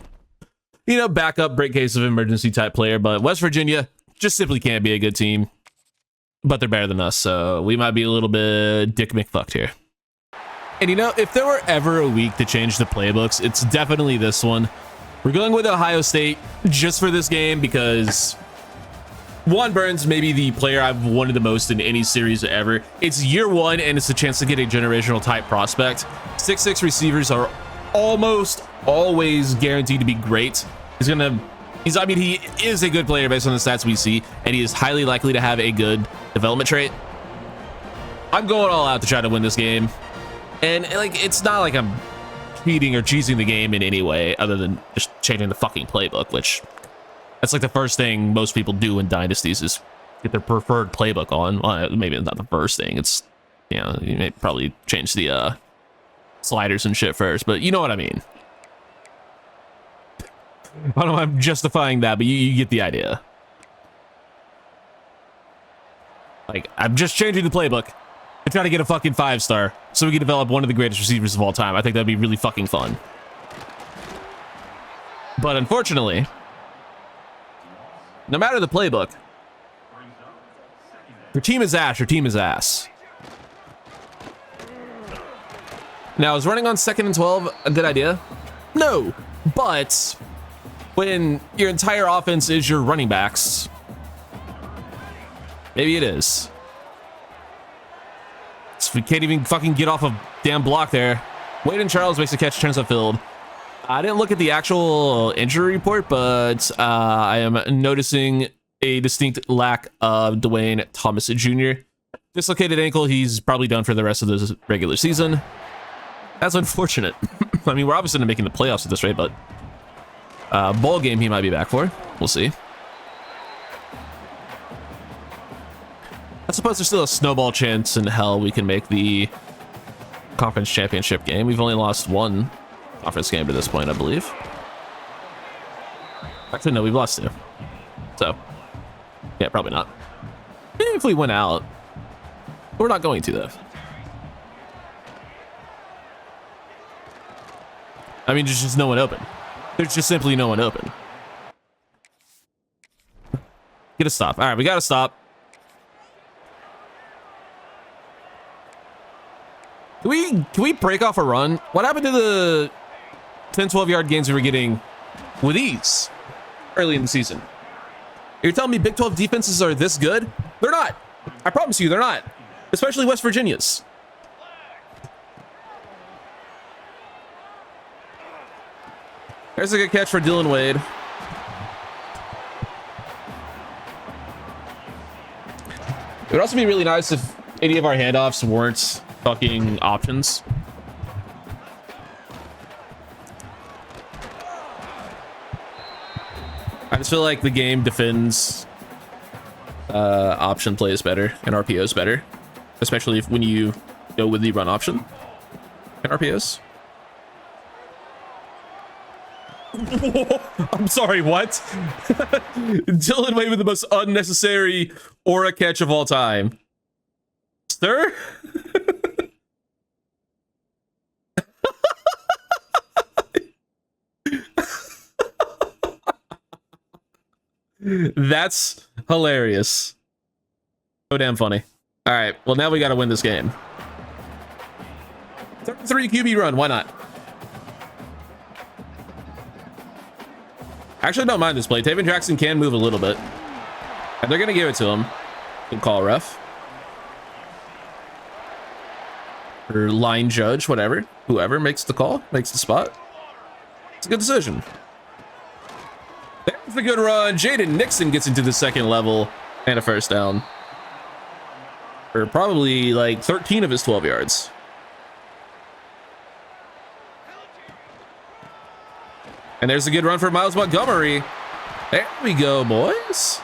backup, break case of emergency type player. But West Virginia just simply can't be a good team, but they're better than us, so we might be a little bit Dick McFucked here. And if there were ever a week to change the playbooks, it's definitely this one. We're going with Ohio State just for this game because Juan Burns may be the player I've wanted the most in any series ever. It's year 1, and it's a chance to get a generational type prospect. 6'6" receivers are almost always guaranteed to be great. He is a good player based on the stats we see, and he is highly likely to have a good development trait. I'm going all out to try to win this game. And it's not like I'm cheating or cheesing the game in any way other than just changing the fucking playbook, which that's like the first thing most people do in dynasties is get their preferred playbook on. Well, maybe it's not the first thing. It's, you may probably change the sliders and shit first, but you know what I mean. I don't know if I'm justifying that, but you get the idea. I'm just changing the playbook to try to get a fucking 5-star so we can develop one of the greatest receivers of all time. I think that'd be really fucking fun. But unfortunately, no matter the playbook, your team is ass, your team is ass. Now, is running on 2nd and 12 a good idea? No, but when your entire offense is your running backs, maybe it is. We can't even fucking get off a damn block there. Wade and Charles makes a catch, turns upfield. I didn't look at the actual injury report, but I am noticing a distinct lack of Dwayne Thomas Jr. Dislocated ankle. He's probably done for the rest of the regular season. That's unfortunate. I mean, we're obviously making the playoffs at this rate, but bowl game he might be back for. We'll see. I suppose there's still a snowball chance in hell we can make the conference championship game. We've only lost one conference game to this point, I believe. Actually, no, we've lost 2. So, yeah, probably not. Maybe if we went out. We're not going to, though. I mean, there's just no one open. There's just simply no one open. Get a stop. All right, we got to stop. Can we break off a run? What happened to the 10, 12-yard gains we were getting with ease early in the season? You're telling me Big 12 defenses are this good? They're not. I promise you, they're not. Especially West Virginia's. There's a good catch for Dylan Wade. It would also be really nice if any of our handoffs weren't fucking options. I just feel like the game defends option plays better and RPOs better, especially when you go with the run option and RPOs. I'm sorry, what? Dylan Wade with the most unnecessary aura catch of all time. Sir? That's hilarious. So damn funny. All right, well, now we got to win this game. 33 QB run, why not? Actually, don't mind this play. Taven Jackson can move a little bit. And they're going to give it to him. Good call, ref. Or line judge, whatever. Whoever makes the call, makes the spot. It's a good decision. There's a good run. Jaden Nixon gets into the second level and a first down. Or probably like 13 of his 12 yards. And there's a good run for Miles Montgomery. There we go, boys.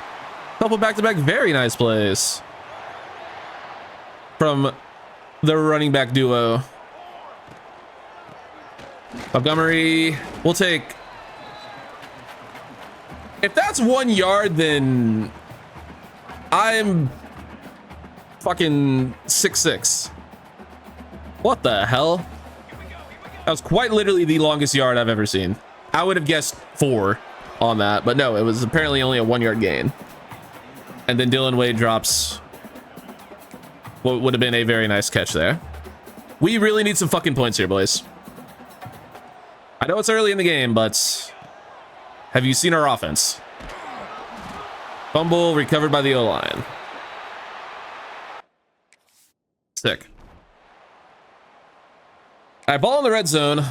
Couple back-to-back very nice plays from the running back duo. Montgomery will take... If that's 1 yard, then I'm fucking 6'6". What the hell? That was quite literally the longest yard I've ever seen. I would have guessed 4 on that, but no, it was apparently only a 1 yard gain. And then Dylan Wade drops what would have been a very nice catch there. We really need some fucking points here, boys. I know it's early in the game, but have you seen our offense? Fumble recovered by the O-line. Sick. All right, ball in the red zone.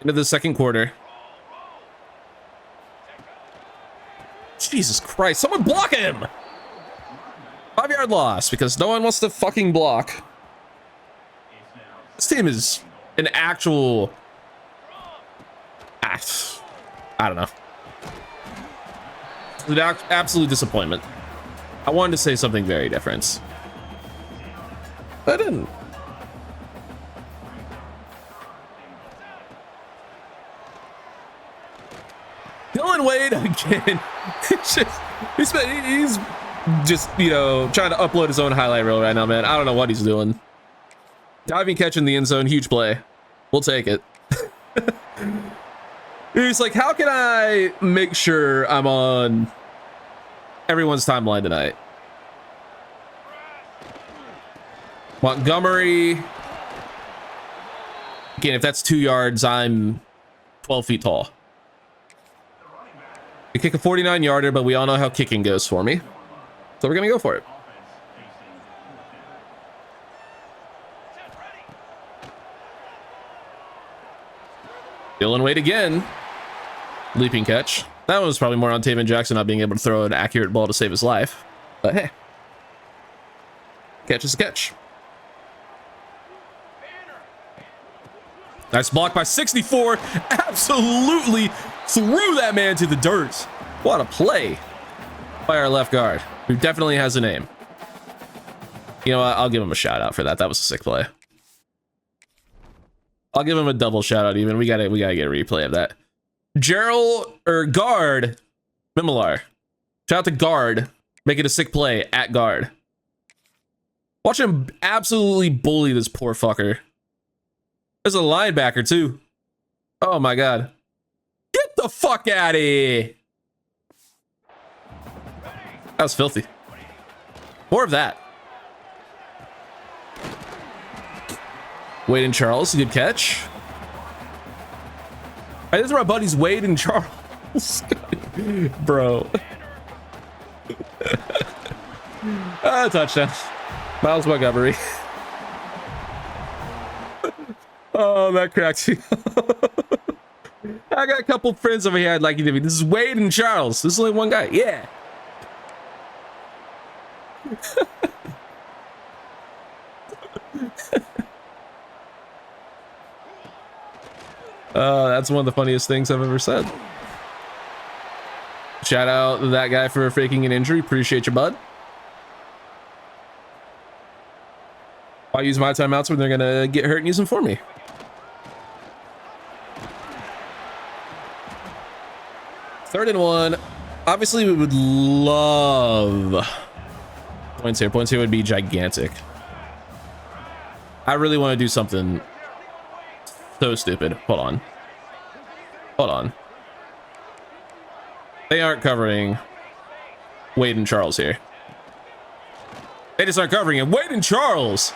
Into the second quarter. Jesus Christ, someone block him! 5-yard loss because no one wants to fucking block. This team is an actual... I don't know. It's an absolute disappointment. I wanted to say something very different. But I didn't. Dylan Wade again. He's just, you know, trying to upload his own highlight reel right now, man. I don't know what he's doing. Diving catch in the end zone, huge play. We'll take it. He's like, how can I make sure I'm on everyone's timeline tonight? Montgomery. Again, if that's 2 yards, I'm 12 feet tall. I kick a 49-yarder, but we all know how kicking goes for me. So we're going to go for it. Dylan Wade again. Leaping catch. That one was probably more on Taven Jackson not being able to throw an accurate ball to save his life. But hey. Catch is a catch. Nice block by 64. Absolutely threw that man to the dirt. What a play by our left guard, who definitely has a name. You know what? I'll give him a shout out for that. That was a sick play. I'll give him a double shout out even. We gotta get a replay of that. Gerald or guard Mimilar. Shout out to guard. Make it a sick play at guard. Watch him absolutely bully this poor fucker. There's a linebacker too. Oh my god. Get the fuck out of here. That was filthy. More of that. Wade and Charles, good catch. All right, these are my buddies Wade and Charles. Bro. Touchdown. Miles Montgomery. Oh, that cracks me. I got a couple friends over here I'd like you to be. This is Wade and Charles. This is only one guy. Yeah. That's one of the funniest things I've ever said. Shout out to that guy for faking an injury. Appreciate you, bud. I'll use my timeouts when they're gonna get hurt and use them for me. Third and 1. Obviously, we would love points here. Points here would be gigantic. I really want to do something so stupid. Hold on. Hold on. They aren't covering Wade and Charles here. They just aren't covering it. Wade and Charles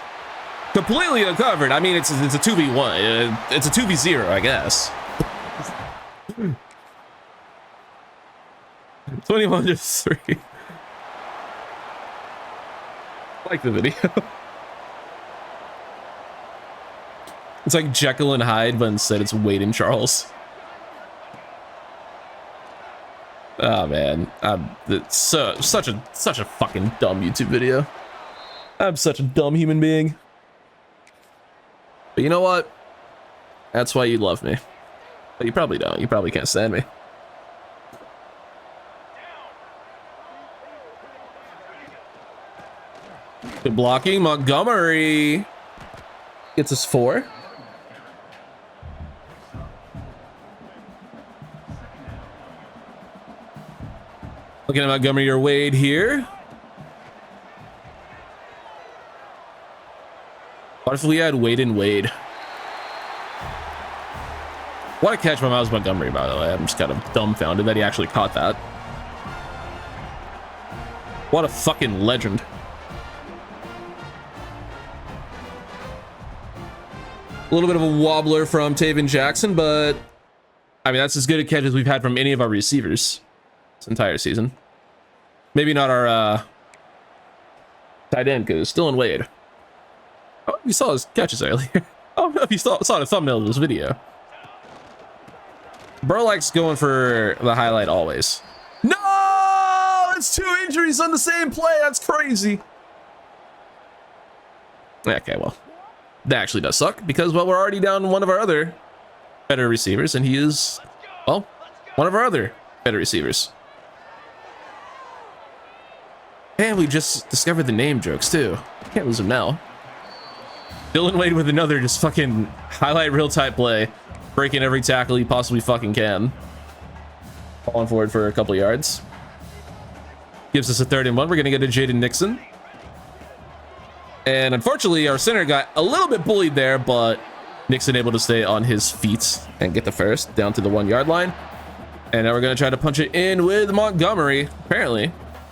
completely uncovered. I mean, it's a 2v1. It's a 2v0, I guess. 21 to 3. Like the video. It's like Jekyll and Hyde, but instead it's Wade and Charles. Oh man, it's such a fucking dumb YouTube video. I'm such a dumb human being. But you know what? That's why you love me. But you probably don't. You probably can't stand me. Good blocking. Montgomery gets us 4. Looking at Montgomery or Wade here. What if we had Wade and Wade? What a catch by Miles Montgomery, by the way. I'm just kind of dumbfounded that he actually caught that. What a fucking legend. A little bit of a wobbler from Taven Jackson, but I mean, that's as good a catch as we've had from any of our receivers this entire season. Maybe not our tight end, because it's still in Wade. Oh, you saw his catches earlier. I don't know if you saw the thumbnail of this video. Bro likes going for the highlight always. No! It's 2 injuries on the same play. That's crazy. Okay, well, that actually does suck because, well, we're already down one of our other better receivers, and he is, well, one of our other better receivers. And we just discovered the name jokes too. Can't lose him now. Dylan Wade with another just fucking highlight reel type play, breaking every tackle he possibly fucking can. Falling forward for a couple yards. Gives us a 3rd and 1. We're gonna get to Jaden Nixon. And unfortunately, our center got a little bit bullied there, but Nixon able to stay on his feet and get the first down to the 1-yard line. And now we're gonna try to punch it in with Montgomery. Apparently,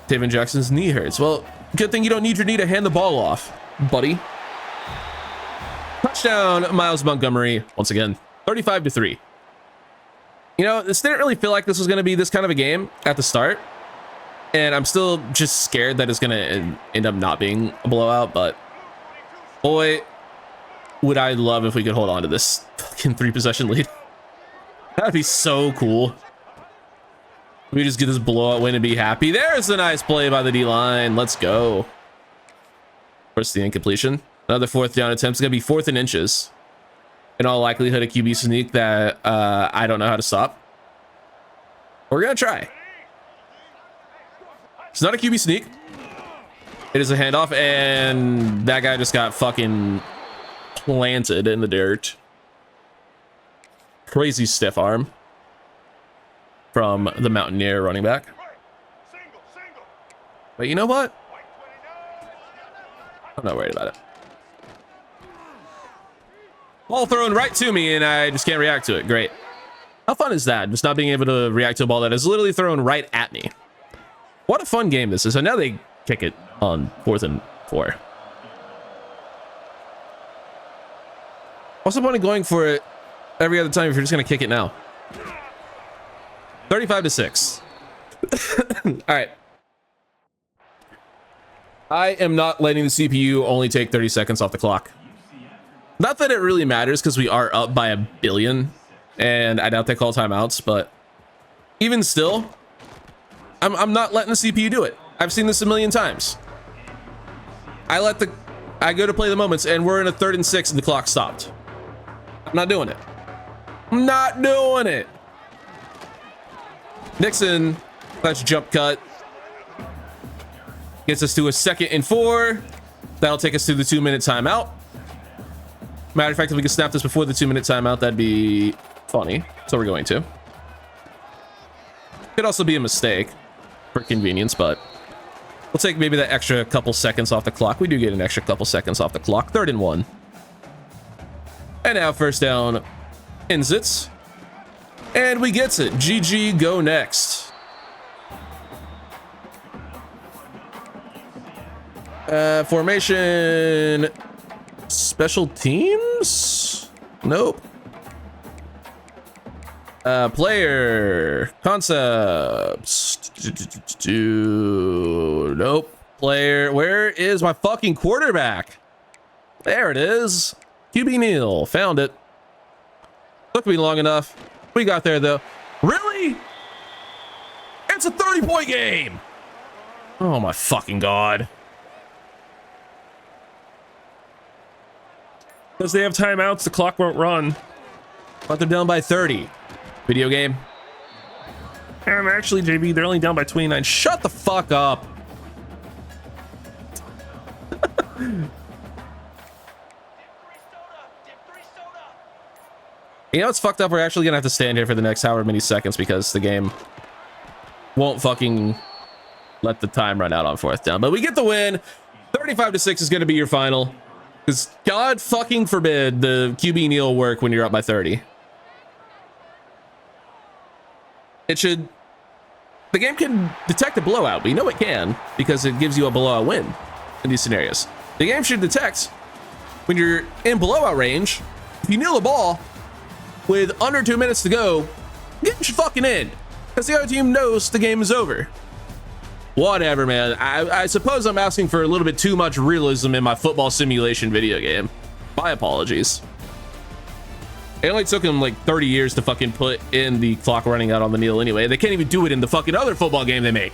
Taven Jackson's knee hurts. Well, good thing you don't need your knee to hand the ball off, buddy. Touchdown, Miles Montgomery. Once again, 35 to 3. You know, this didn't really feel like this was going to be this kind of a game at the start. And I'm still just scared that it's going to end up not being a blowout. But boy, would I love if we could hold on to this fucking 3-possession lead. That'd be so cool. We just get this blowout win and be happy. There's a nice play by the D-line. Let's go. Of course, the incompletion. Another 4th down attempt. It's going to be 4th and inches. In all likelihood, a QB sneak that I don't know how to stop. We're going to try. It's not a QB sneak. It is a handoff, and that guy just got fucking planted in the dirt. Crazy stiff arm from the Mountaineer running back. But you know what? I'm not worried about it. Ball thrown right to me, and I just can't react to it. Great. How fun is that? Just not being able to react to a ball that is literally thrown right at me. What a fun game this is. So now they kick it on 4th and 4. What's the point of going for it every other time if you're just going to kick it now? 35-6. All right. I am not letting the CPU only take 30 seconds off the clock. Not that it really matters because we are up by 1 billion and I doubt they call timeouts, but even still, I'm not letting the CPU do it. I've seen this a million times. I go to play the moments and we're in a 3rd and 6 and the clock stopped. I'm not doing it. I'm not doing it. Nixon, that's jump cut. Gets us to a 2nd and 4. That'll take us to the 2-minute timeout. Matter of fact, if we could snap this before the 2-minute timeout, that'd be funny. So we're going to. Could also be a mistake for convenience, but we'll take maybe that extra couple seconds off the clock. We do get an extra couple seconds off the clock. 3rd and 1. And now 1st down in Zitz. And we gets it. GG, go next. Formation. Special teams? Nope. Player. Concepts. Nope. Player. Where is my fucking quarterback? There it is. QB Neal. Found it. Took me long enough. We got there though. Really? It's a 30-point game. Oh my fucking god. Because they have timeouts, the clock won't run. But they're down by 30. Video game. And actually, JB, they're only down by 29. Shut the fuck up. You know, it's fucked up. We're actually going to have to stand here for the next however many seconds because the game won't fucking let the time run out on 4th down. But we get the win. 35-6 is going to be your final. Because God fucking forbid the QB Neal work when you're up by 30. It should... The game can detect a blowout, but you know it can because it gives you a blowout win in these scenarios. The game should detect when you're in blowout range, if you kneel the ball with under 2 minutes to go, get your fucking in because the other team knows the game is over. Whatever, man. I suppose I'm asking for a little bit too much realism in my football simulation video game. My apologies. It only took them like 30 years to fucking put in the clock running out on the kneel anyway. They can't even do it in the fucking other football game they make.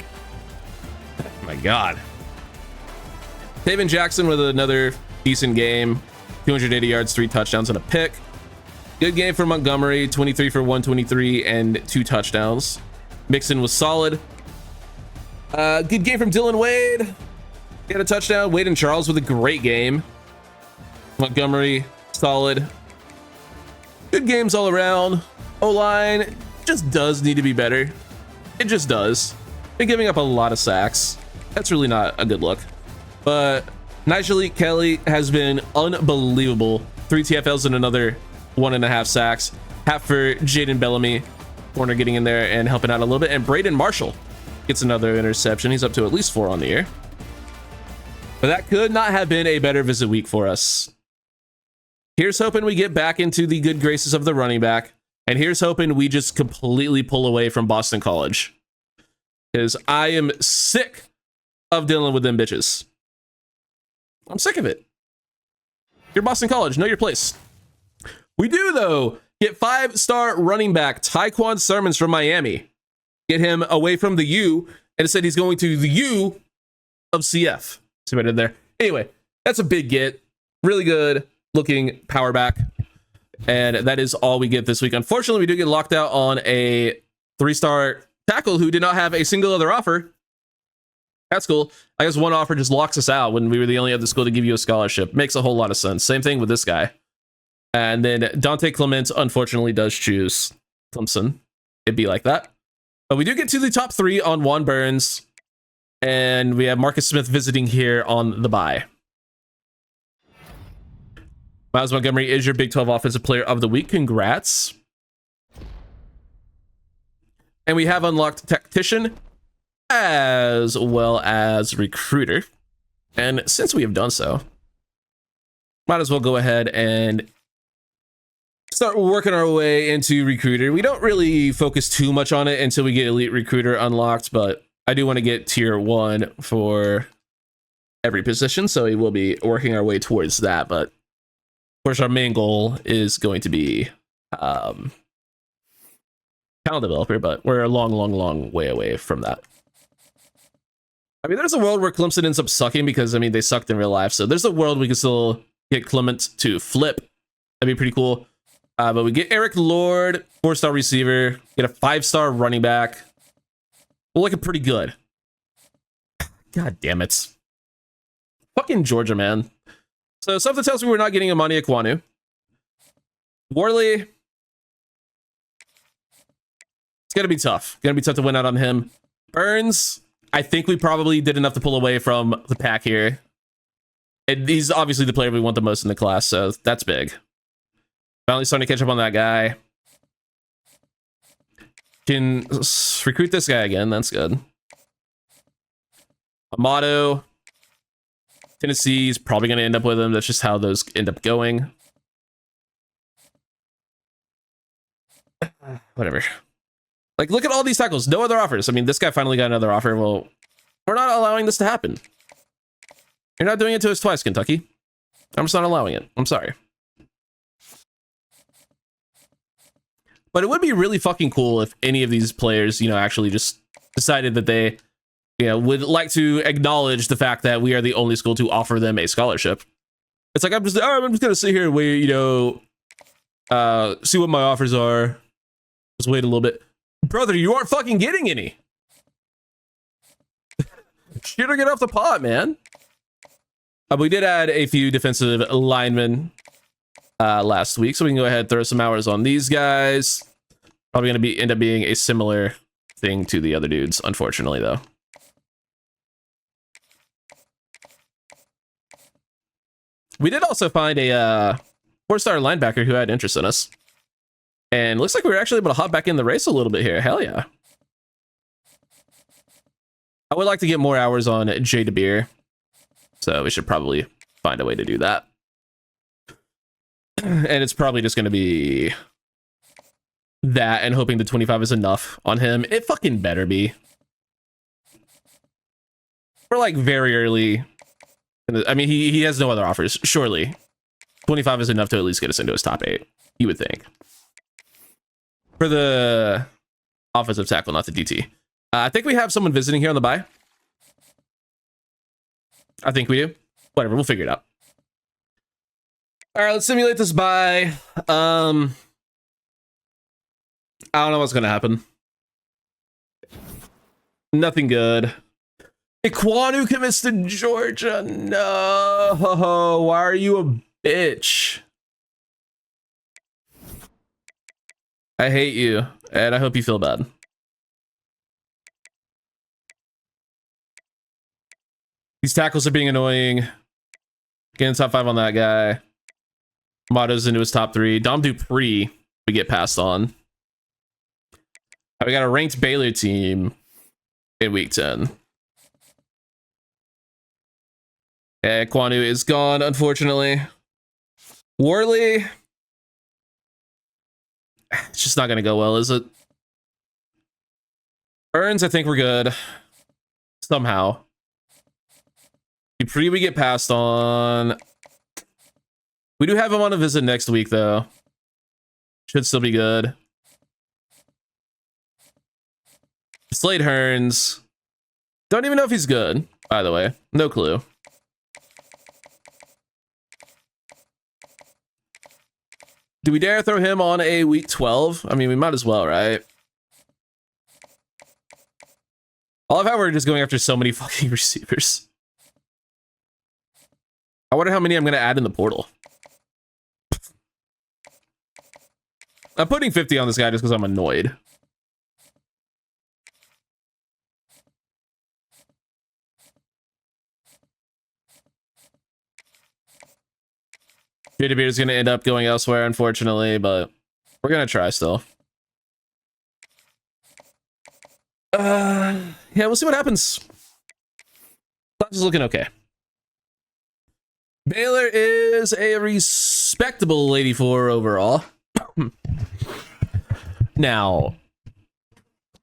Oh my god. Taven Jackson with another decent game. 280 yards, 3 touchdowns, and a pick. Good game for Montgomery. 23 for 123 and 2 touchdowns. Mixon was solid. Good game from Dylan Wade. He had a touchdown. Wade and Charles with a great game. Montgomery, solid. Good games all around. O-line just does need to be better. It just does. Been giving up a lot of sacks. That's really not a good look. But Nigel Kelly has been unbelievable. 3 TFLs and another 1.5 sacks. Half for Jaden Bellamy. Corner getting in there and helping out a little bit. And Braden Marshall gets another interception. He's up to at least 4 on the year. But that could not have been a better visit week for us. Here's hoping we get back into the good graces of the running back. And here's hoping we just completely pull away from Boston College. Because I am sick of dealing with them bitches. I'm sick of it. You're Boston College. Know your place. We do, though, get 5-star running back Tyquan Sermons from Miami. Get him away from the U, and instead he's going to the U of CF. See what I did there? Anyway, that's a big get. Really good looking power back. And that is all we get this week. Unfortunately, we do get locked out on a 3-star tackle who did not have a single other offer. That's cool. I guess one offer just locks us out when we were the only other school to give you a scholarship. Makes a whole lot of sense. Same thing with this guy. And then Dante Clements, unfortunately, does choose Clemson. It'd be like that. But we do get to the top 3 on Juan Burns. And we have Marcus Smith visiting here on the bye. Miles Montgomery is your Big 12 Offensive Player of the Week. Congrats. And we have unlocked Tactician as well as Recruiter. And since we have done so, might as well go ahead and start working our way into Recruiter. We don't really focus too much on it until we get Elite Recruiter unlocked, but I do want to get tier 1 for every position, so we will be working our way towards that. But of course, our main goal is going to be talent developer, but we're a long way away from that. I mean, there's a world where Clemson ends up sucking because, I mean, they sucked in real life. So there's a world we can still get Clement to flip. That'd be pretty cool. But we get Eric Lord, 4-star receiver, get a 5-star running back. We're looking pretty good. God damn it. Fucking Georgia, man. So something tells me we're not getting Amani Ekwonu. Worley. It's going to be tough. Going to be tough to win out on him. Burns. I think we probably did enough to pull away from the pack here. And he's obviously the player we want the most in the class, so that's big. Finally starting to catch up on that guy. Can recruit this guy again. That's good. Amato. Tennessee's probably going to end up with him. That's just how those end up going. Whatever. Like, look at all these tackles. No other offers. I mean, this guy finally got another offer. Well, we're not allowing this to happen. You're not doing it to us twice, Kentucky. I'm just not allowing it. I'm sorry. But it would be really fucking cool if any of these players, you know, actually just decided that they, you know, would like to acknowledge the fact that we are the only school to offer them a scholarship. It's like, I'm just going to sit here and wait, you know, see what my offers are. Just wait a little bit. Brother, you aren't fucking getting any. Shit or get off the pot, man. We did add a few defensive linemen last week, so we can go ahead and throw some hours on these guys. Probably going to end up being a similar thing to the other dudes, unfortunately, though. We did also find a 4-star linebacker who had interest in us. And looks like we were actually able to hop back in the race a little bit here. Hell yeah. I would like to get more hours on Jay DeBeer. So we should probably find a way to do that. And it's probably just going to be that and hoping the 25 is enough on him. It fucking better be. We're like very early. I mean, he has no other offers. Surely 25 is enough to at least get us into his top 8. You would think. For the offensive tackle, not the DT. I think we have someone visiting here on the bye. I think we do. Whatever, we'll figure it out. All right, let's simulate this bye. I don't know what's going to happen. Nothing good. Ekwonu commits to Georgia. No. Why are you a bitch? I hate you, and I hope you feel bad. These tackles are being annoying. Getting top 5 on that guy. Motto's into his top 3. Dom Dupree, we get passed on. We got a ranked Baylor team in week 10. Ekwonu is gone, unfortunately. Worley. It's just not going to go well, is it? Burns, I think we're good. Somehow. Dupree, we get passed on. We do have him on a visit next week, though. Should still be good. Slade Hearns. Don't even know if he's good, by the way. No clue. Do we dare throw him on a week 12? I mean, we might as well, right? I love how we're just going after so many fucking receivers. I wonder how many I'm going to add in the portal. I'm putting 50 on this guy just because I'm annoyed. Jada Beard is going to end up going elsewhere, unfortunately, but we're going to try still. Yeah, we'll see what happens. Class is looking okay. Baylor is a respectable 84 overall. Now,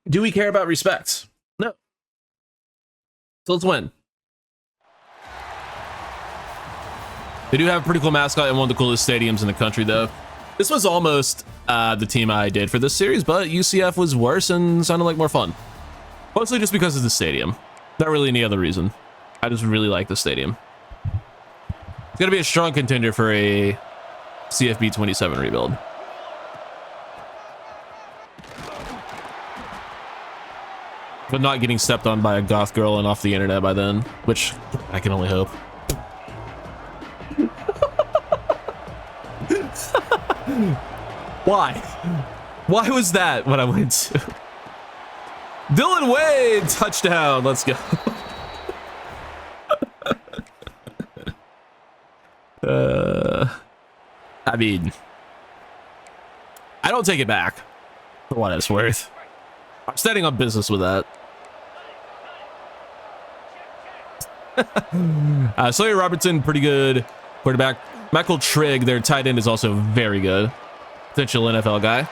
do we care about respect? No. So let's win. They do have a pretty cool mascot and one of the coolest stadiums in the country, though. This was almost the team I did for this series, but UCF was worse and sounded like more fun. Mostly just because of the stadium. Not really any other reason. I just really like the stadium. It's going to be a strong contender for a CFB 27 rebuild. But not getting stepped on by a goth girl and off the internet by then, which I can only hope. Why? Why was that what I went to? Dylan Wade, touchdown. Let's go. I mean, I don't take it back for what it's worth. I'm standing on business with that. Sawyer Robertson, pretty good quarterback. Michael Trigg, their tight end, is also very good. Potential NFL guy.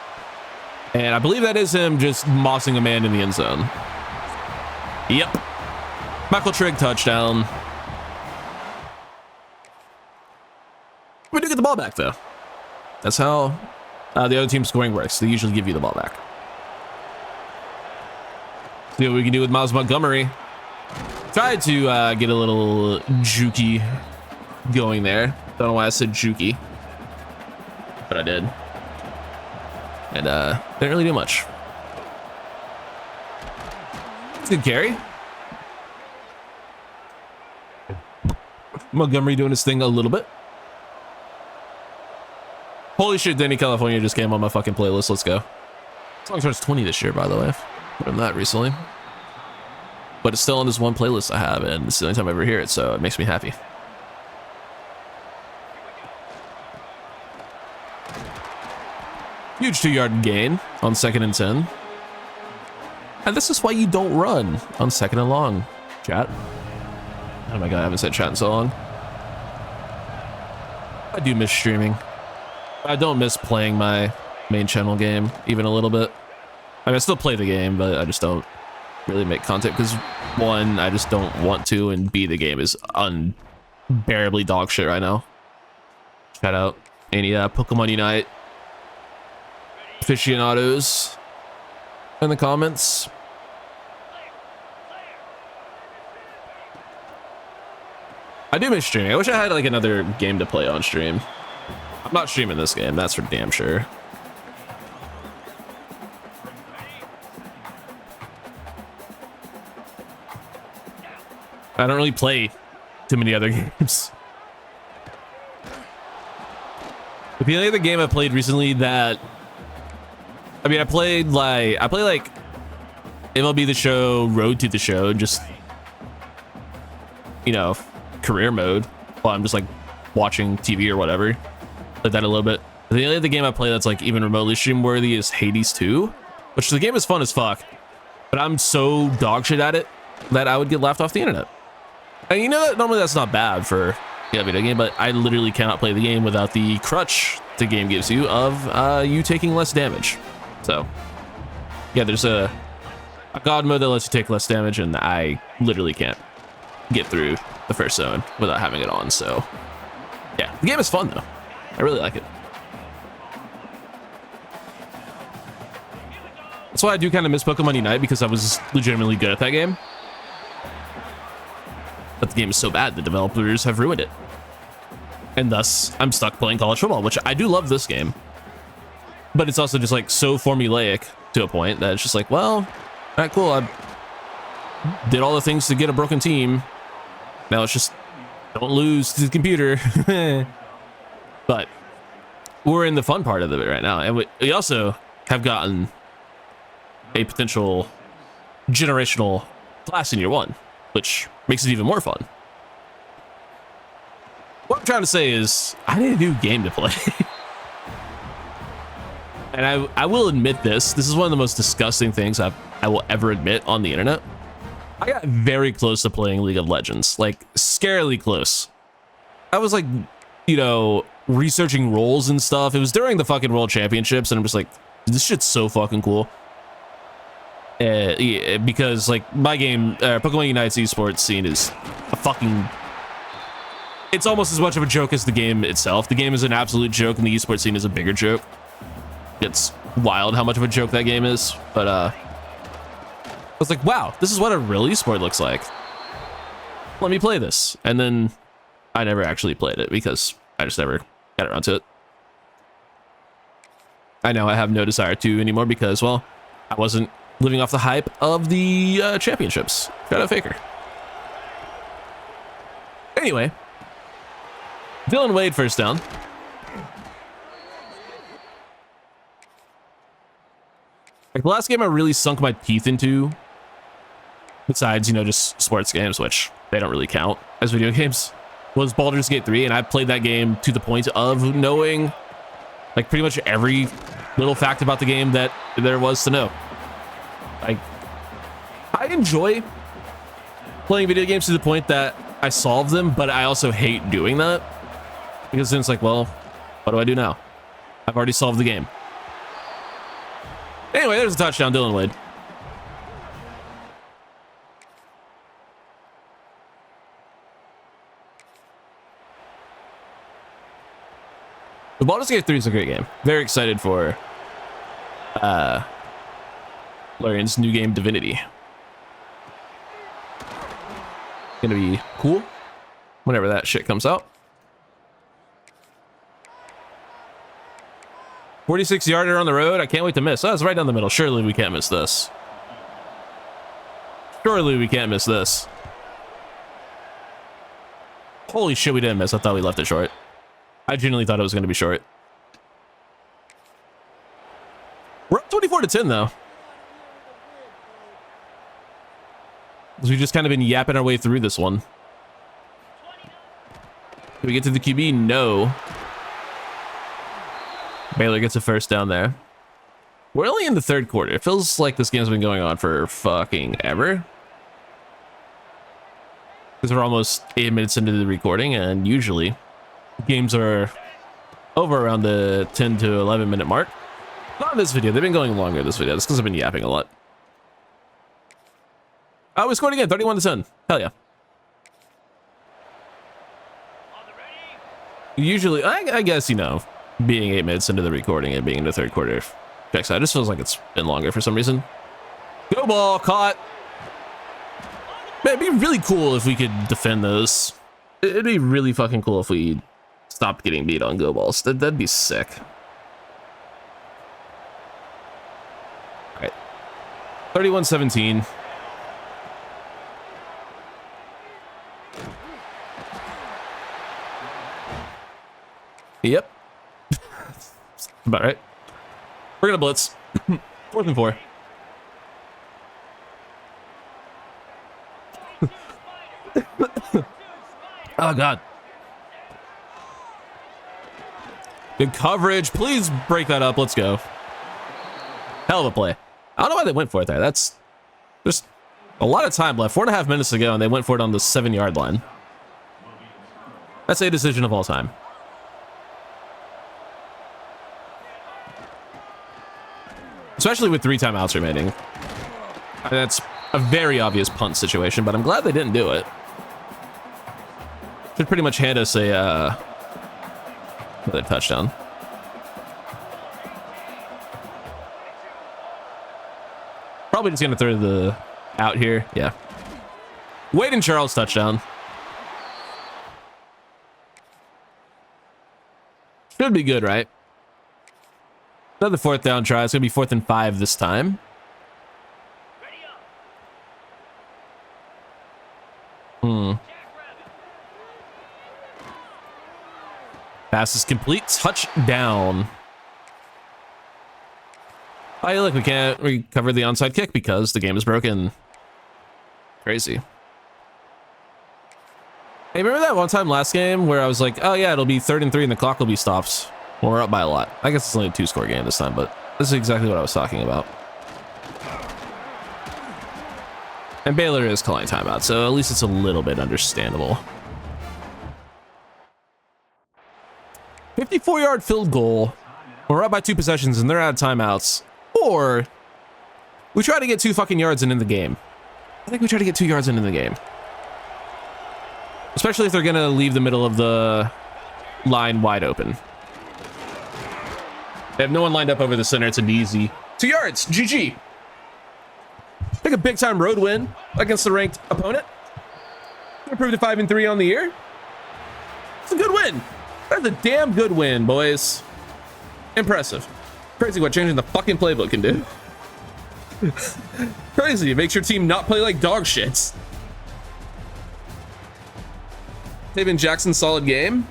And I believe that is him just mossing a man in the end zone. Yep. Michael Trigg, touchdown. We do get the ball back, though. That's how the other team's scoring works. They usually give you the ball back. See what we can do with Miles Montgomery. Tried to get a little jukey going there. Don't know why I said jukey, but I did. And didn't really do much. It's a good carry. Montgomery doing his thing a little bit. Holy shit, Danny California just came on my fucking playlist. Let's go. Song turns 20 this year, by the way. I've done that recently. But it's still on this one playlist I have, and it's the only time I ever hear it, so it makes me happy. Huge 2-yard gain on 2nd and 10. And this is why you don't run on 2nd and long, chat. Oh my god, I haven't said chat in so long. I do miss streaming. I don't miss playing my main channel game, even a little bit. I mean, I still play the game, but I just don't really make content because, one, I just don't want to, and B, the game is unbearably dog shit right now. Shout out any Pokemon Unite aficionados in the comments. I do miss streaming. I wish I had like another game to play on stream. I'm not streaming this game, that's for damn sure. I don't really play too many other games. The only other game I played recently that, I mean, I play like MLB The Show, Road to the Show, just, you know, career mode while I'm just like watching TV or whatever. Like that a little bit. The only other game I play that's like even remotely stream worthy is Hades 2, which the game is fun as fuck, but I'm so dog shit at it that I would get laughed off the internet. And you know that normally that's not bad for a video game, but I literally cannot play the game without the crutch the game gives you of you taking less damage. So yeah, there's a god mode that lets you take less damage, and I literally can't get through the first zone without having it on. So yeah, the game is fun though. I really like it. That's why I do kind of miss Pokemon Unite, because I was legitimately good at that game. But the game is so bad, the developers have ruined it. And thus, I'm stuck playing college football, which I do love this game. But it's also just like so formulaic to a point that it's just like, well, all right, cool. I did all the things to get a broken team. Now it's just don't lose to the computer. But we're in the fun part of it right now. And we also have gotten a potential generational class in year one, which makes it even more fun. What I'm trying to say is I need a new game to play. And I will admit this is one of the most disgusting things I will ever admit on the internet. I got very close to playing League of Legends, like scarily close. I was like, you know, researching roles and stuff. It was during the fucking World Championships, and I'm just like, this shit's so fucking cool. Yeah, because like my game, Pokemon Unite's esports scene is a fucking, it's almost as much of a joke as the game itself. The game is an absolute joke, and the esports scene is a bigger joke. It's wild how much of a joke that game is, but I was like, wow, this is what a real esport looks like. Let me play this. And then I never actually played it because I just never got around to it. I know I have no desire to anymore because, well, I wasn't living off the hype of the championships. Got a faker. Anyway, Dylan Wade first down. Like the last game I really sunk my teeth into, besides, you know, just sports games, which they don't really count as video games, was Baldur's Gate 3, and I played that game to the point of knowing like pretty much every little fact about the game that there was to know. Like, I enjoy playing video games to the point that I solve them, but I also hate doing that because then it's like, well, what do I do now? I've already solved the game. Anyway, there's a touchdown, Dylan Wade. The Baldur's Gate 3 is a great game. Very excited for Larian's new game, Divinity. Gonna be cool whenever that shit comes out. 46-yarder on the road. I can't wait to miss. Oh, it's right down the middle. Surely we can't miss this. Surely we can't miss this. Holy shit, we didn't miss. I thought we left it short. I genuinely thought it was going to be short. We're up 24-10 though. Because we've just kind of been yapping our way through this one. Did we get to the QB? No. Baylor gets a first down there. We're only in the third quarter. It feels like this game's been going on for fucking ever. Because we're almost 8 minutes into the recording, and usually games are over around the 10 to 11 minute mark. Not in this video. They've been going longer this video. That's because I've been yapping a lot. Oh, we scored again. 31-10. Hell yeah. Usually, I guess, you know, being 8 minutes into the recording and being in the third quarter checks out. It just feels like it's been longer for some reason. Go ball, caught. Man, it'd be really cool if we could defend those. It'd be really fucking cool if we stopped getting beat on go balls. That'd be sick. All right. 31-17. Yep. About right. We're gonna blitz. 4th and 4. Oh god. Good coverage. Please break that up. Let's go. Hell of a play. I don't know why they went for it there. That's just a lot of time left. 4.5 minutes to go, and they went for it on the 7-yard line. That's a decision of all time. Especially with 3 timeouts remaining. That's a very obvious punt situation, but I'm glad they didn't do it. Should pretty much hand us a another touchdown. Probably just gonna throw the out here. Yeah. Wade and Charles touchdown. Should be good, right? Another 4th down try. It's gonna be 4th and 5 this time. Pass is complete. Touchdown. Oh, look, we can't recover the onside kick because the game is broken. Crazy. Hey, remember that one time last game where I was like, oh yeah, it'll be 3rd and 3 and the clock will be stopped? Well, we're up by a lot. I guess it's only a 2-score game this time, but this is exactly what I was talking about. And Baylor is calling timeout, so at least it's a little bit understandable. 54-yard field goal. We're up by 2 possessions and they're out of timeouts. Or we try to get 2 fucking yards in the game. I think we try to get 2 yards in the game. Especially if they're going to leave the middle of the line wide open. They have no one lined up over the center. It's an easy 2 yards. GG. Take a big time road win against the ranked opponent. Improved to 5-3 on the year. It's a good win. That's a damn good win, boys. Impressive. Crazy what changing the fucking playbook can do. Crazy. It makes your team not play like dog shits. Taven Jackson, solid game.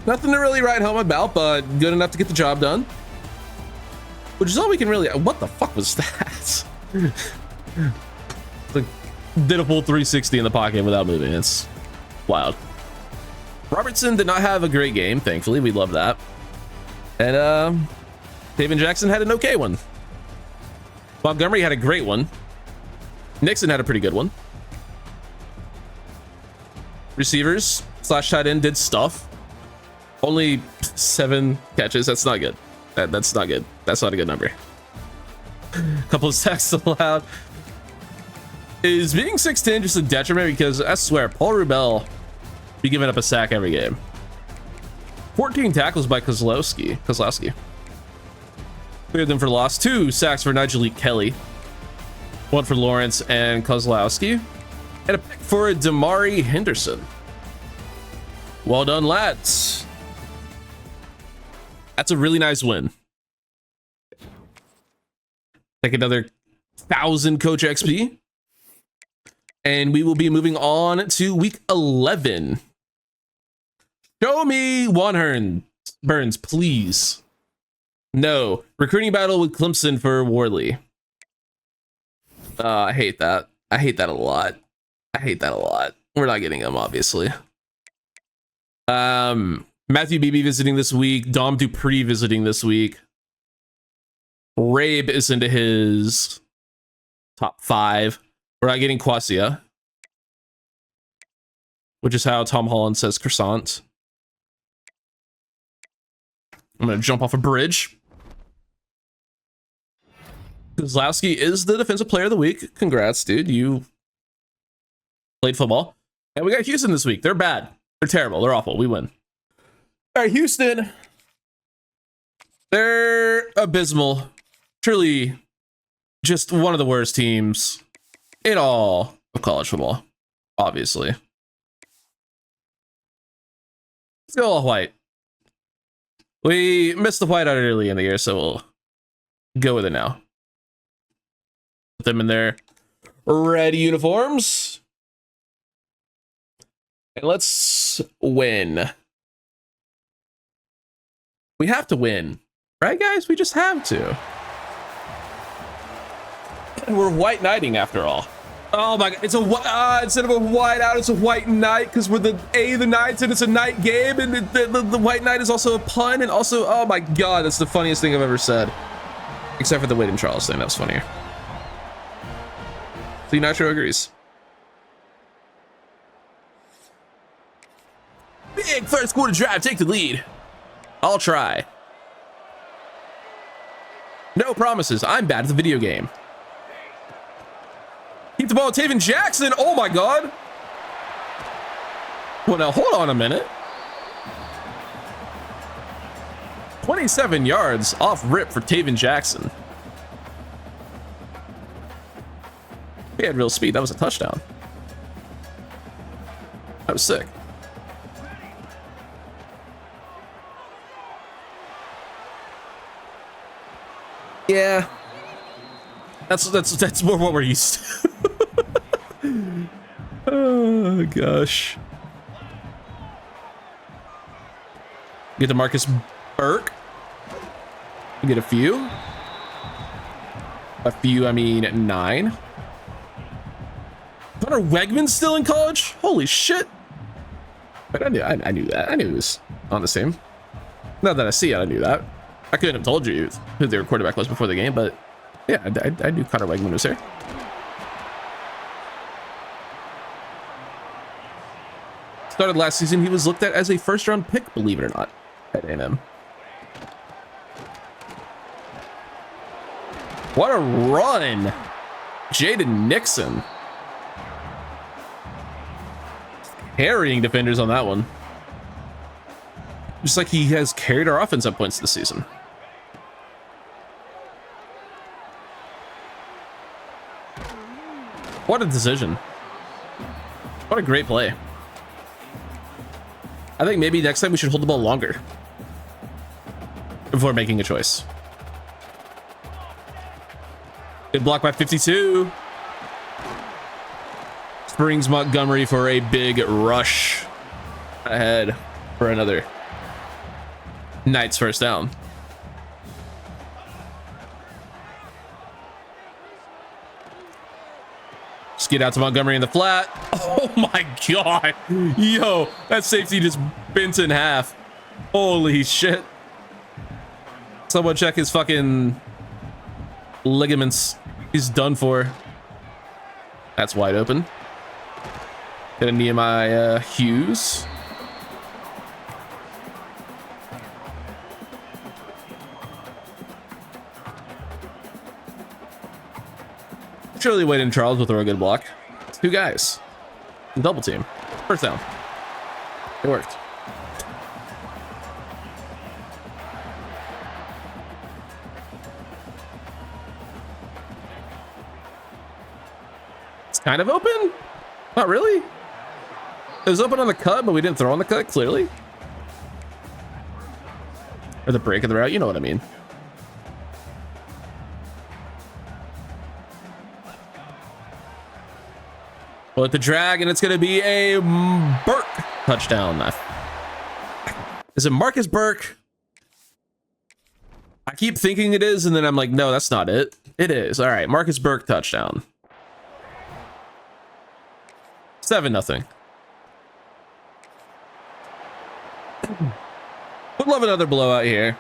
Nothing to really write home about, but good enough to get the job done. Which is all we can really... What the fuck was that? Like, did a full 360 in the pocket without moving. It's wild. Robertson did not have a great game, thankfully. We love that. And Taven Jackson had an okay one. Montgomery had a great one. Nixon had a pretty good one. Receivers / tight end did stuff. Only 7 catches. That's not good. That's not good. That's not a good number. A couple of sacks allowed. Is being 6'10" just a detriment? Because I swear, Paul Rubel be giving up a sack every game. 14 tackles by Kozlowski. 3 of them for loss. 2 sacks for Nigel Kelly. 1 for Lawrence and Kozlowski. And a pick for Damari Henderson. Well done, lads. That's a really nice win. Take another 1,000 coach XP. And we will be moving on to week 11. Show me Juan Burns, please. No. Recruiting battle with Clemson for Worley. I hate that. I hate that a lot. We're not getting him, obviously. Matthew Beebe visiting this week. Dom Dupree visiting this week. Rabe is into his top 5. We're not getting Quasia, which is how Tom Holland says croissant. I'm going to jump off a bridge. Kozlowski is the defensive player of the week. Congrats, dude. You played football. And we got Houston this week. They're bad. They're terrible. They're awful. We win. All right, Houston. They're abysmal. Truly just one of the worst teams in all of college football, obviously. Let's go all white. We missed the white out early in the year, so we'll go with it now. Put them in their red uniforms. And let's win. We have to win. Right, guys? We just have to. And we're white knighting after all. Oh my god, it's a instead of a white out, it's a white knight because we're the Knights and it's a night game, and the white knight is also a pun, and also, oh my god, that's the funniest thing I've ever said. Except for the Wade and Charles thing, that was funnier. So Nitro agrees. Big first quarter drive, take the lead. I'll try. No promises, I'm bad at the video game. Keep the ball, Taven Jackson. Oh my god. Well, now hold on a minute. 27 yards off rip for Taven Jackson. He had real speed. That was a touchdown. That was sick. Yeah. That's more what we're used to. Oh gosh. Get to Marcus Burke. We get a few. I mean 9. Connor Wegman's still in college? Holy shit. But I knew that. I knew he was on the same. Not that I see it, I knew that. I couldn't have told you who their quarterback was before the game, but yeah, I knew Connor Wegman was there. Started last season, he was looked at as a first-round pick, believe it or not, at A&M. What a run! Jaden Nixon. Carrying defenders on that one. Just like he has carried our offense at points this season. What a decision. What a great play. I think maybe next time we should hold the ball longer before making a choice. Good block by 52. Brings Montgomery for a big rush ahead for another Knights first down. Just get out to Montgomery in the flat. Oh my god. Yo, that safety just bent in half. Holy shit. Someone check his fucking ligaments. He's done for. That's wide open. Get a Nehemiah Hughes. Surely Wade and Charles will throw a good block. 2 guys. Double team. First down. It worked. It's kind of open. Not really. It was open on the cut, but we didn't throw on the cut, clearly. Or the break of the route, you know what I mean. Well, at the drag, and it's going to be a Burke touchdown. Is it Marcus Burke? I keep thinking it is, and then I'm like, no, that's not it. It is. All right, Marcus Burke touchdown. 7-0. Would love another blowout here.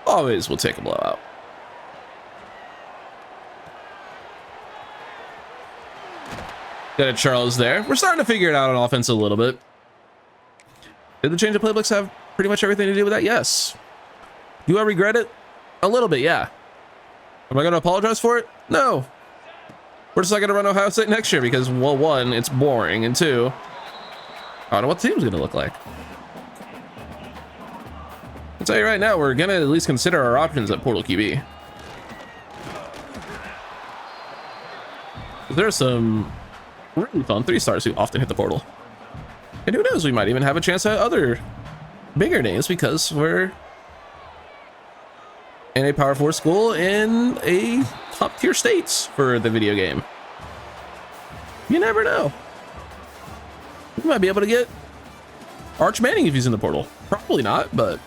Always will take a blowout. Got a Charles there. We're starting to figure it out on offense a little bit. Did the change of playbooks have pretty much everything to do with that? Yes. Do I regret it? A little bit, yeah. Am I going to apologize for it? No. We're just not going to run Ohio State next year because, well, 1, it's boring, and 2, I don't know what the team's going to look like. I'll tell you right now, we're going to at least consider our options at Portal QB. There's some really fun 3-stars who often hit the portal. And who knows, we might even have a chance at other bigger names because we're in a Power 4 school in a top-tier states for the video game. You never know. We might be able to get Arch Manning if he's in the portal. Probably not, but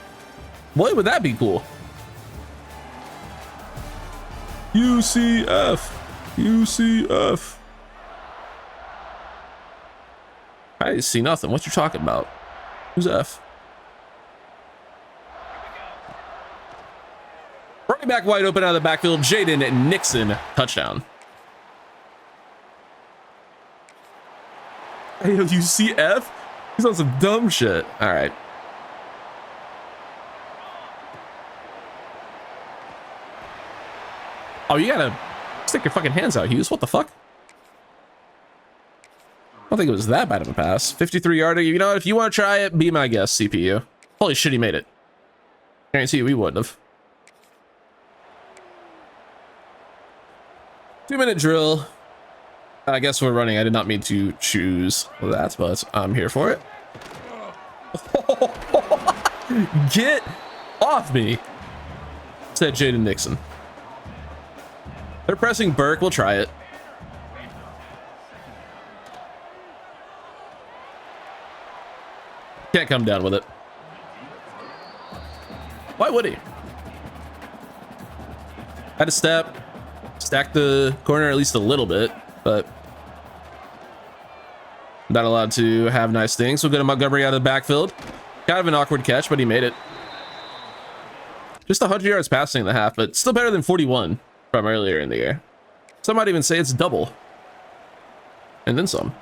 boy, would that be cool. UCF. UCF. I see nothing. What you talking about? Who's F? Running back wide open out of the backfield. Jaden Nixon. Touchdown. Hey, UCF? He's on some dumb shit. All right. Oh, you gotta stick your fucking hands out, Hughes. What the fuck? I don't think it was that bad of a pass. 53-yarder. You know, if you want to try it, be my guest, CPU. Holy shit, he made it. Guarantee you we wouldn't have. 2-minute drill. I guess we're running. I did not mean to choose that, but I'm here for it. Get off me, said Jaden Nixon. They're pressing Burke. We'll try it. Can't come down with it. Why would he? Had to step, stack the corner at least a little bit, but not allowed to have nice things. We'll go to Montgomery out of the backfield. Kind of an awkward catch, but he made it. Just 100 yards passing in the half, but still better than 41 from earlier in the year. Some might even say it's double. And then some.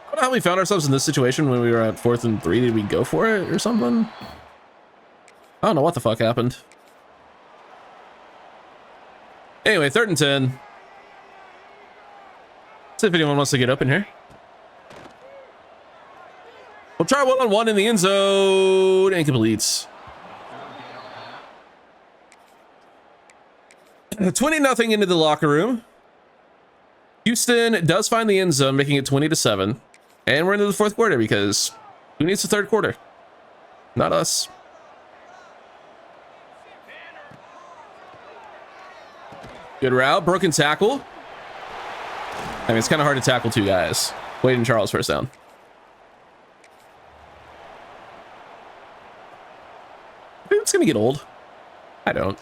I don't know how we found ourselves in this situation when we were at 4th and 3. Did we go for it or something? I don't know what the fuck happened. Anyway, 3rd and 10. See if anyone wants to get open here. We'll try 1-on-1 in the end zone. Incomplete. 20-0 into the locker room. Houston does find the end zone, making it 20-7. And we're into the 4th quarter because who needs the 3rd quarter? Not us. Good route, broken tackle. I mean, it's kind of hard to tackle 2 guys. Wade and Charles first down. I think it's gonna get old. I don't.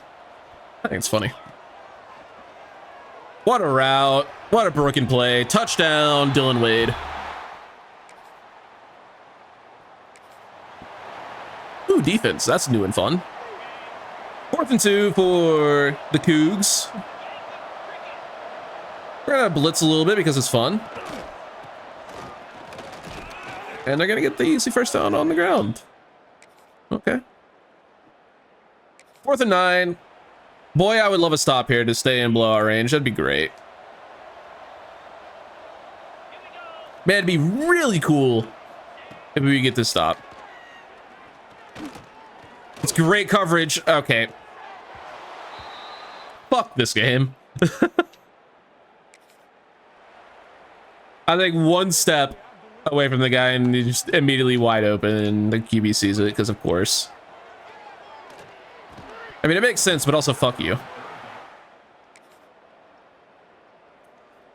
I think it's funny. What a route. What a broken play. Touchdown, Dylan Wade. Ooh, defense. That's new and fun. 4th and 2 for the Cougs. We're gonna blitz a little bit because it's fun. And they're gonna get the easy first down on the ground. Okay. 4th and 9. Boy, I would love a stop here to stay in blowout range. That'd be great. Man, it'd be really cool if we could get this stop. It's great coverage. Okay. Fuck this game. I think one step away from the guy and he's just immediately wide open and the QB sees it because of course. I mean, it makes sense, but also fuck you.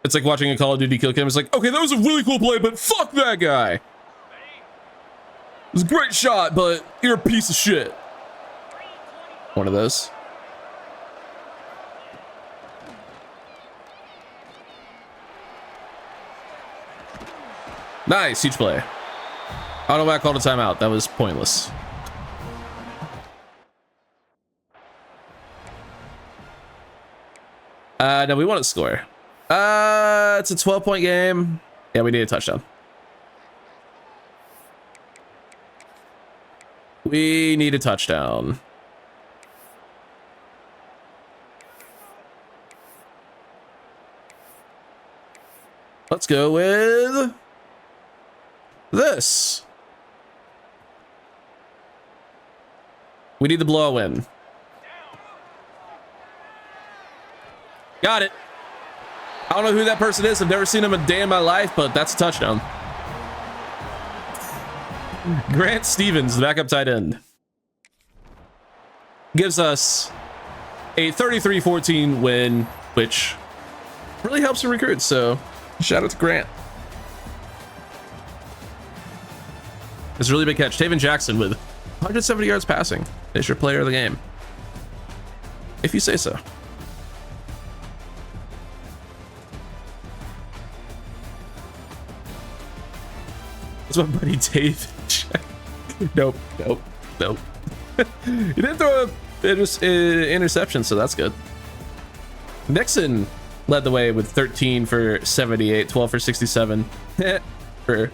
It's like watching a Call of Duty kill cam. It's like, okay, that was a really cool play, but fuck that guy. It was a great shot, but you're a piece of shit. One of those. Nice, huge play. I don't know why I called a timeout. That was pointless. No, we want to score. It's a 12-point game. Yeah, we need a touchdown. We need a touchdown. Let's go with this. We need the blow win. Got it. I don't know who that person is. I've never seen him a day in my life, but that's a touchdown. Grant Stevens, the backup tight end, gives us a 33-14 win, which really helps the recruits. So shout out to Grant. It's a really big catch. Taven Jackson with 170 yards passing is your player of the game, if you say so. That's my buddy Dave. Nope. He didn't throw an interception, so that's good. Nixon led the way with 13 for 78, 12 for 67 for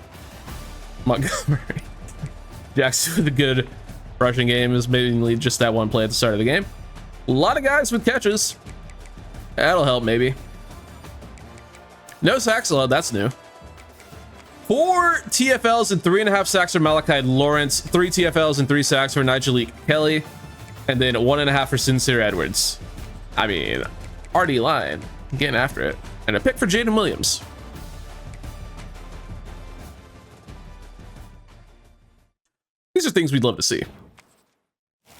Montgomery. Jackson with a good rushing game. It was mainly just that one play at the start of the game. A lot of guys with catches. That'll help, maybe. No sacks allowed. That's new. 4 TFLs and 3.5 sacks for Malachi Lawrence, 3 TFLs and 3 sacks for Nigel Kelly, and then 1.5 for Sincere Edwards. I mean, RD line getting after it, and a pick for Jaden Williams. These are things we'd love to see,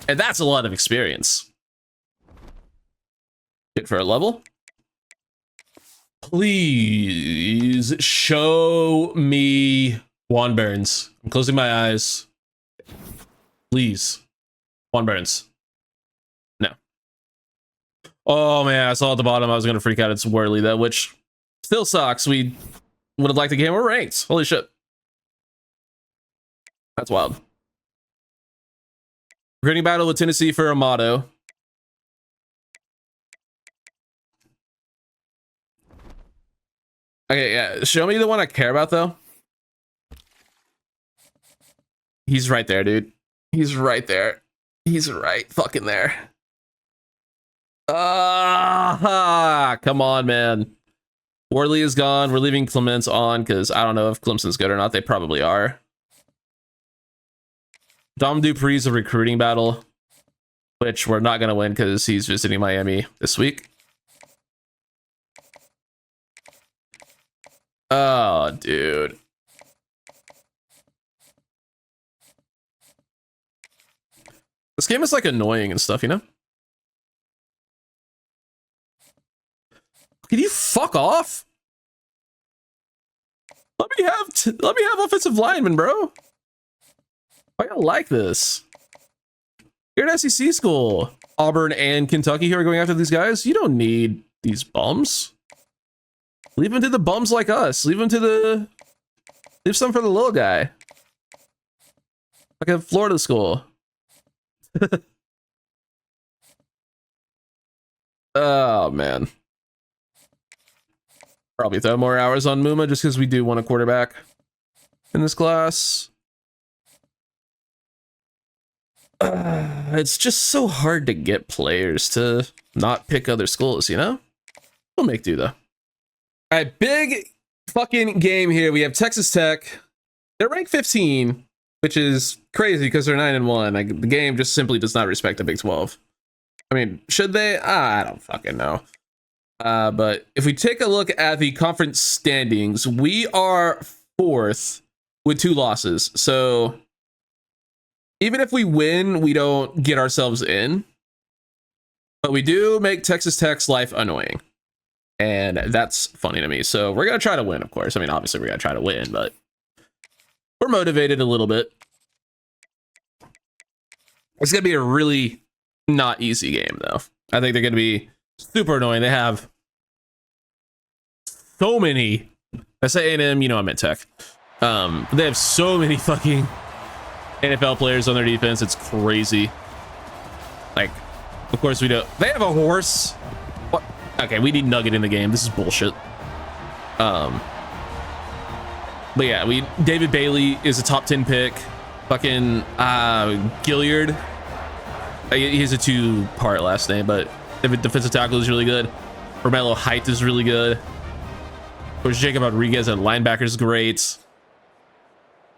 and that's a lot of experience. Hit for a level. Please show me Juan Burns. I'm closing my eyes. Please. Juan Burns. No. Oh man, I saw at the bottom I was gonna freak out. It's Worley though, which still sucks. We would have liked the game. We're ranked. Holy shit. That's wild. Recruiting battle with Tennessee for Amato. Okay, yeah. Show me the one I care about, though. He's right there, dude. He's right there. He's right fucking there. Come on, man. Worley is gone. We're leaving Clements on because I don't know if Clemson's good or not. They probably are. Dom Dupree's a recruiting battle, which we're not going to win because he's visiting Miami this week. Oh, dude. This game is like annoying and stuff, you know? Can you fuck off? Let me have offensive linemen, bro. I don't like this. You're an SEC school. Auburn and Kentucky who are going after these guys. You don't need these bums. Leave them to the bums like us. Leave some for the little guy. Like a Florida school. Oh, man. Probably throw more hours on Muma just because we do want a quarterback in this class. It's just so hard to get players to not pick other schools, you know? We'll make do, though. All right, big fucking game here. We have Texas Tech. They're ranked 15, which is crazy because they're 9-1. Like, the game just simply does not respect the Big 12. I mean, should they? I don't fucking know. But if we take a look at the conference standings, we are 4th with 2 losses. So even if we win, we don't get ourselves in. But we do make Texas Tech's life annoying. And that's funny to me. So we're going to try to win, of course. I mean, obviously we're going to try to win, but we're motivated a little bit. It's going to be a really not easy game, though. I think they're going to be super annoying. They have so many. I say A&M, you know I'm at Tech. They have so many fucking NFL players on their defense. It's crazy. Like, of course we don't. They have a horse. What? Okay, we need Nugget in the game. This is bullshit. But yeah, David Bailey is a top 10 pick. Fucking Gilliard. He has a 2-part last name, but defensive tackle is really good. Romello Height is really good. Of course, Jacob Rodriguez at linebacker is great.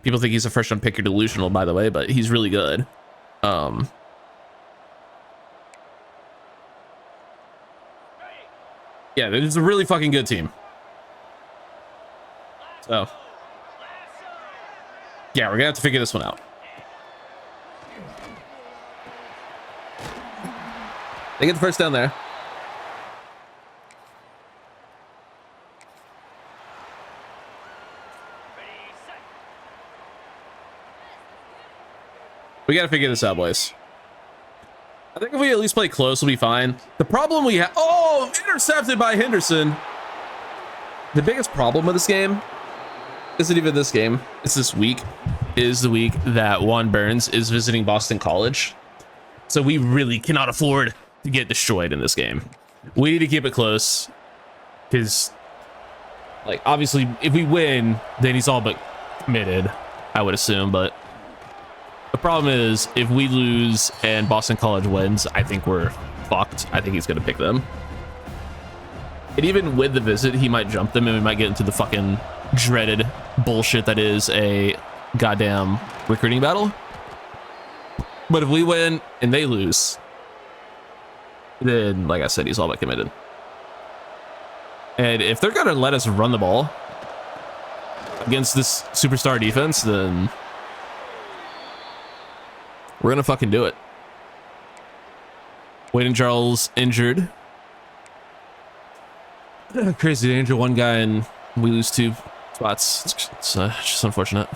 People think he's a first-round pick. You're delusional, by the way, but he's really good. Yeah, it's a really fucking good team. So, yeah, we're gonna have to figure this one out. They get the first down there. We got to figure this out, boys. I think if we at least play close, we'll be fine. The problem we have... Oh, intercepted by Henderson. The biggest problem with this game isn't even this game. It's this week. It is the week that Juan Burns is visiting Boston College. So we really cannot afford to get destroyed in this game. We need to keep it close. Because, like, obviously, if we win, then he's all but committed, I would assume. But the problem is, if we lose and Boston College wins, I think we're fucked. I think he's going to pick them. And even with the visit, he might jump them and we might get into the fucking dreaded bullshit that is a goddamn recruiting battle. But if we win and they lose, then, like I said, he's all but committed. And if they're going to let us run the ball against this superstar defense, then we're going to fucking do it. Wayden Charles injured. Crazy danger, one guy, and we lose 2 spots. It's just unfortunate.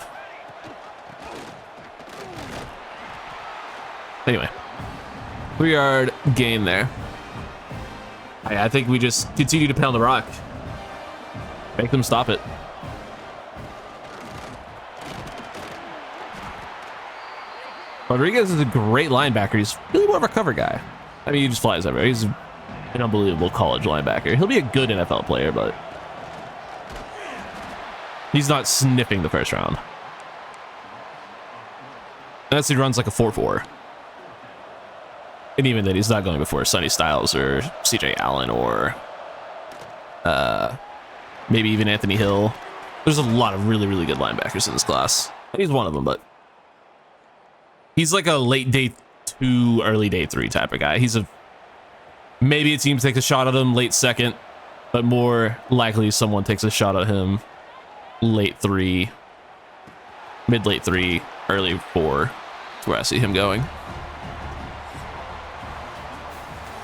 Anyway, 3-yard gain there. I think we just continue to pound the rock. Make them stop it. Rodriguez is a great linebacker. He's really more of a cover guy. I mean, he just flies everywhere. He's an unbelievable college linebacker. He'll be a good NFL player, but he's not sniffing the first round. Unless he runs like a 4.4. And even then, he's not going before Sonny Styles or CJ Allen or maybe even Anthony Hill. There's a lot of really, really good linebackers in this class. He's one of them, but he's like a late day 2, early day 3 type of guy. Maybe a team takes a shot at him late 2nd, but more likely someone takes a shot at him late 3, mid-late 3, early 4. That's where I see him going.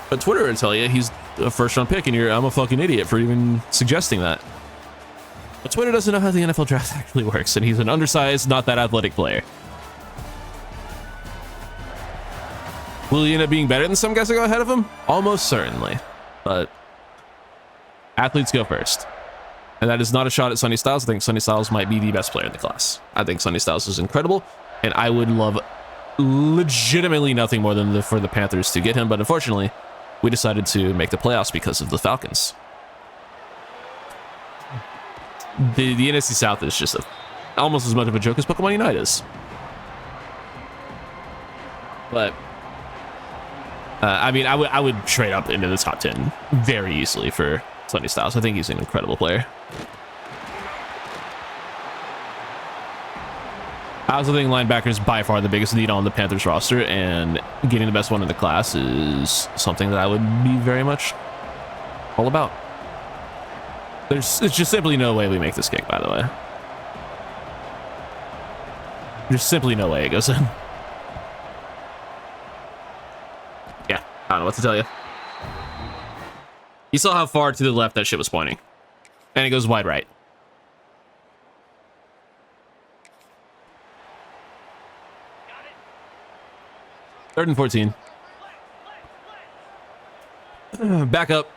But Twitter will tell you he's a first-round pick, and I'm a fucking idiot for even suggesting that. But Twitter doesn't know how the NFL draft actually works, and he's an undersized, not that athletic player. Will he end up being better than some guys that go ahead of him? Almost certainly. But athletes go first. And that is not a shot at Sonny Styles. I think Sonny Styles might be the best player in the class. I think Sonny Styles is incredible, and I would love legitimately nothing more than for the Panthers to get him, but unfortunately, we decided to make the playoffs because of the Falcons. The NFC South is just almost as much of a joke as Pokemon Unite is. But I mean, I would trade up into the top 10 very easily for Sonny Styles. I think he's an incredible player. I also think linebacker is by far the biggest need on the Panthers roster, and getting the best one in the class is something that I would be very much all about. It's just simply no way we make this kick, by the way. There's simply no way it goes in. Yeah, I don't know what to tell you. You saw how far to the left that shit was pointing. And it goes wide right. Third and 14. Back up.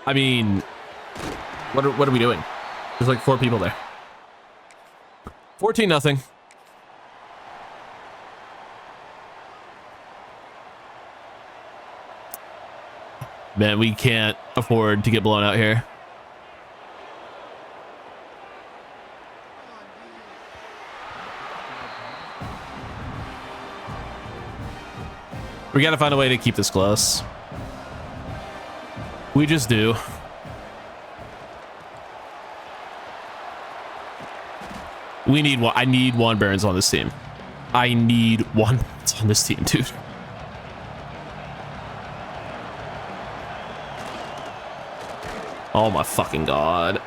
I mean, what are we doing? There's like 4 people there. 14-0. Man, we can't afford to get blown out here. We gotta find a way to keep this close. We just do. We need one. I need Juan Burns on this team. I need Juan Burns on this team, dude. Oh my fucking god.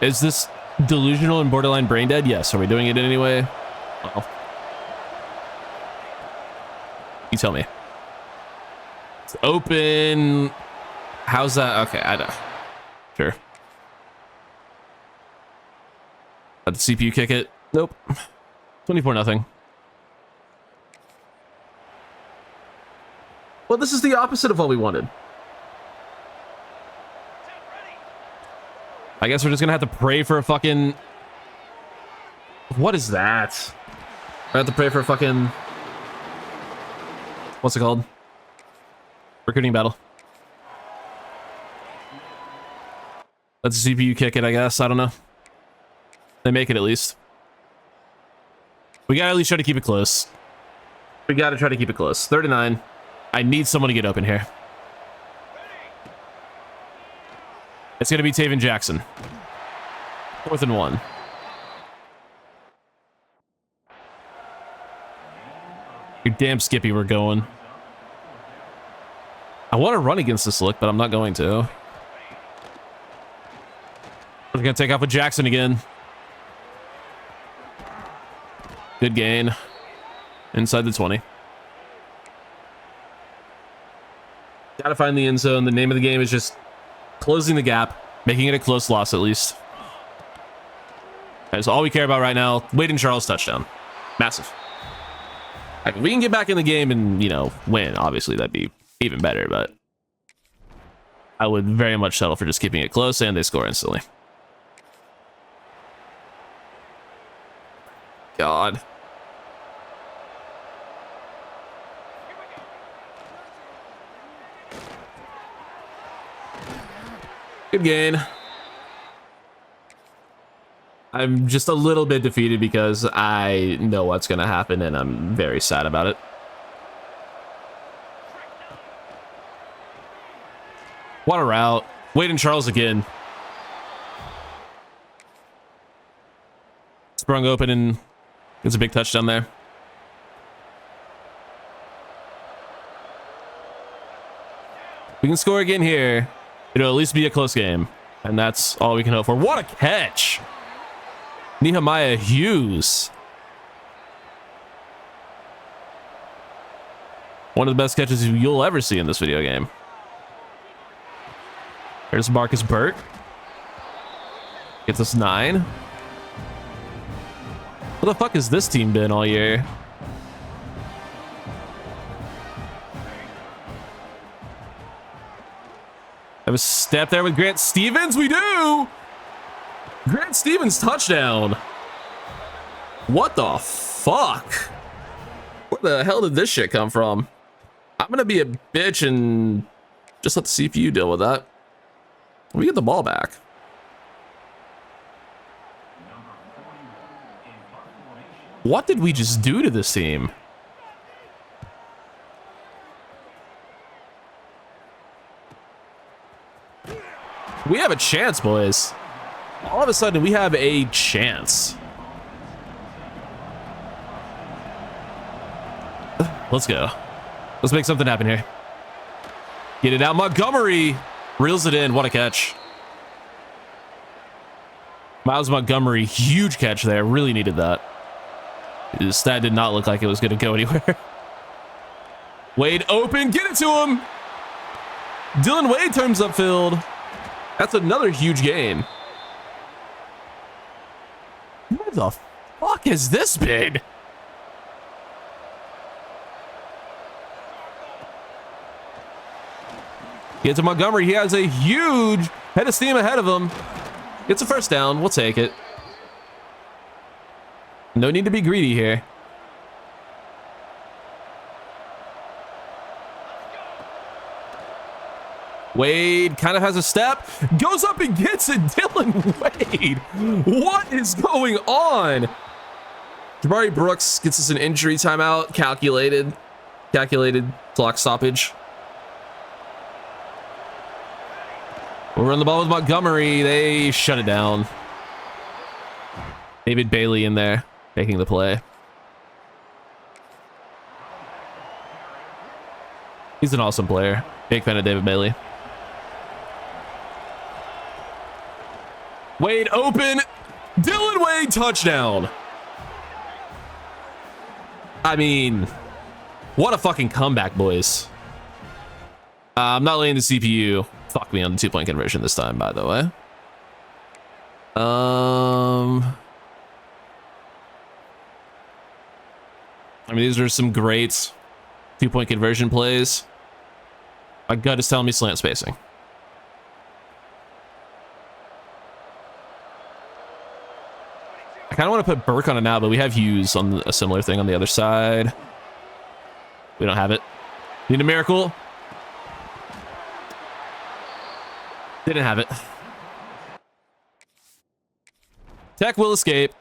Is this delusional and borderline brain dead? Yes. Are we doing it anyway? Uh-oh. You tell me. It's open. How's that? Okay, I know. Sure. Let the CPU kick it. Nope. 24-0. Well, this is the opposite of what we wanted. I guess we're just gonna have to pray for a fucking... What is that? I have to pray for a fucking... What's it called? Recruiting battle. Let the CPU kick it, I guess. I don't know. They make it at least. We gotta at least try to keep it close. We gotta try to keep it close. 39. I need someone to get open here. It's gonna be Taven Jackson. 4th and 1. You're damn Skippy, we're going. I want to run against this look, but I'm not going to. We're gonna take off with Jackson again. Good gain. Inside the 20. Gotta find the end zone. The name of the game is just closing the gap, making it a close loss at least. That's all we care about right now. Wade and Charles touchdown. Massive. Like, if we can get back in the game and, you know, win, obviously that'd be even better, but I would very much settle for just keeping it close, and they score instantly. God. Good gain. I'm just a little bit defeated because I know what's going to happen, and I'm very sad about it. What a route. Wade and Charles again. Sprung open and gets a big touchdown there. We can score again here. It'll at least be a close game, and that's all we can hope for. What a catch! Nehemiah Hughes. One of the best catches you'll ever see in this video game. There's Marcus Burt. Gets us 9. What the fuck has this team been all year? Have a step there with Grant Stevens. We do! Grant Stevens touchdown. What the fuck? Where the hell did this shit come from? I'm gonna be a bitch and just let the CPU deal with that. We get the ball back. What did we just do to this team? We have a chance, boys. All of a sudden, we have a chance. Let's go. Let's make something happen here. Get it out. Montgomery reels it in. What a catch. Miles Montgomery, huge catch there. Really needed that. His stat did not look like it was going to go anywhere. Wade open. Get it to him. Dylan Wade turns upfield. That's another huge gain. What the fuck has this been? Get to Montgomery. He has a huge head of steam ahead of him. Gets a first down. We'll take it. No need to be greedy here. Wade kind of has a step, goes up and gets it. Dylan Wade. What is going on? Jabari Brooks gets us an injury timeout. Calculated clock stoppage. We'll run the ball with Montgomery. They shut it down. David Bailey in there making the play. He's an awesome player. Big fan of David Bailey. Wade open. Dylan Wade touchdown. I mean, what a fucking comeback, boys. I'm not letting the CPU fuck me on the 2-point conversion this time, by the way. I mean, these are some great 2-point conversion plays. My gut is telling me slant spacing. I kind of want to put Burke on it now, but we have Hughes on a similar thing on the other side. We don't have it. Need a miracle. Didn't have it. Tech will escape.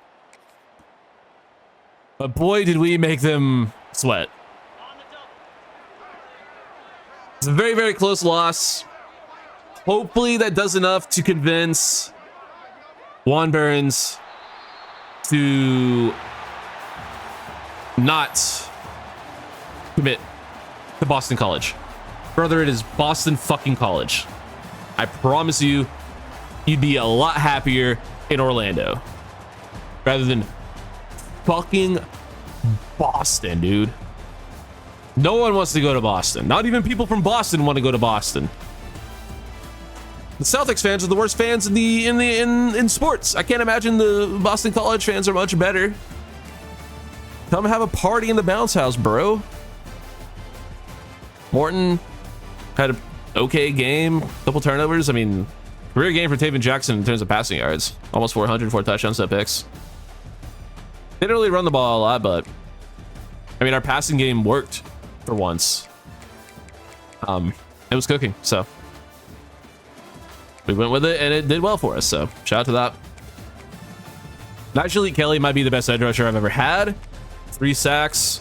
But boy, did we make them sweat. It's a very, very close loss. Hopefully that does enough to convince Juan Burns to not commit to Boston College. Brother, it is Boston fucking College. I promise you, you'd be a lot happier in Orlando rather than fucking Boston, dude. No one wants to go to Boston. Not even people from Boston want to go to Boston. The Celtics fans are the worst fans in sports. I can't imagine the Boston College fans are much better. Come have a party in the bounce house, bro. Morton had an okay game, couple turnovers. I mean, career game for Taven Jackson in terms of passing yards. Almost 400, 4 touchdowns, no picks. They didn't really run the ball a lot, but I mean, our passing game worked for once. It was cooking, so we went with it, and it did well for us. So shout out to that. Naturally, Kelly might be the best edge rusher I've ever had. 3 sacks,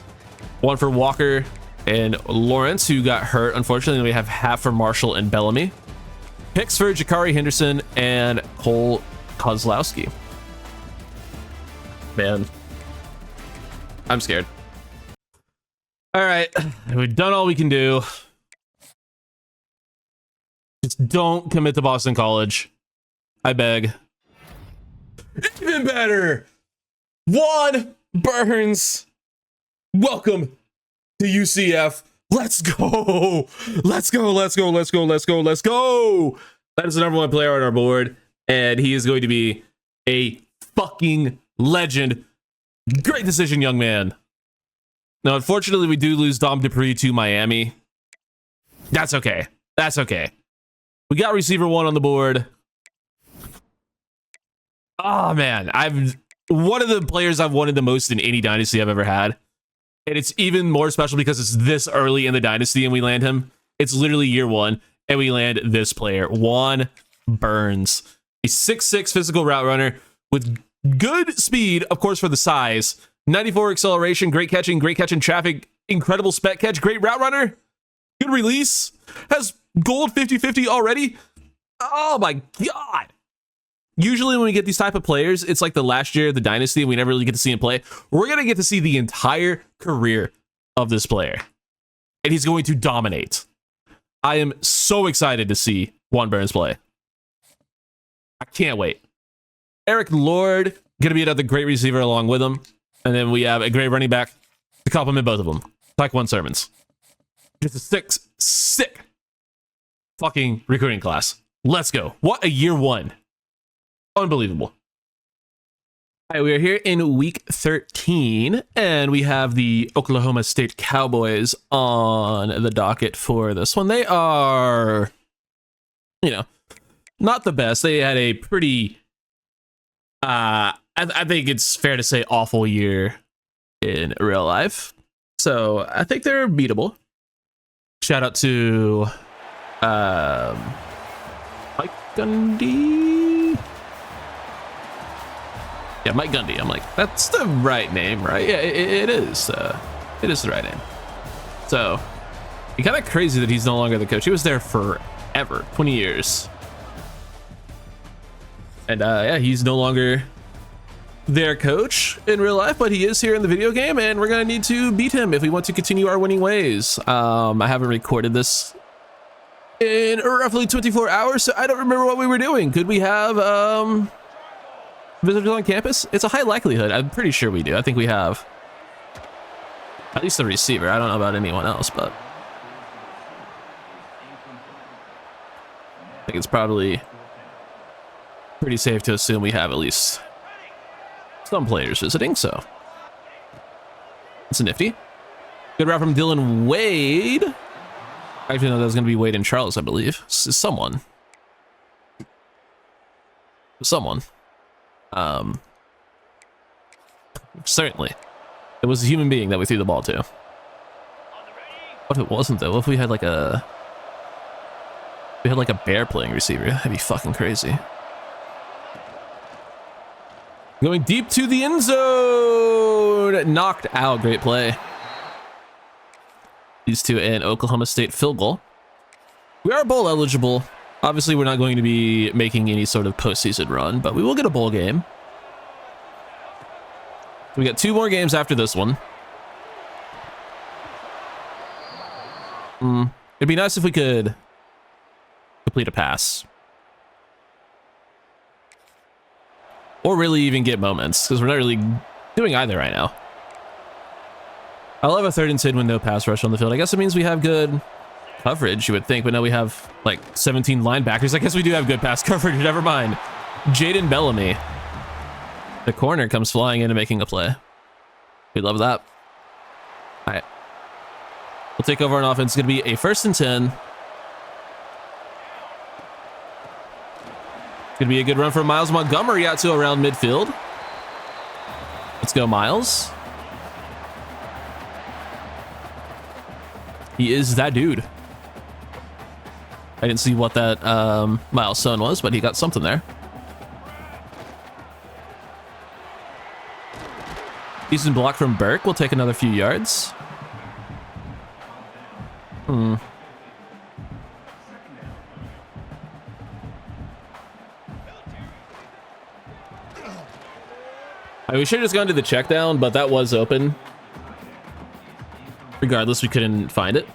1 for Walker and Lawrence, who got hurt. Unfortunately, we have half for Marshall and Bellamy. Picks for Jakari Henderson and Cole Kozlowski. Man, I'm scared. All right, we've done all we can do. Just don't commit to Boston College. I beg. Even better. Juan Burns. Welcome to UCF. Let's go. Let's go. Let's go. Let's go. Let's go. Let's go. That is the #1 player on our board, and he is going to be a fucking legend. Great decision, young man. Now, unfortunately, we do lose Dom Dupree to Miami. That's okay. That's okay. We got receiver 1 on the board. Oh, man. One of the players I've wanted the most in any dynasty I've ever had. And it's even more special because it's this early in the dynasty and we land him. It's literally year 1 and we land this player, Juan Burns. A 6'6" physical route runner with good speed, of course, for the size. 94 acceleration, great catching traffic, incredible spec catch, great route runner, good release, has gold 50-50 already. Oh my God. Usually when we get these type of players, it's like the last year of the dynasty and we never really get to see him play. We're going to get to see the entire career of this player. And he's going to dominate. I am so excited to see Juan Burns play. I can't wait. Eric Lord, going to be another great receiver along with him. And then we have a great running back to complement both of them. Tyquan Sermons. Just a sick fucking recruiting class. Let's go. What a year 1. Unbelievable. All right, we are here in week 13, and we have the Oklahoma State Cowboys on the docket for this one. They are, not the best. They had a pretty, I think it's fair to say, awful year in real life. So I think they're beatable. Shout out to Mike Gundy. Yeah, Mike Gundy. I'm like, that's the right name, right? Yeah, it is. It is the right name. So, it's kind of crazy that he's no longer the coach. He was there forever, 20 years. And yeah, he's no longer their coach in real life, but he is here in the video game, and we're gonna need to beat him if we want to continue our winning ways. I haven't recorded this in roughly 24 hours, so I don't remember what we were doing. Could we have visitors on campus? It's a high likelihood. I'm pretty sure we do. I think we have at least the receiver. I don't know about anyone else, but I think it's probably pretty safe to assume we have at least some players visiting, so it's a nifty. Good route from Dylan Wade. Actually, no, that was going to be Wade and Charles, I believe. Someone. Certainly. It was a human being that we threw the ball to. What if it wasn't, though? What if we had like a bear playing receiver? That'd be fucking crazy. Going deep to the end zone. Knocked out. Great play. These two and Oklahoma State field goal. We are bowl eligible. Obviously, we're not going to be making any sort of postseason run, but we will get a bowl game. We got 2 more games after this one. It'd be nice if we could complete a pass. or really even get moments, because we're not really doing either right now. I love a 3rd and 10 with no pass rush on the field. I guess it means we have good coverage, you would think, but now we have like 17 linebackers. I guess we do have good pass coverage. Never mind. Jaden Bellamy. The corner comes flying in and making a play. We love that. All right. We'll take over on offense. It's going to be a 1st and 10. It's going to be a good run for Miles Montgomery out to around midfield. Let's go, Miles. He is that dude. I didn't see what that milestone was, but he got something there. Decent block from Burke. We'll take another few yards. We should have just gone to the check down, but that was open. Regardless, we couldn't find it.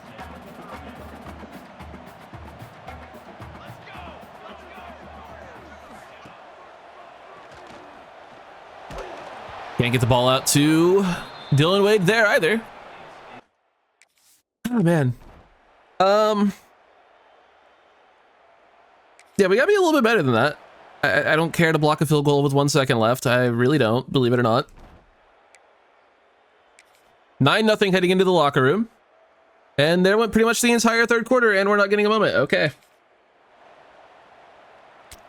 Can't get the ball out to Dylan Wade there either. Oh, man. Yeah, we gotta be a little bit better than that. I don't care to block a field goal with 1 second left. I really don't, believe it or not. 9-0 heading into the locker room. And there went pretty much the entire 3rd quarter, and we're not getting a moment. Okay.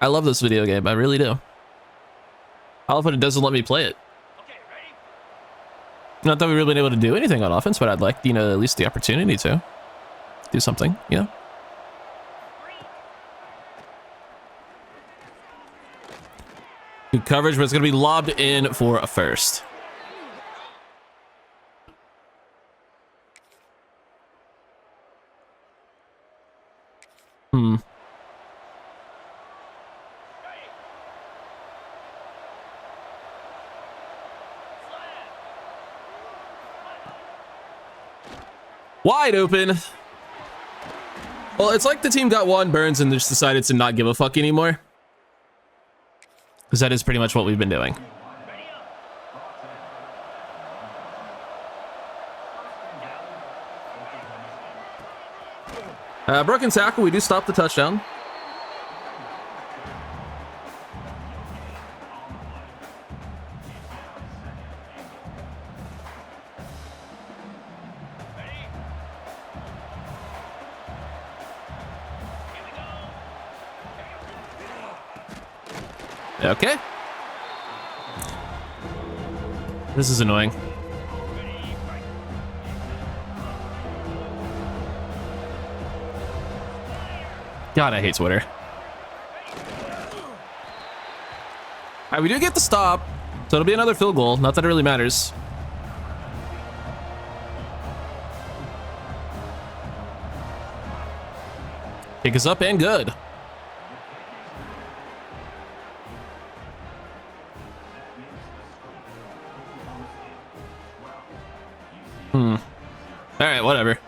I love this video game. I really do. I love when it doesn't let me play it. Not that we've really been able to do anything on offense, but I'd like, you know, at least the opportunity to do something, you know? Good coverage, but it's going to be lobbed in for a 1st. Wide open. Well, it's like the team got Juan Burns and just decided to not give a fuck anymore. Because that is pretty much what we've been doing. Broken tackle. We do stop the touchdown. Okay. This is annoying. God, I hate Twitter. All right, we do get the stop, so it'll be another field goal. Not that it really matters. Pick us up and good. All right, whatever.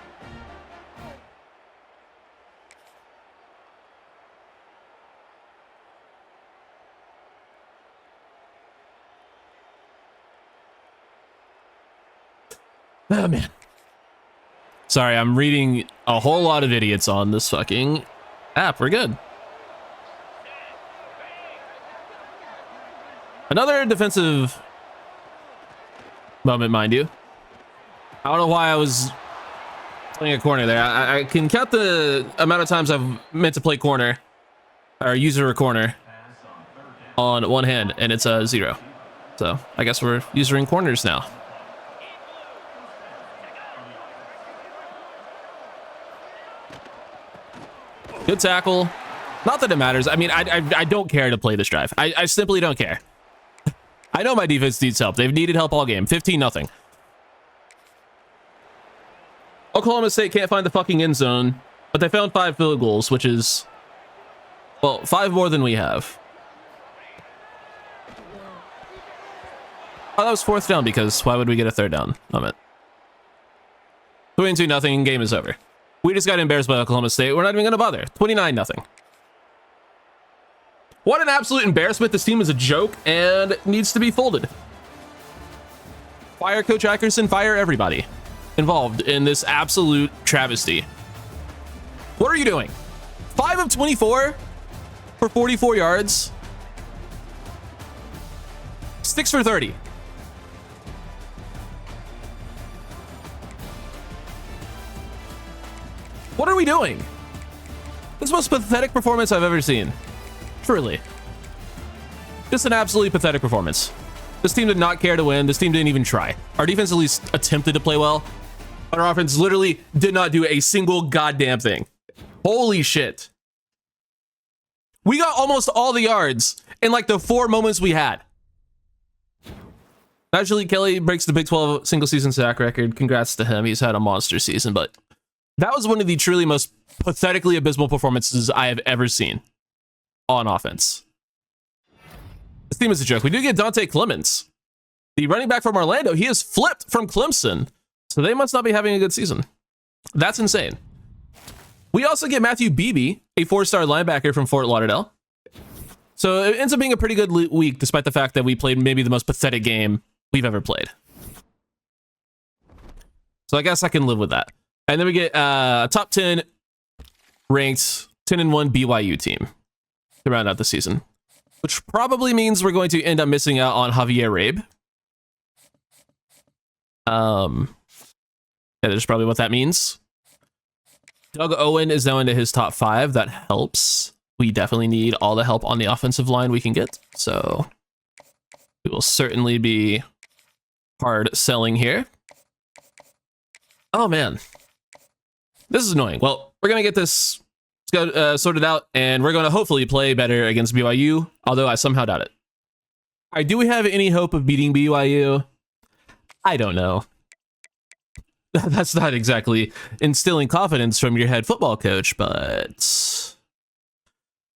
Oh, man. Sorry, I'm reading a whole lot of idiots on this fucking app. We're good. Another defensive moment, mind you. I don't know why I was playing a corner there. I can count the amount of times I've meant to play corner or user a corner on one hand, and it's a 0. So I guess we're usering corners now. Good tackle. Not that it matters. I mean, I don't care to play this drive. I simply don't care. I know my defense needs help. They've needed help all game. 15-0. Oklahoma State can't find the fucking end zone, but they found 5 field goals, which is, well, 5 more than we have. Oh, that was 4th down, because why would we get a 3rd down moment? 22-0, game is over. We just got embarrassed by Oklahoma State. We're not even going to bother. 29-0. What an absolute embarrassment. This team is a joke and needs to be folded. Fire Coach Ackerson, fire everybody involved in this absolute travesty. What are you doing? 5 of 24 for 44 yards. 6 for 30. What are we doing? This is the most pathetic performance I've ever seen. Truly. Just an absolutely pathetic performance. This team did not care to win. This team didn't even try. Our defense at least attempted to play well, but our offense literally did not do a single goddamn thing. Holy shit. We got almost all the yards in like the 4 moments we had. Actually, Kelly breaks the Big 12 single season sack record. Congrats to him. He's had a monster season, but that was one of the truly most pathetically abysmal performances I have ever seen on offense. This team is a joke. We do get Dante Clemens, the running back from Orlando. He is flipped from Clemson, so they must not be having a good season. That's insane. We also get Matthew Beebe, a 4-star linebacker from Fort Lauderdale. So it ends up being a pretty good week, despite the fact that we played maybe the most pathetic game we've ever played. So I guess I can live with that. And then we get a top 10 ranked 10-1 BYU team to round out the season, which probably means we're going to end up missing out on Javier Rabe. Yeah, that's probably what that means. Doug Owen is now into his top 5. That helps. We definitely need all the help on the offensive line we can get. So we will certainly be hard selling here. Oh, man. This is annoying. Well, we're going to get this sorted out, and we're going to hopefully play better against BYU, although I somehow doubt it. All right, do we have any hope of beating BYU? I don't know. That's not exactly instilling confidence from your head football coach, but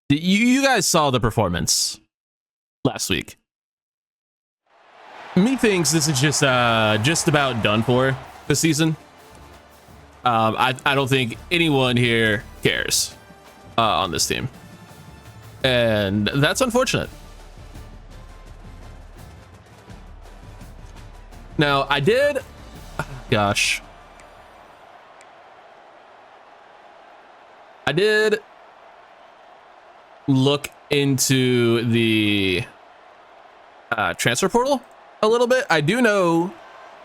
you guys saw the performance last week. Methinks this is just about done for this season. I don't think anyone here cares on this team, and that's unfortunate. Now, I did, gosh, I did look into the transfer portal a little bit. I do know,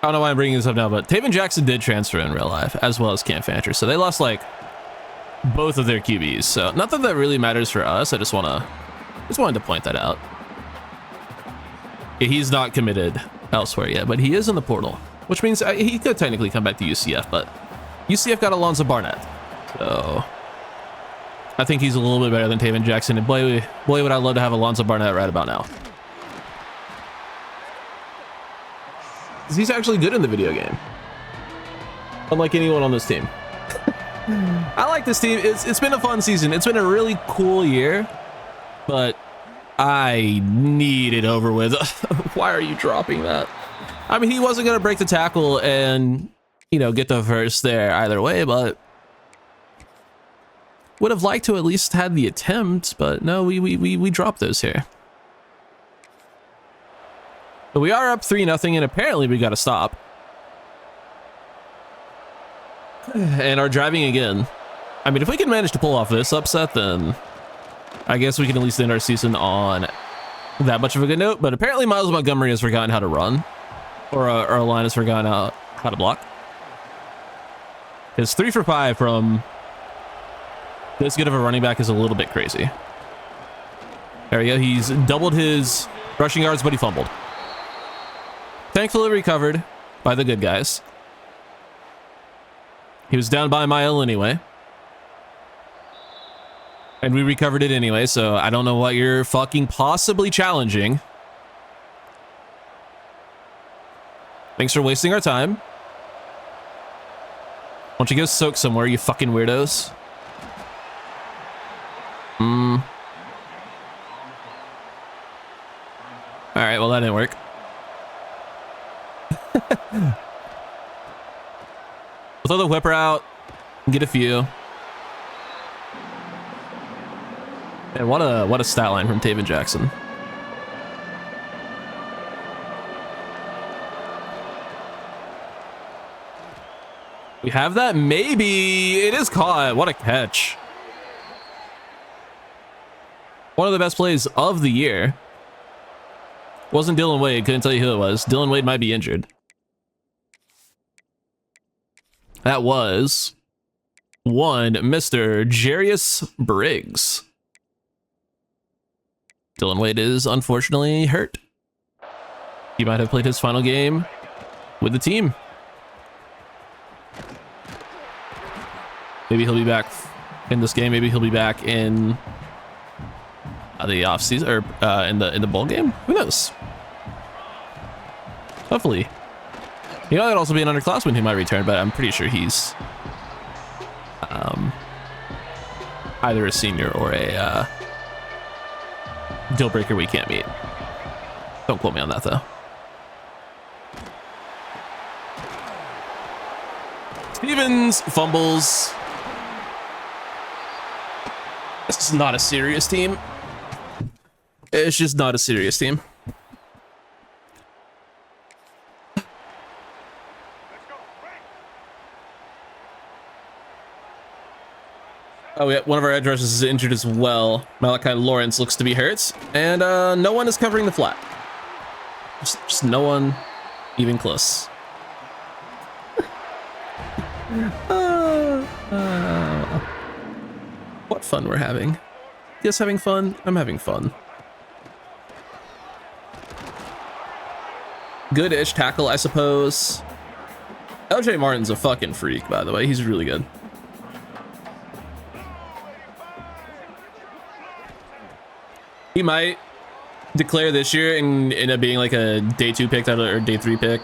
I don't know why I'm bringing this up now, but Taven Jackson did transfer in real life, as well as Cam Fancher. So they lost like both of their QBs. So not that that really matters for us. I just wanted to point that out. Yeah, he's not committed elsewhere yet, but he is in the portal, which means he could technically come back to UCF, but UCF got Alonzo Barnett. So I think he's a little bit better than Taven Jackson. And boy, would I love to have Alonzo Barnett right about now. He's actually good in the video game, unlike anyone on this team. I like this team. It's been a fun season. It's been a really cool year, but I need it over with. Why are you dropping that? I mean, he wasn't going to break the tackle and, you know, get the first there either way, but would have liked to at least had the attempt, but no, we dropped those here. But we are up 3-0, and apparently we got to stop. And are driving again. I mean, if we can manage to pull off this upset, then I guess we can at least end our season on that much of a good note. But apparently Miles Montgomery has forgotten how to run, or a line has forgotten how to block. His 3 for 5 from this good of a running back is a little bit crazy. There we go. He's doubled his rushing yards, but he fumbled. Thankfully recovered by the good guys. He was down by a mile anyway. And we recovered it anyway, so I don't know what you're fucking possibly challenging. Thanks for wasting our time. Why don't you go soak somewhere, you fucking weirdos? Alright, well that didn't work. We'll throw the whipper out and get a few. And what a stat line from Taven Jackson. We have that. Maybe it is caught. What a catch. One of the best plays of the year. Wasn't Dylan Wade. Couldn't tell you who it was. Dylan Wade might be injured. That was one Mr. Jarius Briggs. Dylan Wade is unfortunately hurt. He might have played his final game with the team. Maybe he'll be back in this game. Maybe he'll be back in the off season or in the bowl game. Who knows? Hopefully. You know, there'd also be an underclassman who might return, but I'm pretty sure he's either a senior or a deal breaker we can't meet. Don't quote me on that though. Stevens fumbles. This is not a serious team. It's just not a serious team. Oh yeah, one of our edge rushers is injured as well. Malachi Lawrence looks to be hurt, and no one is covering the flat. Just no one even close. What fun we're having. Yes, having fun? I'm having fun. Good-ish tackle, I suppose. LJ Martin's a fucking freak, by the way. He's really good. He might declare this year and end up being like a day 2 pick or day 3 pick.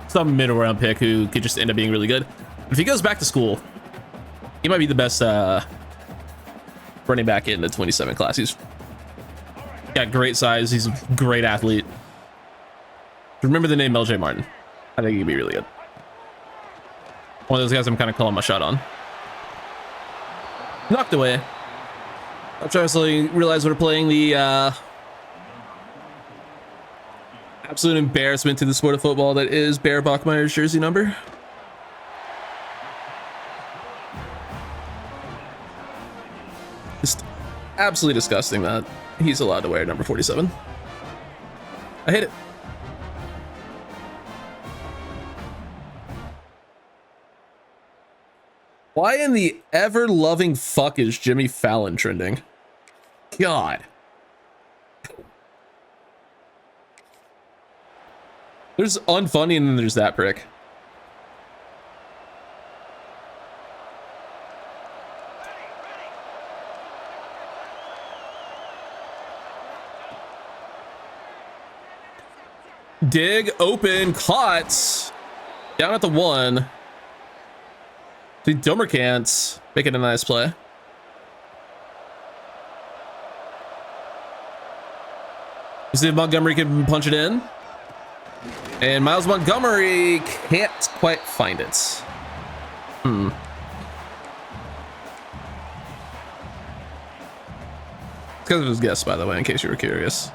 Some middle round pick who could just end up being really good. But if he goes back to school, he might be the best running back in the 27 class. He's got great size. He's a great athlete. Remember the name LJ Martin. I think he'd be really good. One of those guys I'm kind of calling my shot on. Knocked away. I'm trying to realize we're playing the absolute embarrassment to the sport of football that is Bear Bachmeier's jersey number. Just absolutely disgusting that he's allowed to wear number 47. I hate it. Why in the ever-loving fuck is Jimmy Fallon trending? God. There's unfunny and then there's that prick. Dig, open, caught. Down at the 1. The Dummer can't make it a nice play. You see if Montgomery can punch it in. And Miles Montgomery can't quite find it. It's because of his guess, by the way, in case you were curious.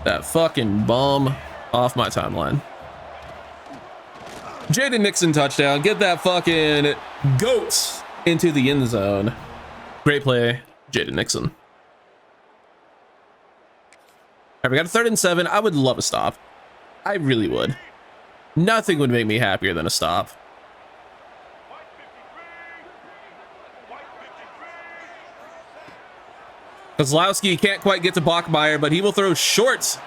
That fucking bum off my timeline. Jaden Nixon touchdown. Get that fucking goat into the end zone. Great play, Jaden Nixon. All right, we got a 3rd and 7. I would love a stop. I really would. Nothing would make me happier than a stop. Kozlowski can't quite get to Bachmeier, but he will throw short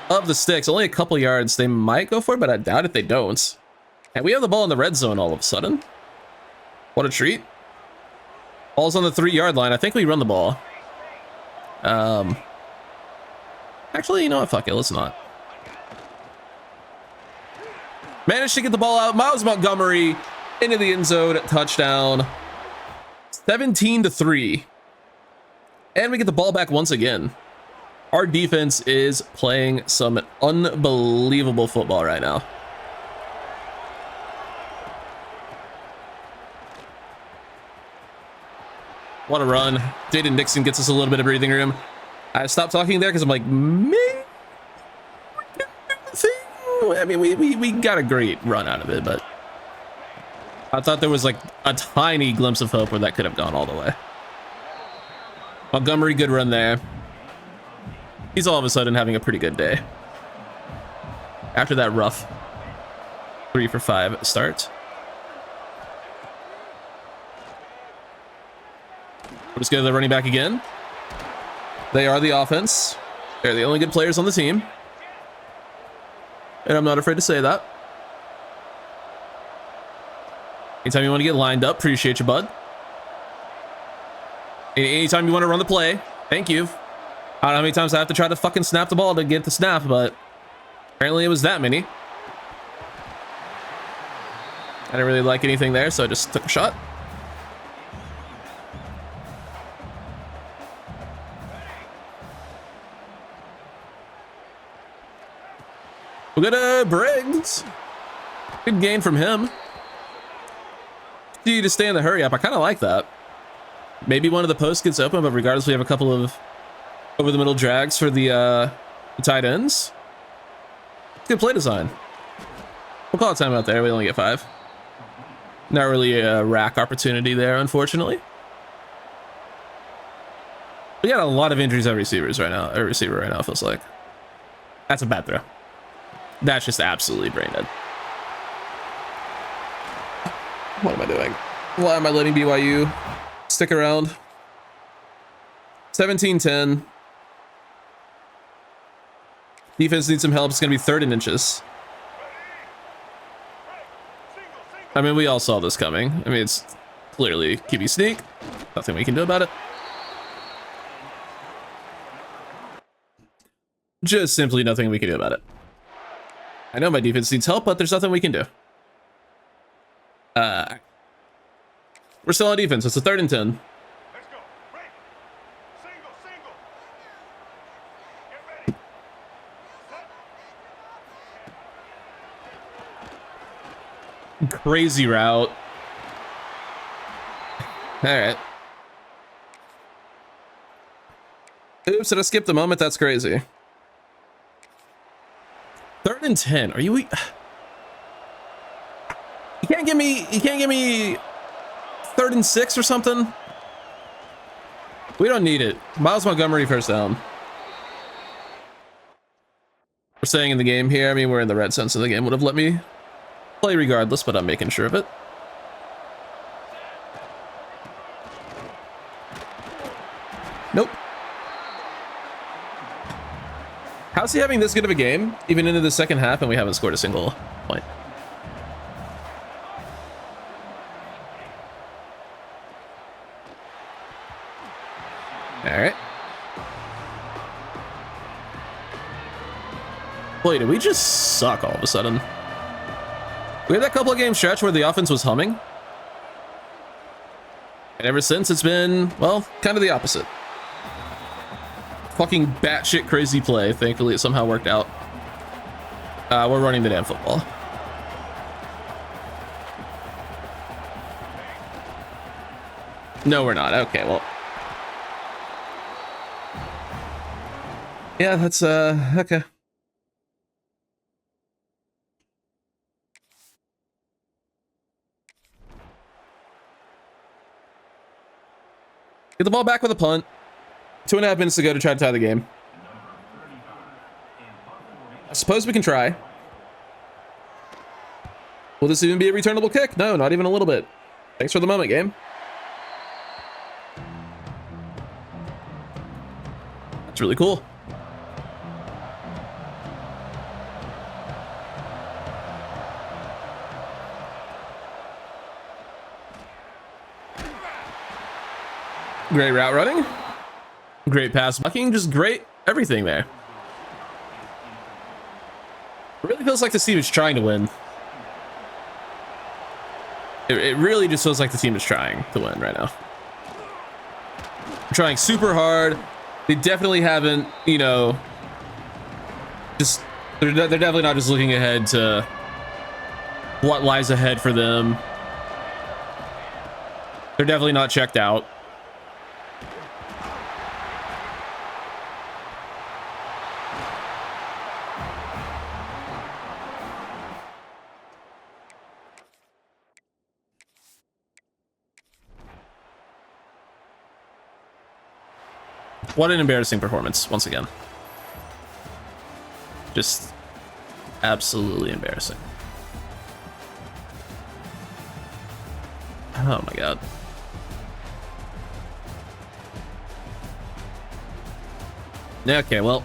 of the sticks. Only a couple yards. They might go for it, but I doubt if they don't. And we have the ball in the red zone all of a sudden. What a treat. Ball's on the 3-yard line. I think we run the ball. Actually, you know what? Fuck it. Let's not. Managed to get the ball out. Miles Montgomery into the end zone. Touchdown. 17-3. And we get the ball back once again. Our defense is playing some unbelievable football right now. What a run. Jaden Nixon gets us a little bit of breathing room. I stopped talking there because I'm like, maybe. I mean, we got a great run out of it, but I thought there was like a tiny glimpse of hope where that could have gone all the way. Montgomery, good run there. He's all of a sudden having a pretty good day after that rough 3 for 5 start. We'll just go to the running back again. They are the offense. They're the only good players on the team. And I'm not afraid to say that. Anytime you want to get lined up, appreciate you, bud. Anytime you want to run the play, thank you. I don't know how many times I have to try to fucking snap the ball to get the snap, but apparently it was that many. I didn't really like anything there, so I just took a shot. We'll go to Briggs. Good gain from him. You to stay in the hurry up. I kind of like that. Maybe one of the posts gets open, but regardless, we have a couple of over the middle drags for the tight ends. Good play design. We'll call it timeout there. We only get 5. Not really a rack opportunity there, unfortunately. We got a lot of injuries at receivers right now. A receiver right now, it feels like. That's a bad throw. That's just absolutely brain dead. What am I doing? Why am I letting BYU stick around? 17-10. Defense needs some help. It's going to be 3rd and inches. I mean, we all saw this coming. I mean, it's clearly QB sneak. Nothing we can do about it. Just simply nothing we can do about it. I know my defense needs help, but there's nothing we can do. We're still on defense. It's a 3rd and 10. Let's go. Break. Single. Get ready. Crazy route. All right. Oops, did I skip the moment? That's crazy. 3rd and 10. Are you? You can't give me 3rd and 6 or something. We don't need it. Miles Montgomery first down. We're staying in the game here. I mean, we're in the red zone, so the game would have let me play regardless, but I'm making sure of it. Nope. How's he having this good of a game, even into the second half, and we haven't scored a single point? All right. Boy, did we just suck all of a sudden? We had that couple of game stretch where the offense was humming. And ever since, it's been, well, kind of the opposite. Fucking batshit crazy play. Thankfully, it somehow worked out. We're running the damn football. No, we're not. Okay, well. Yeah, that's, okay. Get the ball back with a punt. 2.5 minutes to go to try to tie the game. I suppose we can try. Will this even be a returnable kick? No, not even a little bit. Thanks for the moment, game. That's really cool. Great route running. Great pass blocking. Just great everything there. It really feels like this team is trying to win. It really just feels like the team is trying to win right now. They're trying super hard. They definitely haven't, you know, just they're definitely not just looking ahead to what lies ahead for them. They're definitely not checked out. What an embarrassing performance once again. Just absolutely embarrassing. Oh my god. Okay, well,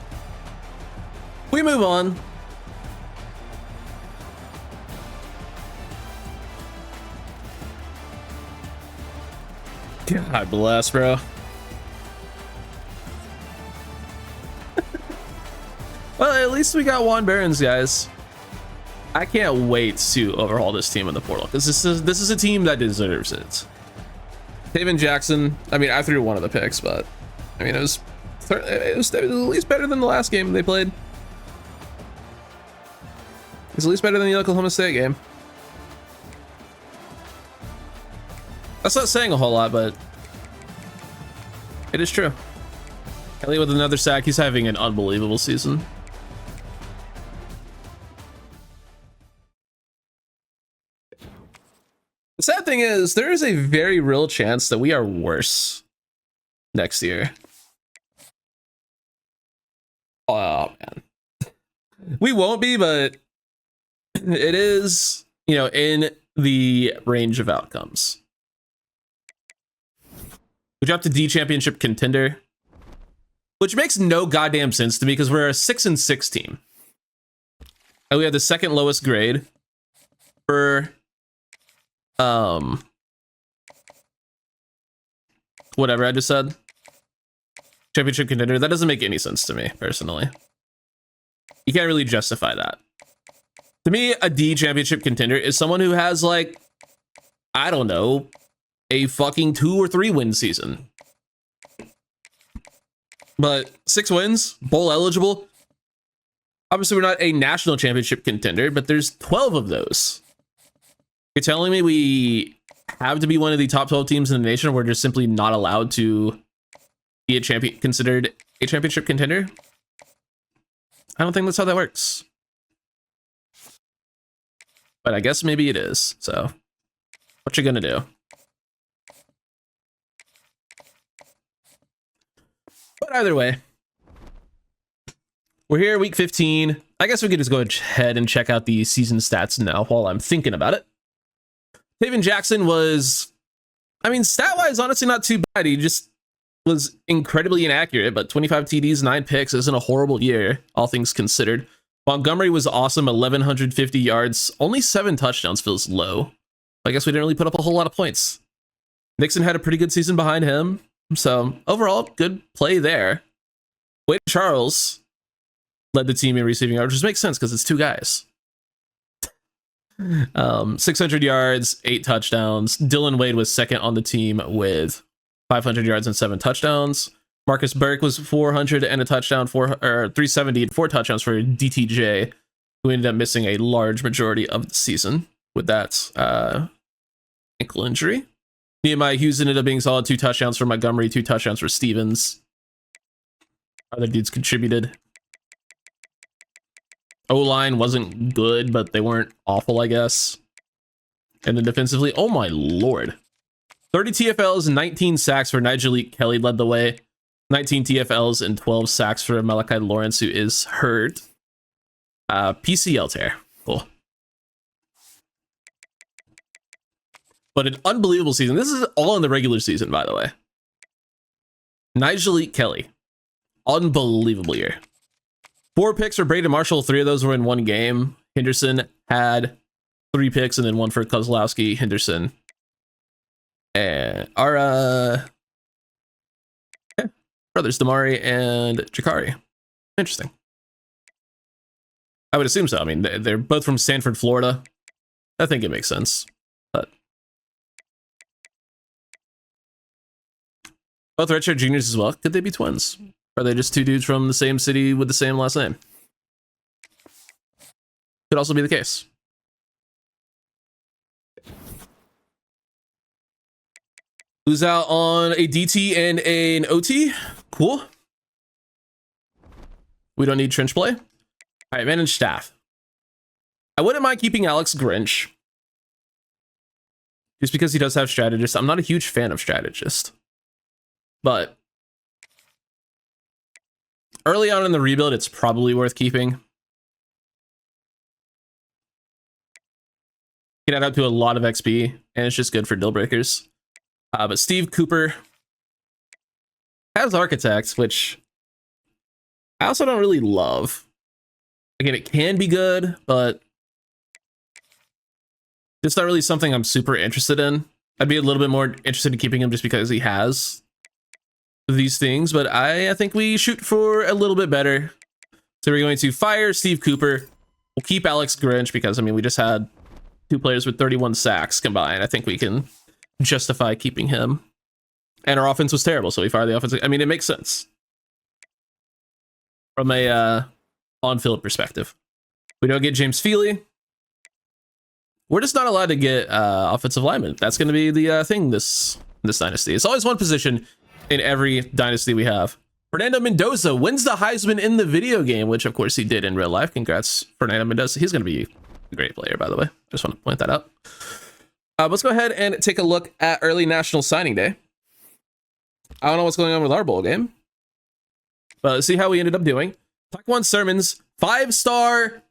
we move on. God bless, bro. Well, at least we got Juan Barons, guys. I can't wait to overhaul this team in the portal because this is a team that deserves it. Taven Jackson. I mean, I threw one of the picks, but I mean, it was at least better than the last game they played. It's at least better than the Oklahoma State game. That's not saying a whole lot, but it is true. Kelly with another sack. He's having an unbelievable season. The sad thing is, there is a very real chance that we are worse next year. Oh, man. We won't be, but it is, you know, in the range of outcomes. We dropped a D championship contender, which makes no goddamn sense to me because we're a 6-6 team. And we have the second lowest grade for whatever I just said. Championship contender. That doesn't make any sense to me, personally. You can't really justify that. To me, a D championship contender is someone who has, like, I don't know, a fucking 2 or 3 win season. But 6 wins, bowl eligible. Obviously, we're not a national championship contender, but there's 12 of those. You're telling me we have to be one of the top 12 teams in the nation? We're just simply not allowed to be a champion, considered a championship contender? I don't think that's how that works. But I guess maybe it is. So, what you gonna do? But either way, we're here, week 15. I guess we could just go ahead and check out the season stats now while I'm thinking about it. Taven Jackson was, I mean, stat-wise, honestly, not too bad. He just was incredibly inaccurate, but 25 TDs, 9 picks isn't a horrible year, all things considered. Montgomery was awesome, 1,150 yards. Only 7 touchdowns feels low. I guess we didn't really put up a whole lot of points. Nixon had a pretty good season behind him. So overall, good play there. Wade Charles led the team in receiving yards, which makes sense because it's 2 guys. 600 yards, 8 touchdowns. Dylan Wade was second on the team with 500 yards and 7 touchdowns. Marcus Burke was 400 and a touchdown, 370 and 4 touchdowns for DTJ, who ended up missing a large majority of the season with that ankle injury. Nehemiah Hughes ended up being solid, 2 touchdowns for Montgomery, 2 touchdowns for Stevens. Other dudes contributed. O-line wasn't good, but they weren't awful, I guess. And then defensively, oh my lord. 30 TFLs, 19 sacks for Nigelique Kelly led the way. 19 TFLs and 12 sacks for Malachi Lawrence, who is hurt. PCL tear. Cool. But an unbelievable season. This is all in the regular season, by the way. Nigelique Kelly. Unbelievable year. 4 picks for Braden Marshall. 3 of those were in one game. Henderson had 3 picks and then 1 for Kozlowski, Henderson. And our brothers Damari and Jakari. Interesting. I would assume so. I mean, they're both from Sanford, Florida. I think it makes sense. But both redshirt juniors as well. Could they be twins? Are they just 2 dudes from the same city with the same last name? Could also be the case. Who's out on a DT and an OT? Cool. We don't need trench play. All right, manage staff. I wouldn't mind keeping Alex Grinch. Just because he does have strategist. I'm not a huge fan of strategist. But early on in the rebuild, it's probably worth keeping. It add up to a lot of XP, and it's just good for deal breakers. But Steve Cooper has Architect, which I also don't really love. Again, it can be good, but it's not really something I'm super interested in. I'd be a little bit more interested in keeping him just because he has these things, but I think we shoot for a little bit better. So we're going to fire Steve Cooper. We'll keep Alex Grinch because, I mean, we just had 2 players with 31 sacks combined. I think we can justify keeping him. And our offense was terrible, so we fire the offense. I mean, it makes sense from a on-field perspective. We don't get James Feely. We're just not allowed to get offensive linemen. That's going to be the thing this dynasty. It's always one position in every dynasty we have. Fernando Mendoza wins the Heisman in the video game, which of course he did in real life. Congrats, Fernando Mendoza. He's going to be a great player, by the way. Just want to point that out. Let's go ahead and take a look at early National Signing Day. I don't know what's going on with our bowl game, but let's see how we ended up doing. Taquan Sermons, 5-star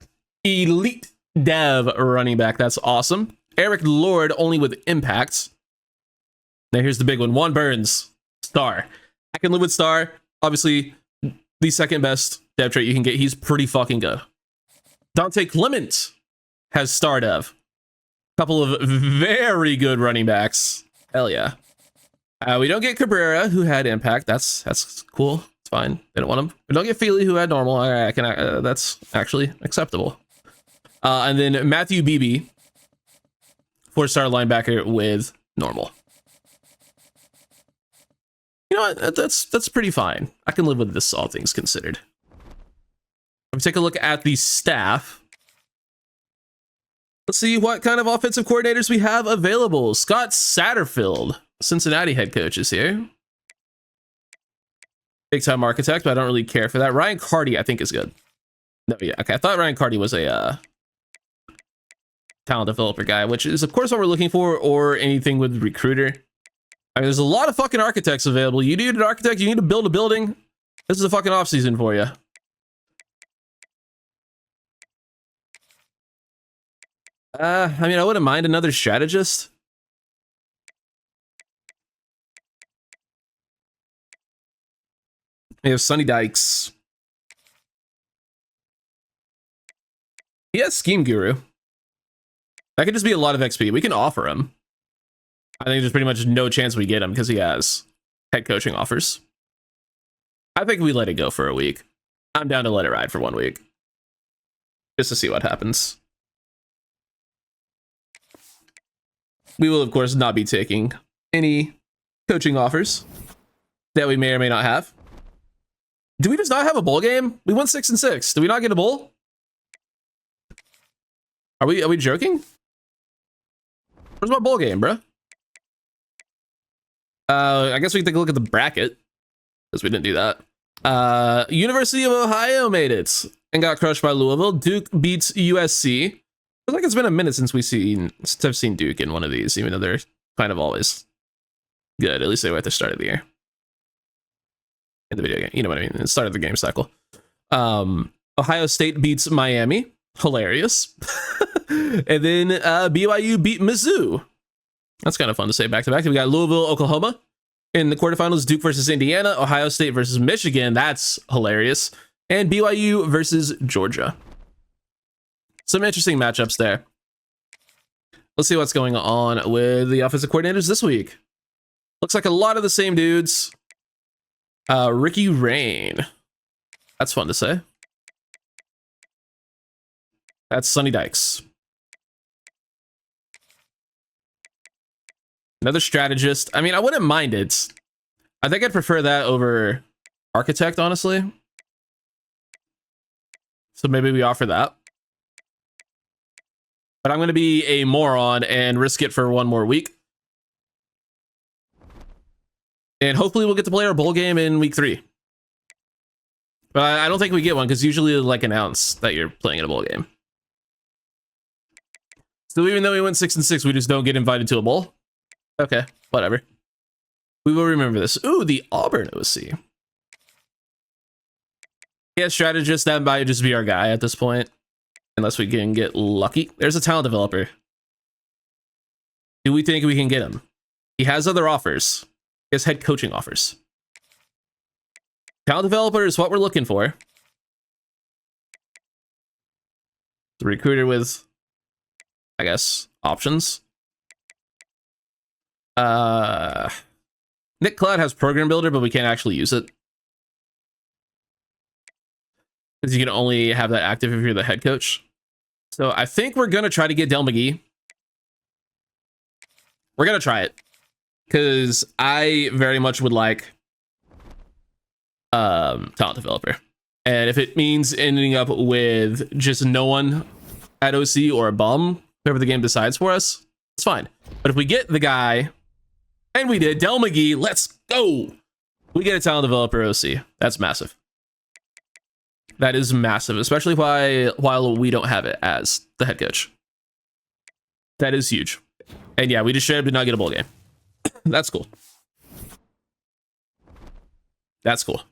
elite dev running back. That's awesome. Eric Lord, only with impact. Now here's the big one. Juan Burns, star. I can live with star. Obviously, the second best dev trait you can get. He's pretty fucking good. Dante Clement has star dev. Couple of very good running backs. Hell yeah. We don't get Cabrera, who had impact. That's cool. It's fine. They don't want him. We don't get Feely, who had normal. I can. That's actually acceptable. And then Matthew Beebe, 4-star linebacker with normal. You know what? That's pretty fine. I can live with this, all things considered. Let's take a look at the staff. Let's see what kind of offensive coordinators we have available. Scott Satterfield, Cincinnati head coach, is here. Big time architect, but I don't really care for that. Ryan Carty, I think, is good. No, yeah, okay. I thought Ryan Carty was a talent developer guy, which is, of course, what we're looking for, or anything with recruiter. I mean, there's a lot of fucking architects available. You need an architect, you need to build a building. This is a fucking off season for you. I mean, I wouldn't mind another strategist. We have Sonny Dykes. He has Scheme Guru. That could just be a lot of XP. We can offer him. I think there's pretty much no chance we get him because he has head coaching offers. I think we let it go for a week. I'm down to let it ride for 1 week. Just to see what happens. We will, of course, not be taking any coaching offers that we may or may not have. Do we just not have a bowl game? We won 6-6. Do we not get a bowl? Are we joking? Where's my bowl game, bro? I guess we can take a look at the bracket, because we didn't do that. University of Ohio made it and got crushed by Louisville. Duke beats USC. Feels like it's been a minute since I've seen Duke in one of these, even though they're kind of always good. At least they were at the start of the year. In the video game, you know what I mean? The start of the game cycle. Ohio State beats Miami. Hilarious. And then BYU beat Mizzou. That's kind of fun to say back to back. We got Louisville, Oklahoma in the quarterfinals. Duke versus Indiana. Ohio State versus Michigan. That's hilarious. And BYU versus Georgia. Some interesting matchups there. Let's see what's going on with the offensive coordinators this week. Looks like a lot of the same dudes. Ricky Rain. That's fun to say. That's Sonny Dykes. Another strategist. I mean, I wouldn't mind it. I think I'd prefer that over architect, honestly. So maybe we offer that. But I'm going to be a moron and risk it for 1 more week. And hopefully we'll get to play our bowl game in week 3. But I don't think we get one because usually they like announce that you're playing in a bowl game. So even though we went 6-6, we just don't get invited to a bowl. Okay, whatever. We will remember this. Ooh, the Auburn OC. Yeah, strategist, that might just be our guy at this point. Unless we can get lucky. There's a talent developer. Do we think we can get him? He has other offers. He has head coaching offers. Talent developer is what we're looking for. The recruiter with, I guess, options. Nick Cloud has program builder, but we can't actually use it. Because you can only have that active if you're the head coach. So I think we're going to try to get Del McGee. We're going to try it. Because I very much would like talent developer. And if it means ending up with just no one at OC or a bum, whoever the game decides for us, it's fine. But if we get the guy, and we did, Del McGee, let's go. We get a talent developer OC. That's massive. That is massive, especially while we don't have it as the head coach. That is huge. And yeah, we just straight up did not get a bowl game. That's cool. That's cool.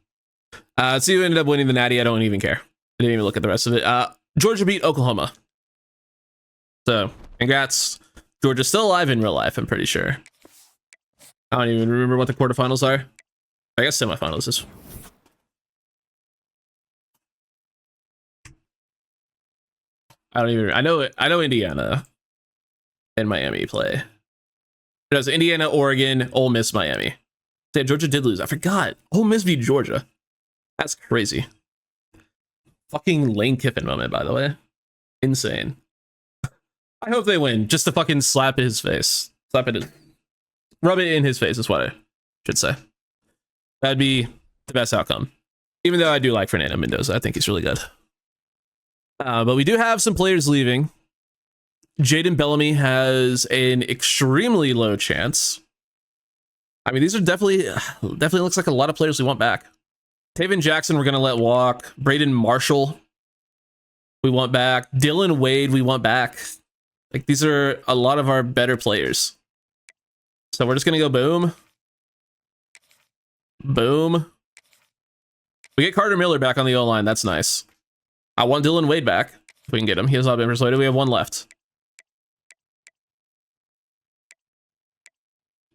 So you ended up winning the Natty. I don't even care. I didn't even look at the rest of it. Georgia beat Oklahoma. So, congrats. Georgia's still alive in real life, I'm pretty sure. I don't even remember what the quarterfinals are. I guess semifinals is. I don't even. I know Indiana and Miami play. It was Indiana, Oregon, Ole Miss, Miami. Damn, Georgia did lose. I forgot. Ole Miss beat Georgia. That's crazy. Fucking Lane Kiffin moment, by the way. Insane. I hope they win. Just to fucking slap his face. Slap it in. Rub it in his face is what I should say. That'd be the best outcome. Even though I do like Fernando Mendoza. I think he's really good. But we do have some players leaving. Jaden Bellamy has an extremely low chance. I mean, these are definitely looks like a lot of players we want back. Taven Jackson, we're going to let walk. Braden Marshall, we want back. Dylan Wade, we want back. Like, these are a lot of our better players. So we're just going to go boom. Boom. We get Carter Miller back on the O-line. That's nice. I want Dylan Wade back. If we can get him. He has not been persuaded. We have one left.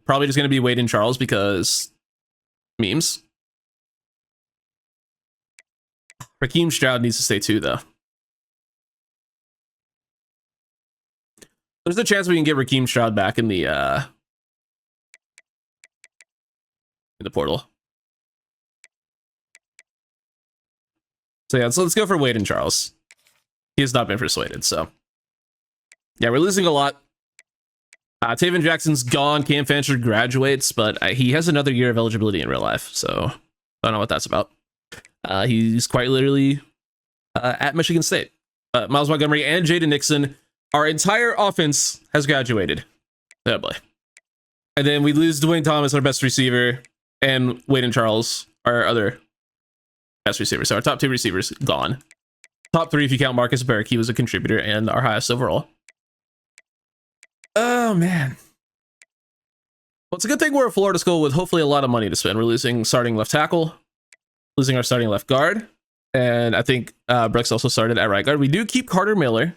Probably just going to be Wade and Charles because memes. Raheem Stroud needs to stay too, though. There's a chance we can get Raheem Stroud back in the portal. So yeah, so let's go for Wade and Charles. He has not been persuaded, so yeah, we're losing a lot. Taven Jackson's gone. Cam Fancher graduates, but he has another year of eligibility in real life, so I don't know what that's about. He's quite literally at Michigan State. Miles Montgomery and Jaden Nixon, our entire offense has graduated. Oh boy. And then we lose Dwayne Thomas, our best receiver, and Wade and Charles, our other best receivers. So our top two receivers gone. Top three if you count Marcus Burke. He was a contributor and our highest overall. Oh man. Well, it's a good thing we're a Florida school with hopefully a lot of money to spend. We're losing starting left tackle, losing our starting left guard, and I think Brooks also started at right guard. We do keep Carter Miller.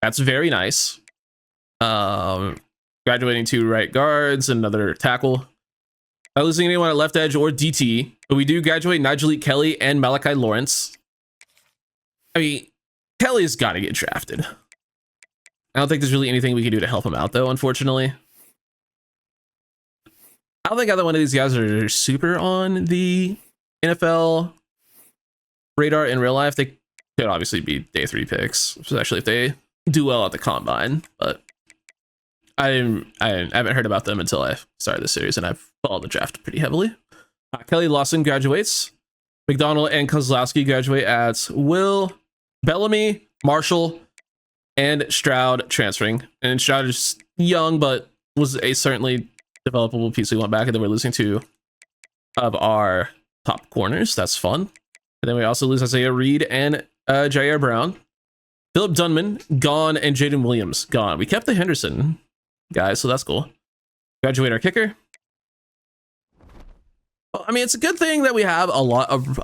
That's very nice. Graduating to right guards, another tackle. Not losing anyone at left edge or DT, but we do graduate Nigel Kelly and Malachi Lawrence. I mean, Kelly's got to get drafted. I don't think there's really anything we can do to help him out, though, unfortunately. I don't think either one of these guys are super on the NFL radar in real life. They could obviously be day 3 picks, especially if they do well at the combine, but I haven't heard about them until I started the series, and I've followed the draft pretty heavily. Kelly Lawson graduates. McDonald and Kozlowski graduate at Will. Bellamy, Marshall, and Stroud transferring. And Stroud is young, but was a certainly developable piece we went back, and then we're losing 2 of our top corners. That's fun. And then we also lose Isaiah Reed and Jair Brown. Philip Dunman gone, and Jaden Williams gone. We kept the Henderson guys, so that's cool. Graduate our kicker. Well, I mean, it's a good thing that we have a lot of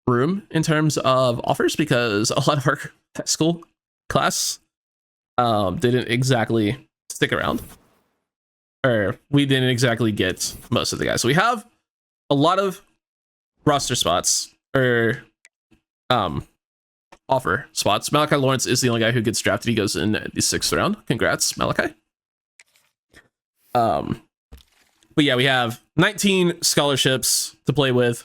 room in terms of offers because a lot of our high school class didn't exactly stick around, or we didn't exactly get most of the guys. So we have a lot of roster spots or offer spots. Malachi Lawrence is the only guy who gets drafted. He goes in the 6th round. Congrats, Malachi. But yeah, we have 19 scholarships to play with,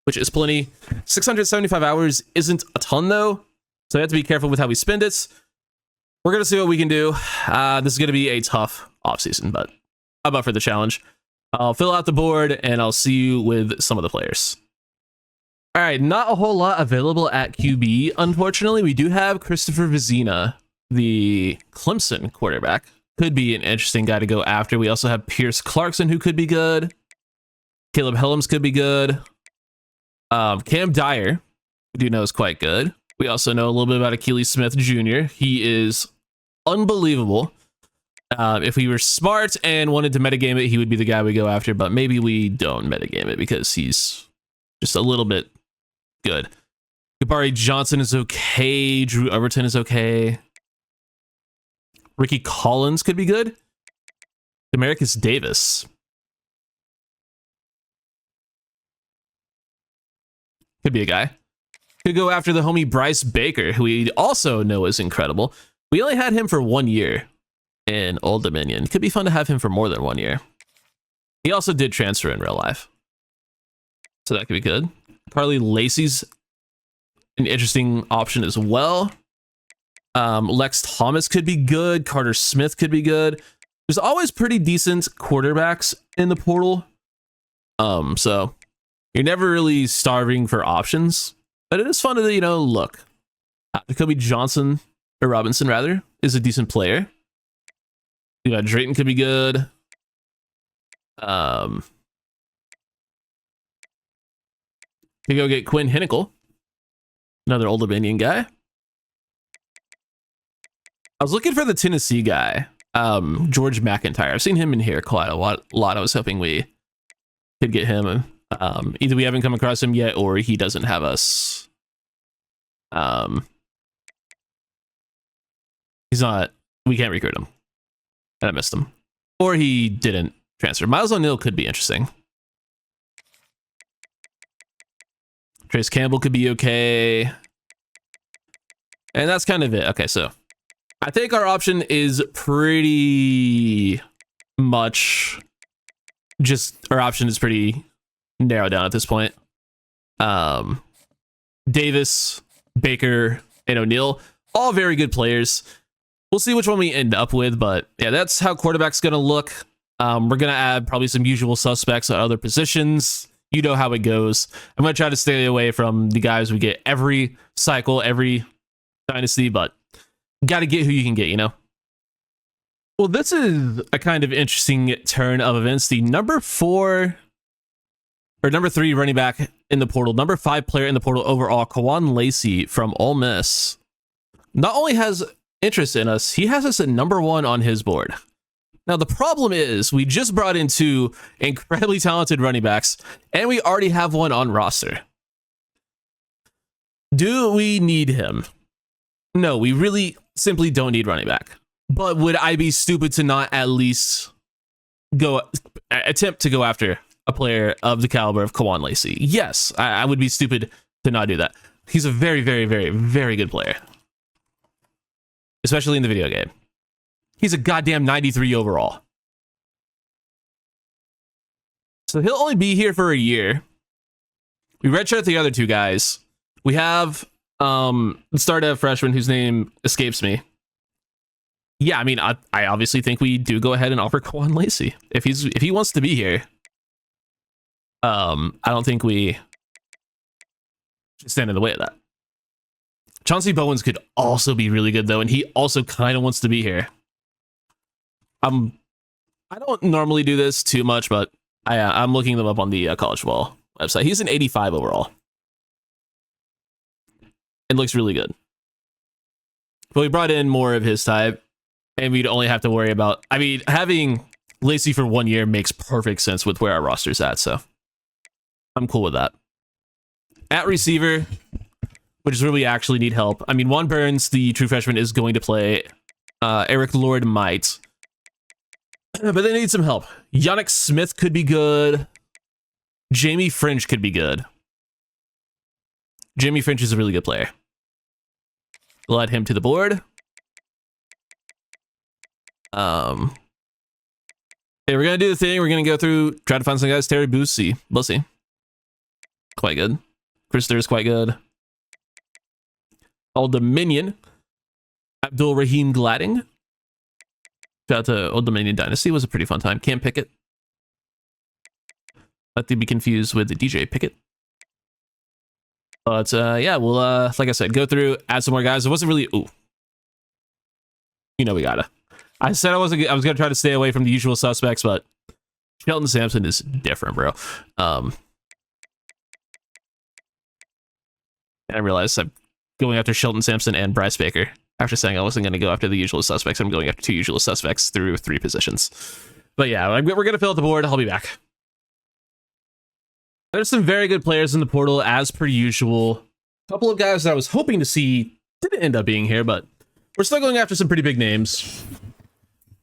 which is plenty. 675 hours isn't a ton though, so we have to be careful with how we spend it. We're gonna see what we can do. This is gonna be a tough offseason, but I'm up for the challenge. I'll fill out the board and I'll see you with some of the players. All right, not a whole lot available at QB, unfortunately. We do have Christopher Vizina, the Clemson quarterback. Could be an interesting guy to go after. We also have Pierce Clarkson, who could be good. Caleb Helms could be good. Cam Dyer, we do know is quite good. We also know a little bit about Achilles Smith Jr. He is unbelievable. If we were smart and wanted to metagame it, he would be the guy we go after, but maybe we don't metagame it because he's just a little bit good. Jabari Johnson is okay. Drew Overton is okay. Ricky Collins could be good. Demarcus Davis could be a guy. Could go after the homie Bryce Baker, who we also know is incredible. We only had him for 1 year in Old Dominion. Could be fun to have him for more than 1 year. He also did transfer in real life, so that could be good. Carly Lacey's an interesting option as well. Lex Thomas could be good. Carter Smith could be good. There's always pretty decent quarterbacks in the portal. So you're never really starving for options, but it is fun to, you know, look. Jacoby Johnson, or Robinson rather, is a decent player. You got Drayton could be good. You go get Quinn Hinnicle, another Old Dominion guy. I was looking for the Tennessee guy, George McIntyre. I've seen him in here quite a lot. I was hoping we could get him. Either we haven't come across him yet, or he doesn't have us. He's not. We can't recruit him, and I missed him, or he didn't transfer. Miles O'Neal could be interesting. Trace Campbell could be okay, and that's kind of it. Okay, so I think our option is pretty much just pretty narrowed down at this point. Davis, Baker, and O'Neal, all very good players. We'll see which one we end up with, but yeah, that's how quarterback's gonna look. We're gonna add probably some usual suspects at other positions. You know how it goes. I'm gonna try to stay away from the guys we get every cycle, every dynasty, but got to get who you can get, you know? Well, this is a kind of interesting turn of events. The number 3 running back in the portal, number 5 player in the portal overall, Kawan Lacey from Ole Miss, not only has interest in us, he has us at number 1 on his board. Now, the problem is we just brought in 2 incredibly talented running backs, and we already have one on roster. Do we need him? No, we really simply don't need running back. But would I be stupid to not at least attempt to go after a player of the caliber of Kawan Lacey? Yes, I would be stupid to not do that. He's a very, very, very, very good player, especially in the video game. He's a goddamn 93 overall. So he'll only be here for a year. We redshirt the other 2 guys. We have the startup freshman whose name escapes me. Yeah, I mean, I obviously think we do go ahead and offer Kawan Lacey if he wants to be here. I don't think we should stand in the way of that. Chauncey Bowens could also be really good though, and he also kind of wants to be here. I don't normally do this too much, but I'm looking them up on the college ball website. He's an 85 overall. It looks really good. But we brought in more of his type, and we'd only have to worry about, I mean, having Lacey for 1 year makes perfect sense with where our roster's at, so I'm cool with that. At receiver, which is where we actually need help. I mean, Juan Burns, the true freshman, is going to play. Eric Lord might. But they need some help. Yannick Smith could be good. Jamie French could be good. Jamie French is a really good player. We'll add him to the board. Okay, we're going to do the thing. We're going to go through, try to find some guys. Terry Bussey. Quite good. Chris Durr is quite good. Old Dominion. Abdul Rahim Gladding. Shout out to Old Dominion Dynasty. Was a pretty fun time. Cam Pickett. Not to be confused with the DJ Pickett. But yeah, we'll like I said, go through, add some more guys. It wasn't really ooh. You know we gotta. I said I was gonna try to stay away from the usual suspects, but Shelton Sampson is different, bro. And I realized I'm going after Shelton Sampson and Bryce Baker. After saying I wasn't going to go after the usual suspects, I'm going after 2 usual suspects through 3 positions. But yeah, we're going to fill out the board. I'll be back. There's some very good players in the portal, as per usual. A couple of guys that I was hoping to see didn't end up being here, but we're still going after some pretty big names.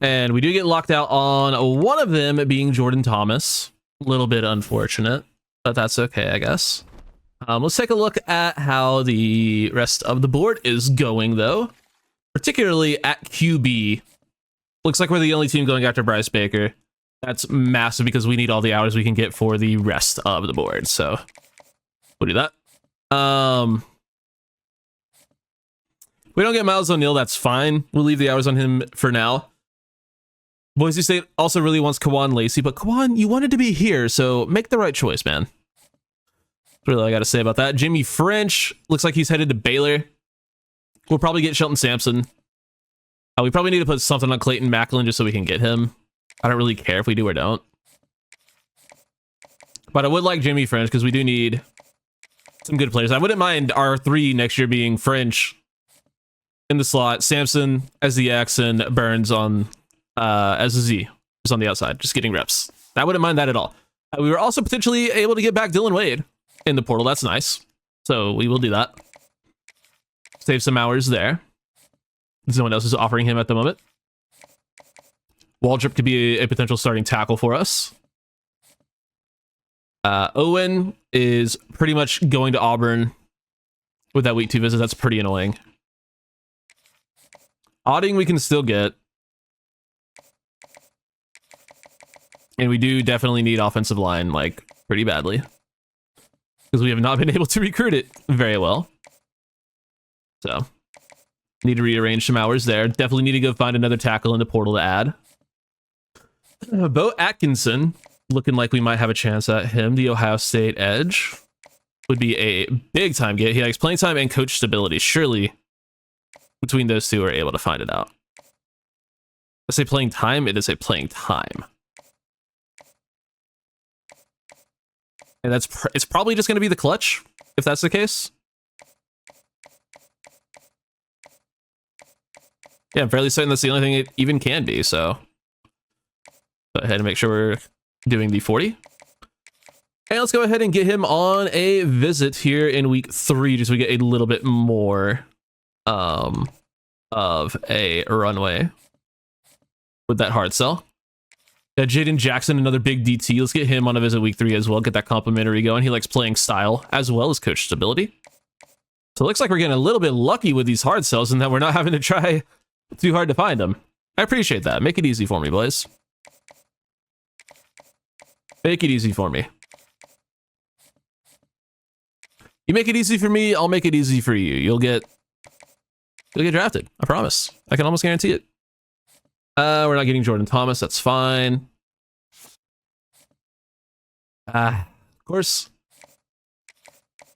And we do get locked out on one of them being Jordan Thomas. A little bit unfortunate, but that's okay, I guess. Let's take a look at how the rest of the board is going, though. Particularly at QB. Looks like we're the only team going after Bryce Baker. That's massive because we need all the hours we can get for the rest of the board. So we'll do that. We don't get Miles O'Neal. That's fine. We'll leave the hours on him for now. Boise State also really wants Kawan Lacey, but Kawan, you wanted to be here, so make the right choice, man. That's really all I got to say about that. Jimmy French looks like he's headed to Baylor. We'll probably get Shelton Sampson. We probably need to put something on Clayton Macklin just so we can get him. I don't really care if we do or don't. But I would like Jimmy French because we do need some good players. I wouldn't mind our 3 next year being French in the slot, Sampson as the X, and Burns on as a Z, just on the outside, just getting reps. I wouldn't mind that at all. We were also potentially able to get back Dylan Wade in the portal. That's nice. So we will do that. Save some hours there. Someone else is offering him at the moment. Waldrop could be a potential starting tackle for us. Owen is pretty much going to Auburn with that week 2 visit. That's pretty annoying. Odding we can still get. And we do definitely need offensive line, like, pretty badly. Because we have not been able to recruit it very well. So, need to rearrange some hours there. Definitely need to go find another tackle in the portal to add. Bo Atkinson, looking like we might have a chance at him. The Ohio State edge would be a big time get. He likes playing time and coach stability. Surely, between those two, we're able to find it out. I say playing time, it is a playing time. And it's probably just going to be the clutch, if that's the case. Yeah, I'm fairly certain that's the only thing it even can be, so go ahead and make sure we're doing the 40. And let's go ahead and get him on a visit here in week 3, just so we get a little bit more of a runway with that hard sell. Jaden Jackson, another big DT. Let's get him on a visit week 3 as well. Get that complimentary going. He likes playing style as well as coach stability. So it looks like we're getting a little bit lucky with these hard sells and that we're not having to try too hard to find them. I appreciate that. Make it easy for me, boys. Make it easy for me. You make it easy for me, I'll make it easy for you. You'll get drafted. I promise. I can almost guarantee it. We're not getting Jordan Thomas. That's fine. Of course.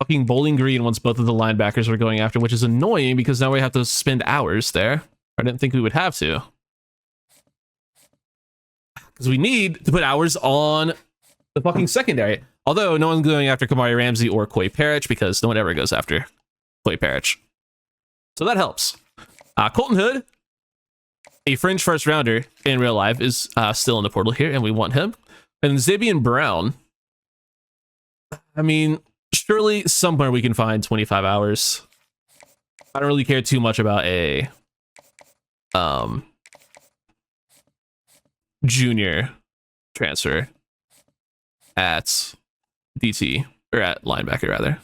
Fucking Bowling Green wants both of the linebackers we're going after, which is annoying because now we have to spend hours there. I didn't think we would have to. Because we need to put hours on the fucking secondary. Although no one's going after Kamari Ramsey or Quay Parrish because no one ever goes after Quay Parrish. So that helps. Colton Hood, a French first rounder in real life, is still in the portal here, and we want him. And Zabian Brown. I mean, Surely somewhere we can find 25 hours. I don't really care too much about a junior transfer at DT, or at linebacker rather.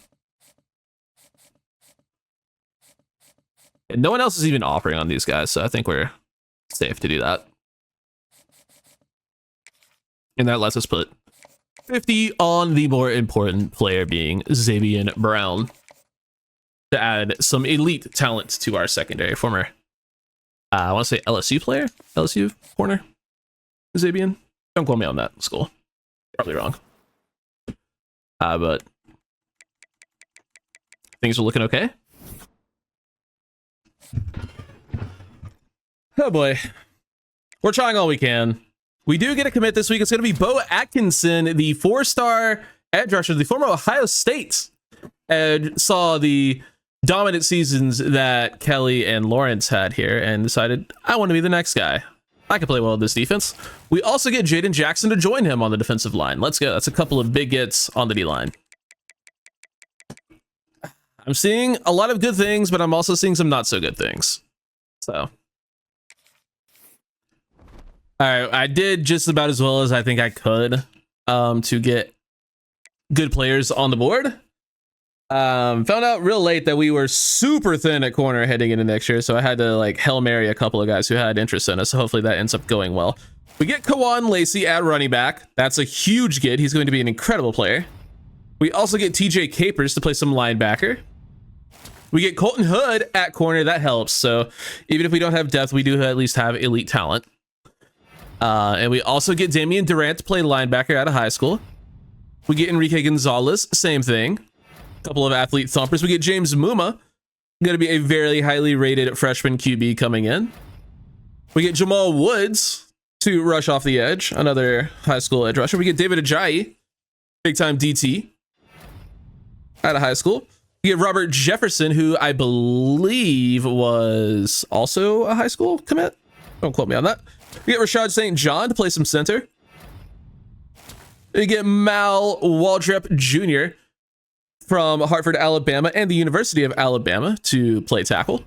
And no one else is even offering on these guys, so I think we're safe to do that. And that lets us put 50 on the more important player, being Xavier Brown, to add some elite talent to our secondary. Former, I want to say LSU player, LSU corner, Xavier. Don't quote me on that. School, probably wrong. But things are looking okay. Oh boy, we're trying all we can. We do get a commit this week. It's going to be Bo Atkinson, the 4-star edge rusher, the former Ohio State edge, saw the dominant seasons that Kelly and Lawrence had here and decided, I want to be the next guy. I can play well in this defense. We also get Jaden Jackson to join him on the defensive line. Let's go. That's a couple of big gets on the D-line. I'm seeing a lot of good things, but I'm also seeing some not so good things. So... all right, I did just about as well as I think I could to get good players on the board. Found out real late that we were super thin at corner heading into next year, so I had to like Hail Mary a couple of guys who had interest in us, so hopefully that ends up going well. We get Kawan Lacey at running back. That's a huge get. He's going to be an incredible player. We also get TJ Capers to play some linebacker. We get Colton Hood at corner. That helps. So even if we don't have depth, we do at least have elite talent. And we also get Damian Durant to play linebacker out of high school. We get Enrique Gonzalez, same thing. A couple of athlete thumpers. We get James Muma, going to be a very highly rated freshman QB coming in. We get Jamal Woods to rush off the edge, another high school edge rusher. We get David Ajayi, big time DT out of high school. We get Robert Jefferson, who I believe was also a high school commit. Don't quote me on that. We get Rashad St. John to play some center. We get Mal Waldrep Jr. from Hartford, Alabama, and the University of Alabama to play tackle.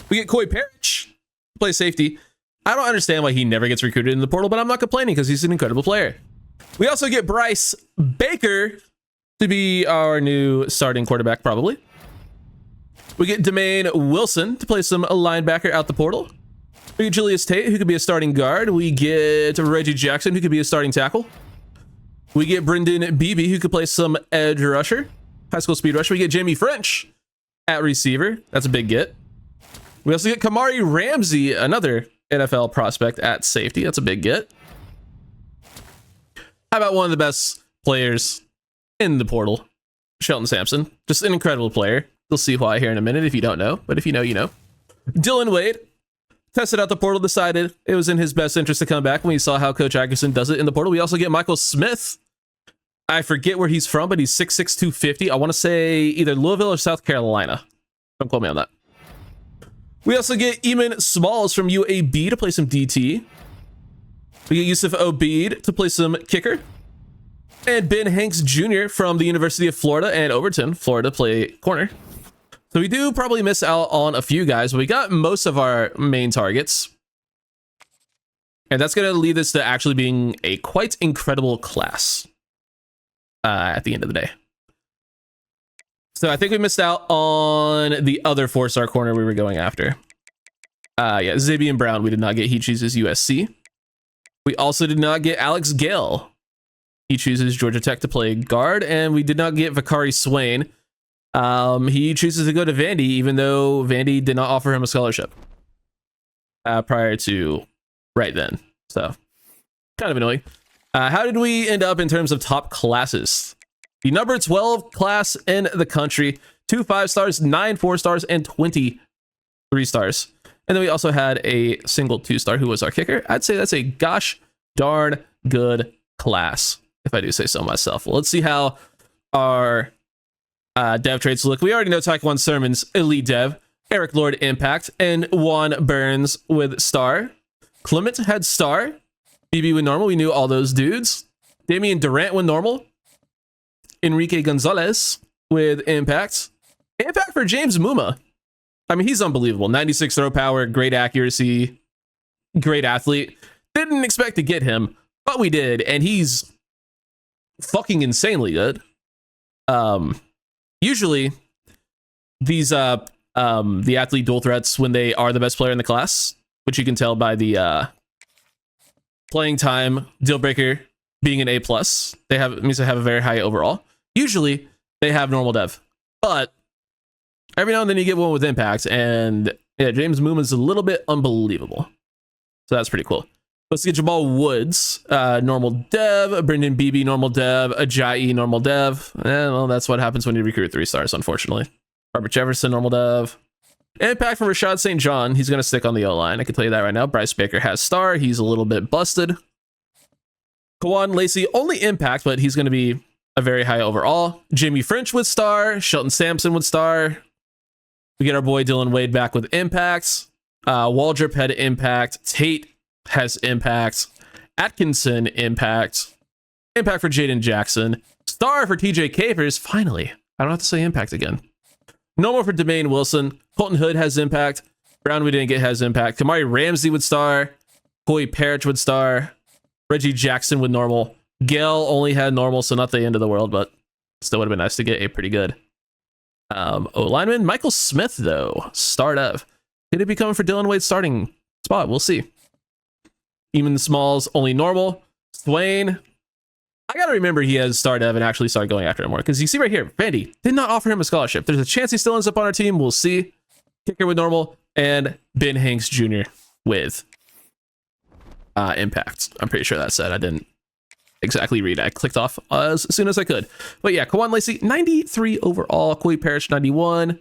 We get Coy Parrish to play safety. I don't understand why he never gets recruited in the portal, but I'm not complaining because he's an incredible player. We also get Bryce Baker to be our new starting quarterback, probably. We get Demaine Wilson to play some linebacker out the portal. We get Julius Tate, who could be a starting guard. We get Reggie Jackson, who could be a starting tackle. We get Brendan Beebe, who could play some edge rusher, high school speed rusher. We get Jamie French at receiver. That's a big get. We also get Kamari Ramsey, another NFL prospect, at safety. That's a big get. How about one of the best players in the portal, Shelton Sampson? Just an incredible player. You'll see why here in a minute if you don't know, but if you know, you know. Dylan Wade tested out the portal, decided it was in his best interest to come back when he saw how Coach Atkinson does it in the portal. We also get Michael Smith. I forget where he's from, but he's 6'6", 250. I want to say either Louisville or South Carolina. Don't quote me on that. We also get Eamon Smalls from UAB to play some DT. We get Yusuf Obeid to play some kicker. And Ben Hanks Jr. from the University of Florida and Overton, Florida, to play corner. So we do probably miss out on a few guys, but we got most of our main targets. And that's going to lead us to actually being a quite incredible class at the end of the day. So I think we missed out on the other 4-star corner we were going after. Yeah, Xavier Brown, we did not get. He chooses USC. We also did not get Alex Gale. He chooses Georgia Tech to play guard. And we did not get Vakari Swain. He chooses to go to Vandy, even though Vandy did not offer him a scholarship prior to right then. So kind of annoying. How did we end up in terms of top classes? The number 12 class in the country, 2 5-stars, 9 4-stars, and 20 3-stars. And then we also had a single 2-star who was our kicker. I'd say that's a gosh darn good class, if I do say so myself. Well, let's see how our dev traits look. We already know Taekwon Sermon's elite dev, Eric Lord impact, and Juan Burns with star. Clement had star. BB with normal. We knew all those dudes. Damian Durant with normal. Enrique Gonzalez with impact. Impact for James Muma. I mean, he's unbelievable. 96 throw power, great accuracy, great athlete. Didn't expect to get him, but we did, and he's fucking insanely good. Usually these the athlete dual threats, when they are the best player in the class, which you can tell by the playing time deal breaker being an A+, it means they have a very high overall. Usually they have normal dev, but every now and then you get one with impact, and yeah, James Moon is a little bit unbelievable. So that's pretty cool. Let's get Jamal Woods, normal dev, Brendan Beebe, normal dev, Ajayi, normal dev. Well, that's what happens when you recruit 3 stars, unfortunately. Robert Jefferson, normal dev. Impact from Rashad St. John. He's going to stick on the O-line. I can tell you that right now. Bryce Baker has star. He's a little bit busted. Kawan Lacey, only impact, but he's going to be a very high overall. Jamie French with star. Shelton Sampson with star. We get our boy Dylan Wade back with impacts. Waldrop had impact. Tate has impact. Atkinson impact. Impact for Jaden Jackson. Star for TJ Capers. Finally, I don't have to say impact again. Normal for Demaine Wilson. Colton Hood has impact. Brown we didn't get has impact. Kamari Ramsey with star. Corey Parrish with star. Reggie Jackson with normal. Gale only had normal, so not the end of the world, but still would have been nice to get a pretty good O-lineman. Michael Smith, though. Star dev. Could it be coming for Dylan Wade's starting spot? We'll see. Even the smalls, only normal. Swain. I gotta remember he has star dev and actually start going after him more. Because you see right here, Vandy did not offer him a scholarship. There's a chance he still ends up on our team. We'll see. Kicker with normal. And Ben Hanks Jr. with impact. I'm pretty sure that's said. I didn't exactly read. I clicked off as soon as I could. But yeah, Kawan Lacey, 93 overall. Corey Parrish, 91.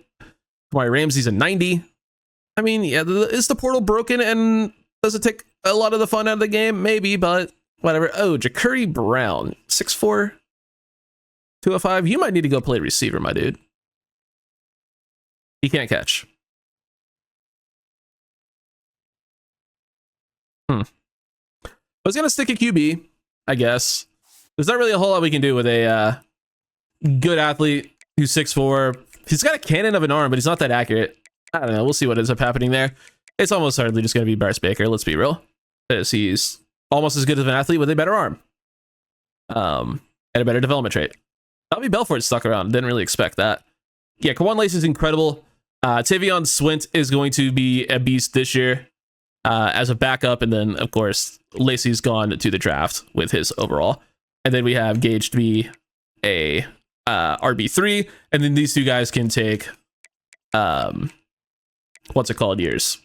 Kamari Ramsey's a 90. I mean, yeah, is the portal broken and does it take a lot of the fun out of the game? Maybe, but whatever. Oh, Ja'Cory Brown, 6'4", 205. You might need to go play receiver, my dude. He can't catch. I was going to stick a QB, I guess. There's not really a whole lot we can do with a good athlete who's 6'4". He's got a cannon of an arm, but he's not that accurate. I don't know. We'll see what ends up happening there. It's almost certainly just going to be Bryce Baker. Let's be real. Because he's almost as good as an athlete with a better arm. And a better development trait. Bobby Belfort stuck around. Didn't really expect that. Yeah, Kawan Lacey is incredible. Tavion Swint is going to be a beast this year as a backup. And then, of course, Lacey's gone to the draft with his overall. And then we have Gage to be a RB3. And then these two guys can take... what's it called? Years.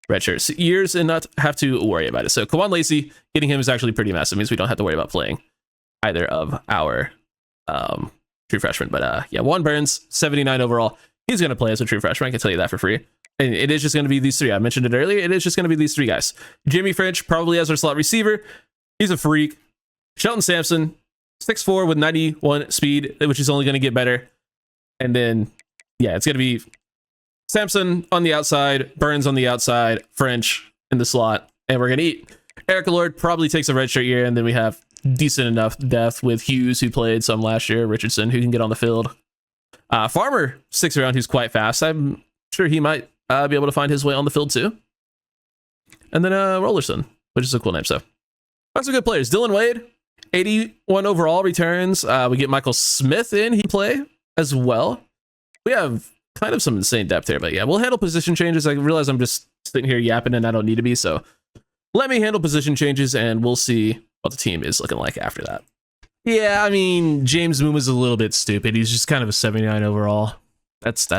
Redshirts. Years and not have to worry about it. So Kawan Lacey, getting him is actually pretty massive. It means we don't have to worry about playing either of our true freshmen. But yeah, Juan Burns, 79 overall. He's going to play as a true freshman. I can tell you that for free. And it is just going to be these three. I mentioned it earlier. It is just going to be these three guys. Jimmy French, probably as our slot receiver. He's a freak. Shelton Sampson, 6'4" with 91 speed, which is only going to get better. And then, yeah, it's going to be Sampson on the outside, Burns on the outside, French in the slot, and we're going to eat. Eric Lord probably takes a redshirt year, and then we have decent enough depth with Hughes, who played some last year, Richardson, who can get on the field. Farmer sticks around, who's quite fast. I'm sure he might be able to find his way on the field too. And then Rollerson, which is a cool name. So lots of good players. Dylan Wade, 81 overall returns. We get Michael Smith in. He play as well. We have kind of some insane depth here, but yeah, we'll handle position changes. I realize I'm just sitting here yapping and I don't need to be, so let me handle position changes and we'll see what the team is looking like after that. Yeah, I mean, James Moon was a little bit stupid. He's just kind of a 79 overall. That's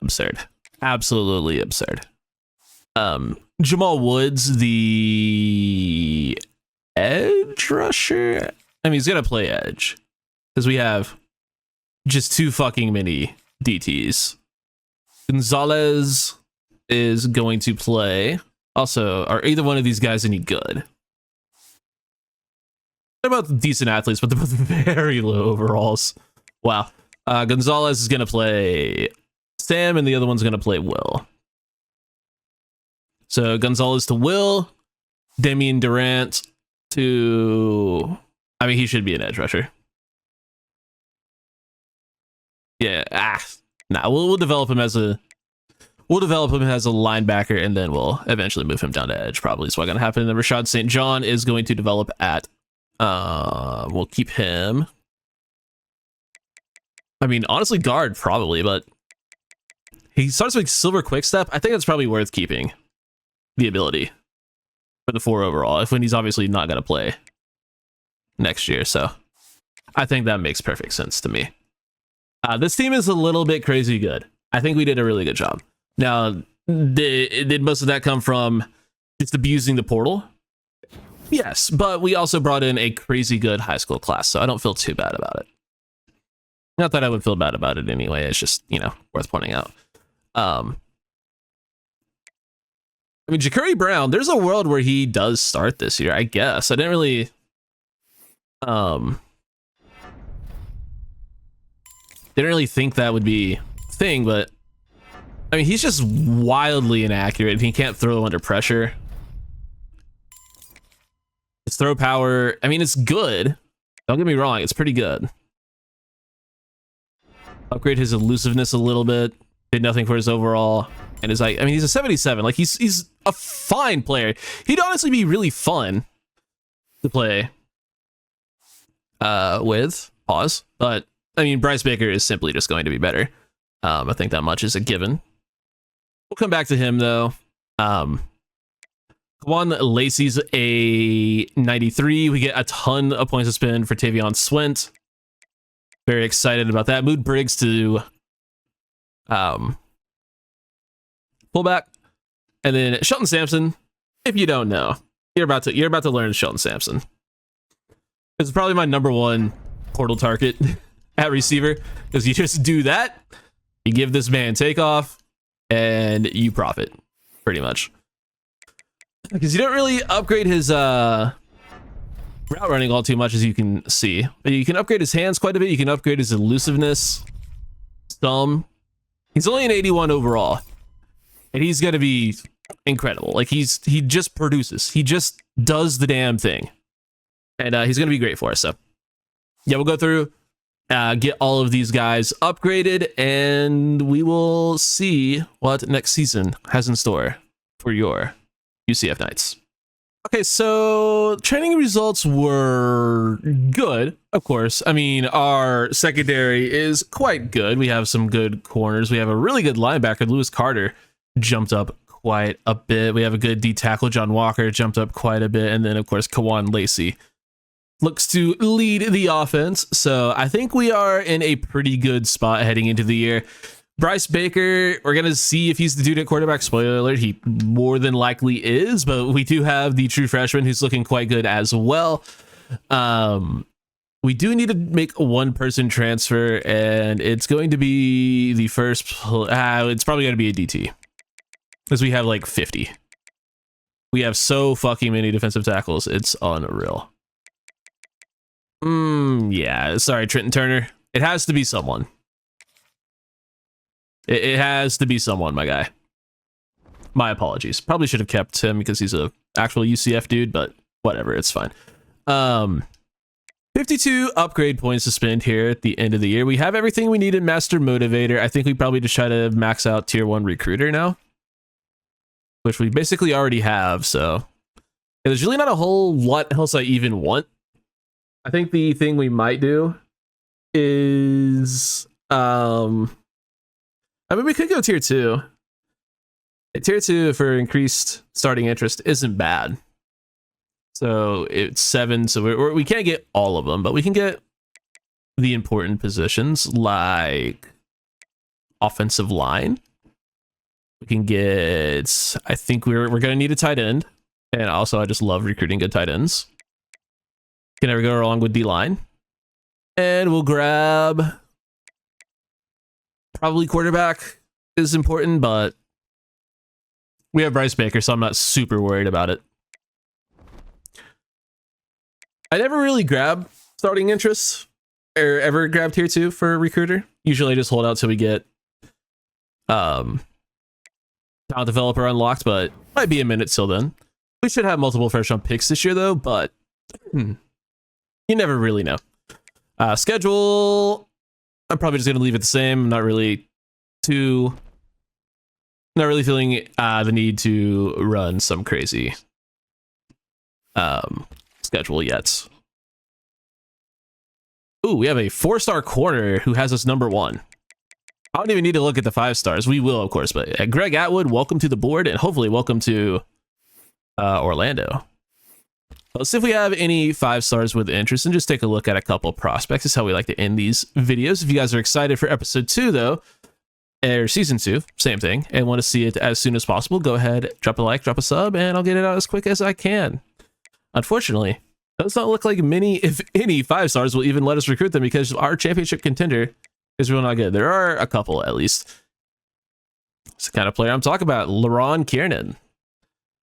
absurd. Absolutely absurd. Jamal Woods, the edge rusher. I mean, he's gonna play edge because we have just too fucking many DTs. Gonzalez is going to play. Also, are either one of these guys any good? They're both decent athletes, but they're both very low overalls. Wow. Gonzalez is going to play Sam, and the other one's going to play Will. So Gonzalez to Will. Damian Durant to... I mean, he should be an edge rusher. Yeah, nah, we'll develop him as a linebacker, and then we'll eventually move him down to edge. Probably is what's going to happen. And then Rashad St. John is going to develop at. We'll keep him. I mean, honestly, guard probably, but he starts with silver quick step. I think it's probably worth keeping the ability for the 4 overall, if when he's obviously not going to play next year. So I think that makes perfect sense to me. This team is a little bit crazy good. I think we did a really good job. Now, did most of that come from just abusing the portal? Yes, but we also brought in a crazy good high school class, so I don't feel too bad about it. Not that I would feel bad about it anyway. It's just, worth pointing out. I mean, Ja'Cory Brown, there's a world where he does start this year, I guess. I didn't really... didn't really think that would be a thing, but... I mean, he's just wildly inaccurate. He can't throw under pressure. His throw power, I mean, it's good. Don't get me wrong, it's pretty good. Upgrade his elusiveness a little bit. Did nothing for his overall. And is he's a 77. Like, he's a fine player. He'd honestly be really fun to play with. Pause. But, I mean, Bryce Baker is simply just going to be better. I think that much is a given. We'll come back to him, though. Juan Lacey's a 93. We get a ton of points to spend for Tavion Swint. Very excited about that. Mood Briggs to fullback. And then Shelton Sampson, if you don't know, you're about to learn Shelton Sampson. It's probably my number 1 portal target at receiver, because you just do that, you give this man takeoff, and you profit, pretty much. Because you don't really upgrade his route running all too much, as you can see. But you can upgrade his hands quite a bit. You can upgrade his elusiveness some. He's only an 81 overall, and he's going to be incredible. Like, he just produces. He just does the damn thing. And he's going to be great for us. So, yeah, we'll go through, get all of these guys upgraded, and we will see what next season has in store for your UCF Knights. Okay, so training results were good, of course. I mean, our secondary is quite good. We have some good corners. We have a really good linebacker. Lewis Carter jumped up quite a bit. We have a good D tackle. John Walker jumped up quite a bit. And then, of course, Kawan Lacey looks to lead the offense. So I think we are in a pretty good spot heading into the year. Bryce Baker, we're going to see if he's the dude at quarterback. Spoiler alert, he more than likely is, but we do have the true freshman who's looking quite good as well. We do need to make a 1-person transfer, and it's going to be the first... it's probably going to be a DT, because we have like 50. We have so fucking many defensive tackles. It's unreal. Yeah, sorry, Trenton Turner. It has to be someone. It has to be someone, my guy. My apologies. Probably should have kept him because he's a actual UCF dude, but whatever, it's fine. 52 upgrade points to spend here at the end of the year. We have everything we need in Master Motivator. I think we probably just try to max out Tier 1 Recruiter now, which we basically already have, so there's really not a whole lot else I even want. I think the thing we might do is... I mean, we could go Tier 2. Tier 2 for increased starting interest isn't bad. So it's 7, so we can't get all of them, but we can get the important positions like offensive line. We can get... I think we're going to need a tight end. And also, I just love recruiting good tight ends. Can never go wrong with D-line. And we'll grab... Probably quarterback is important, but we have Bryce Baker, so I'm not super worried about it. I never really grab starting interests or ever grab Tier 2 for recruiter. Usually I just hold out till we get talent developer unlocked, but might be a minute till then. We should have multiple first round picks this year though, but you never really know. Schedule I'm probably just going to leave it the same. I'm not really feeling the need to run some crazy schedule yet. Ooh, we have a 4-star corner who has us number 1. I don't even need to look at the 5 stars. We will, of course, but Greg Atwood, welcome to the board, and hopefully welcome to Orlando. Let's see if we have any 5 stars with interest and just take a look at a couple prospects. This is how we like to end these videos. If you guys are excited for episode 2, though, or season 2, same thing, and want to see it as soon as possible, go ahead, drop a like, drop a sub, and I'll get it out as quick as I can. Unfortunately, it does not look like many, if any, 5 stars will even let us recruit them because our championship contender is really not good. There are a couple, at least. It's the kind of player I'm talking about. LaRon Kiernan,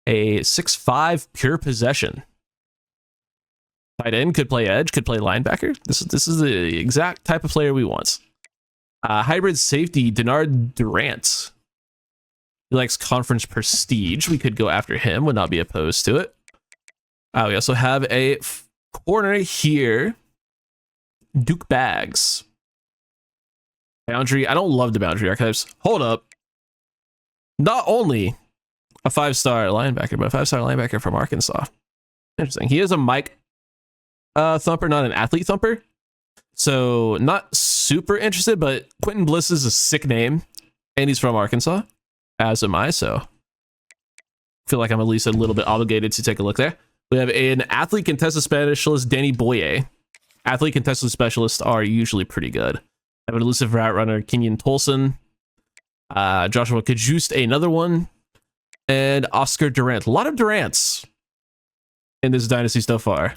a 6'5" pure possession. Tight end, could play edge, could play linebacker. This is the exact type of player we want. Hybrid safety, Denard Durant. He likes conference prestige. We could go after him, would not be opposed to it. We also have a corner here. Duke Baggs. Boundary. I don't love the boundary archives. Hold up. Not only a 5-star linebacker, but a 5-star linebacker from Arkansas. Interesting. He is a Mike thumper, not an athlete thumper. So not super interested, but Quentin Bliss is a sick name, and he's from Arkansas, as am I. So I feel like I'm at least a little bit obligated to take a look there. We have an athlete contested specialist, Danny Boye. Athlete contested specialists are usually pretty good. I have an elusive route runner, Kenyon Tolson. Joshua Kajuste, another one. And Oscar Durant. A lot of Durants in this dynasty so far.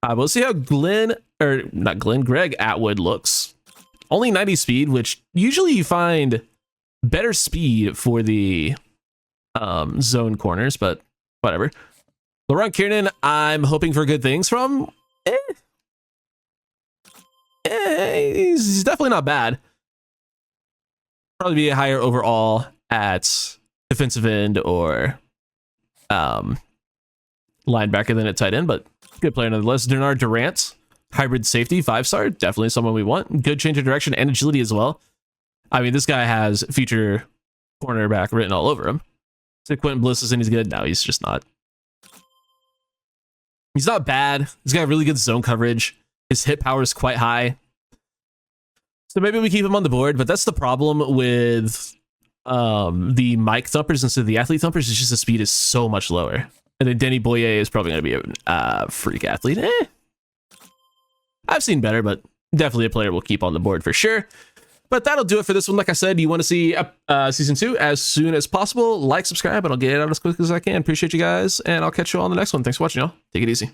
We'll see how Greg Atwood looks. Only 90 speed, which usually you find better speed for the zone corners, but whatever. LaRon Kiernan, I'm hoping for good things from. He's definitely not bad. Probably be a higher overall at defensive end or linebacker than at tight end, but good player nonetheless. Denard Durant, hybrid safety, 5-star, definitely someone we want. Good change of direction and agility as well. I mean, this guy has future cornerback written all over him. So Quentin Bliss isn't he's good? No, he's just not. He's not bad. He's got really good zone coverage. His hit power is quite high. So maybe we keep him on the board, but that's the problem with the Mike thumpers instead of the athlete thumpers. It's just the speed is so much lower. And then Denny Boye is probably going to be a freak athlete. I've seen better, but definitely a player we'll keep on the board for sure. But that'll do it for this one. Like I said, you want to see season 2 as soon as possible. Like, subscribe, and I'll get it out as quick as I can. Appreciate you guys, and I'll catch you all on the next one. Thanks for watching, y'all. Take it easy.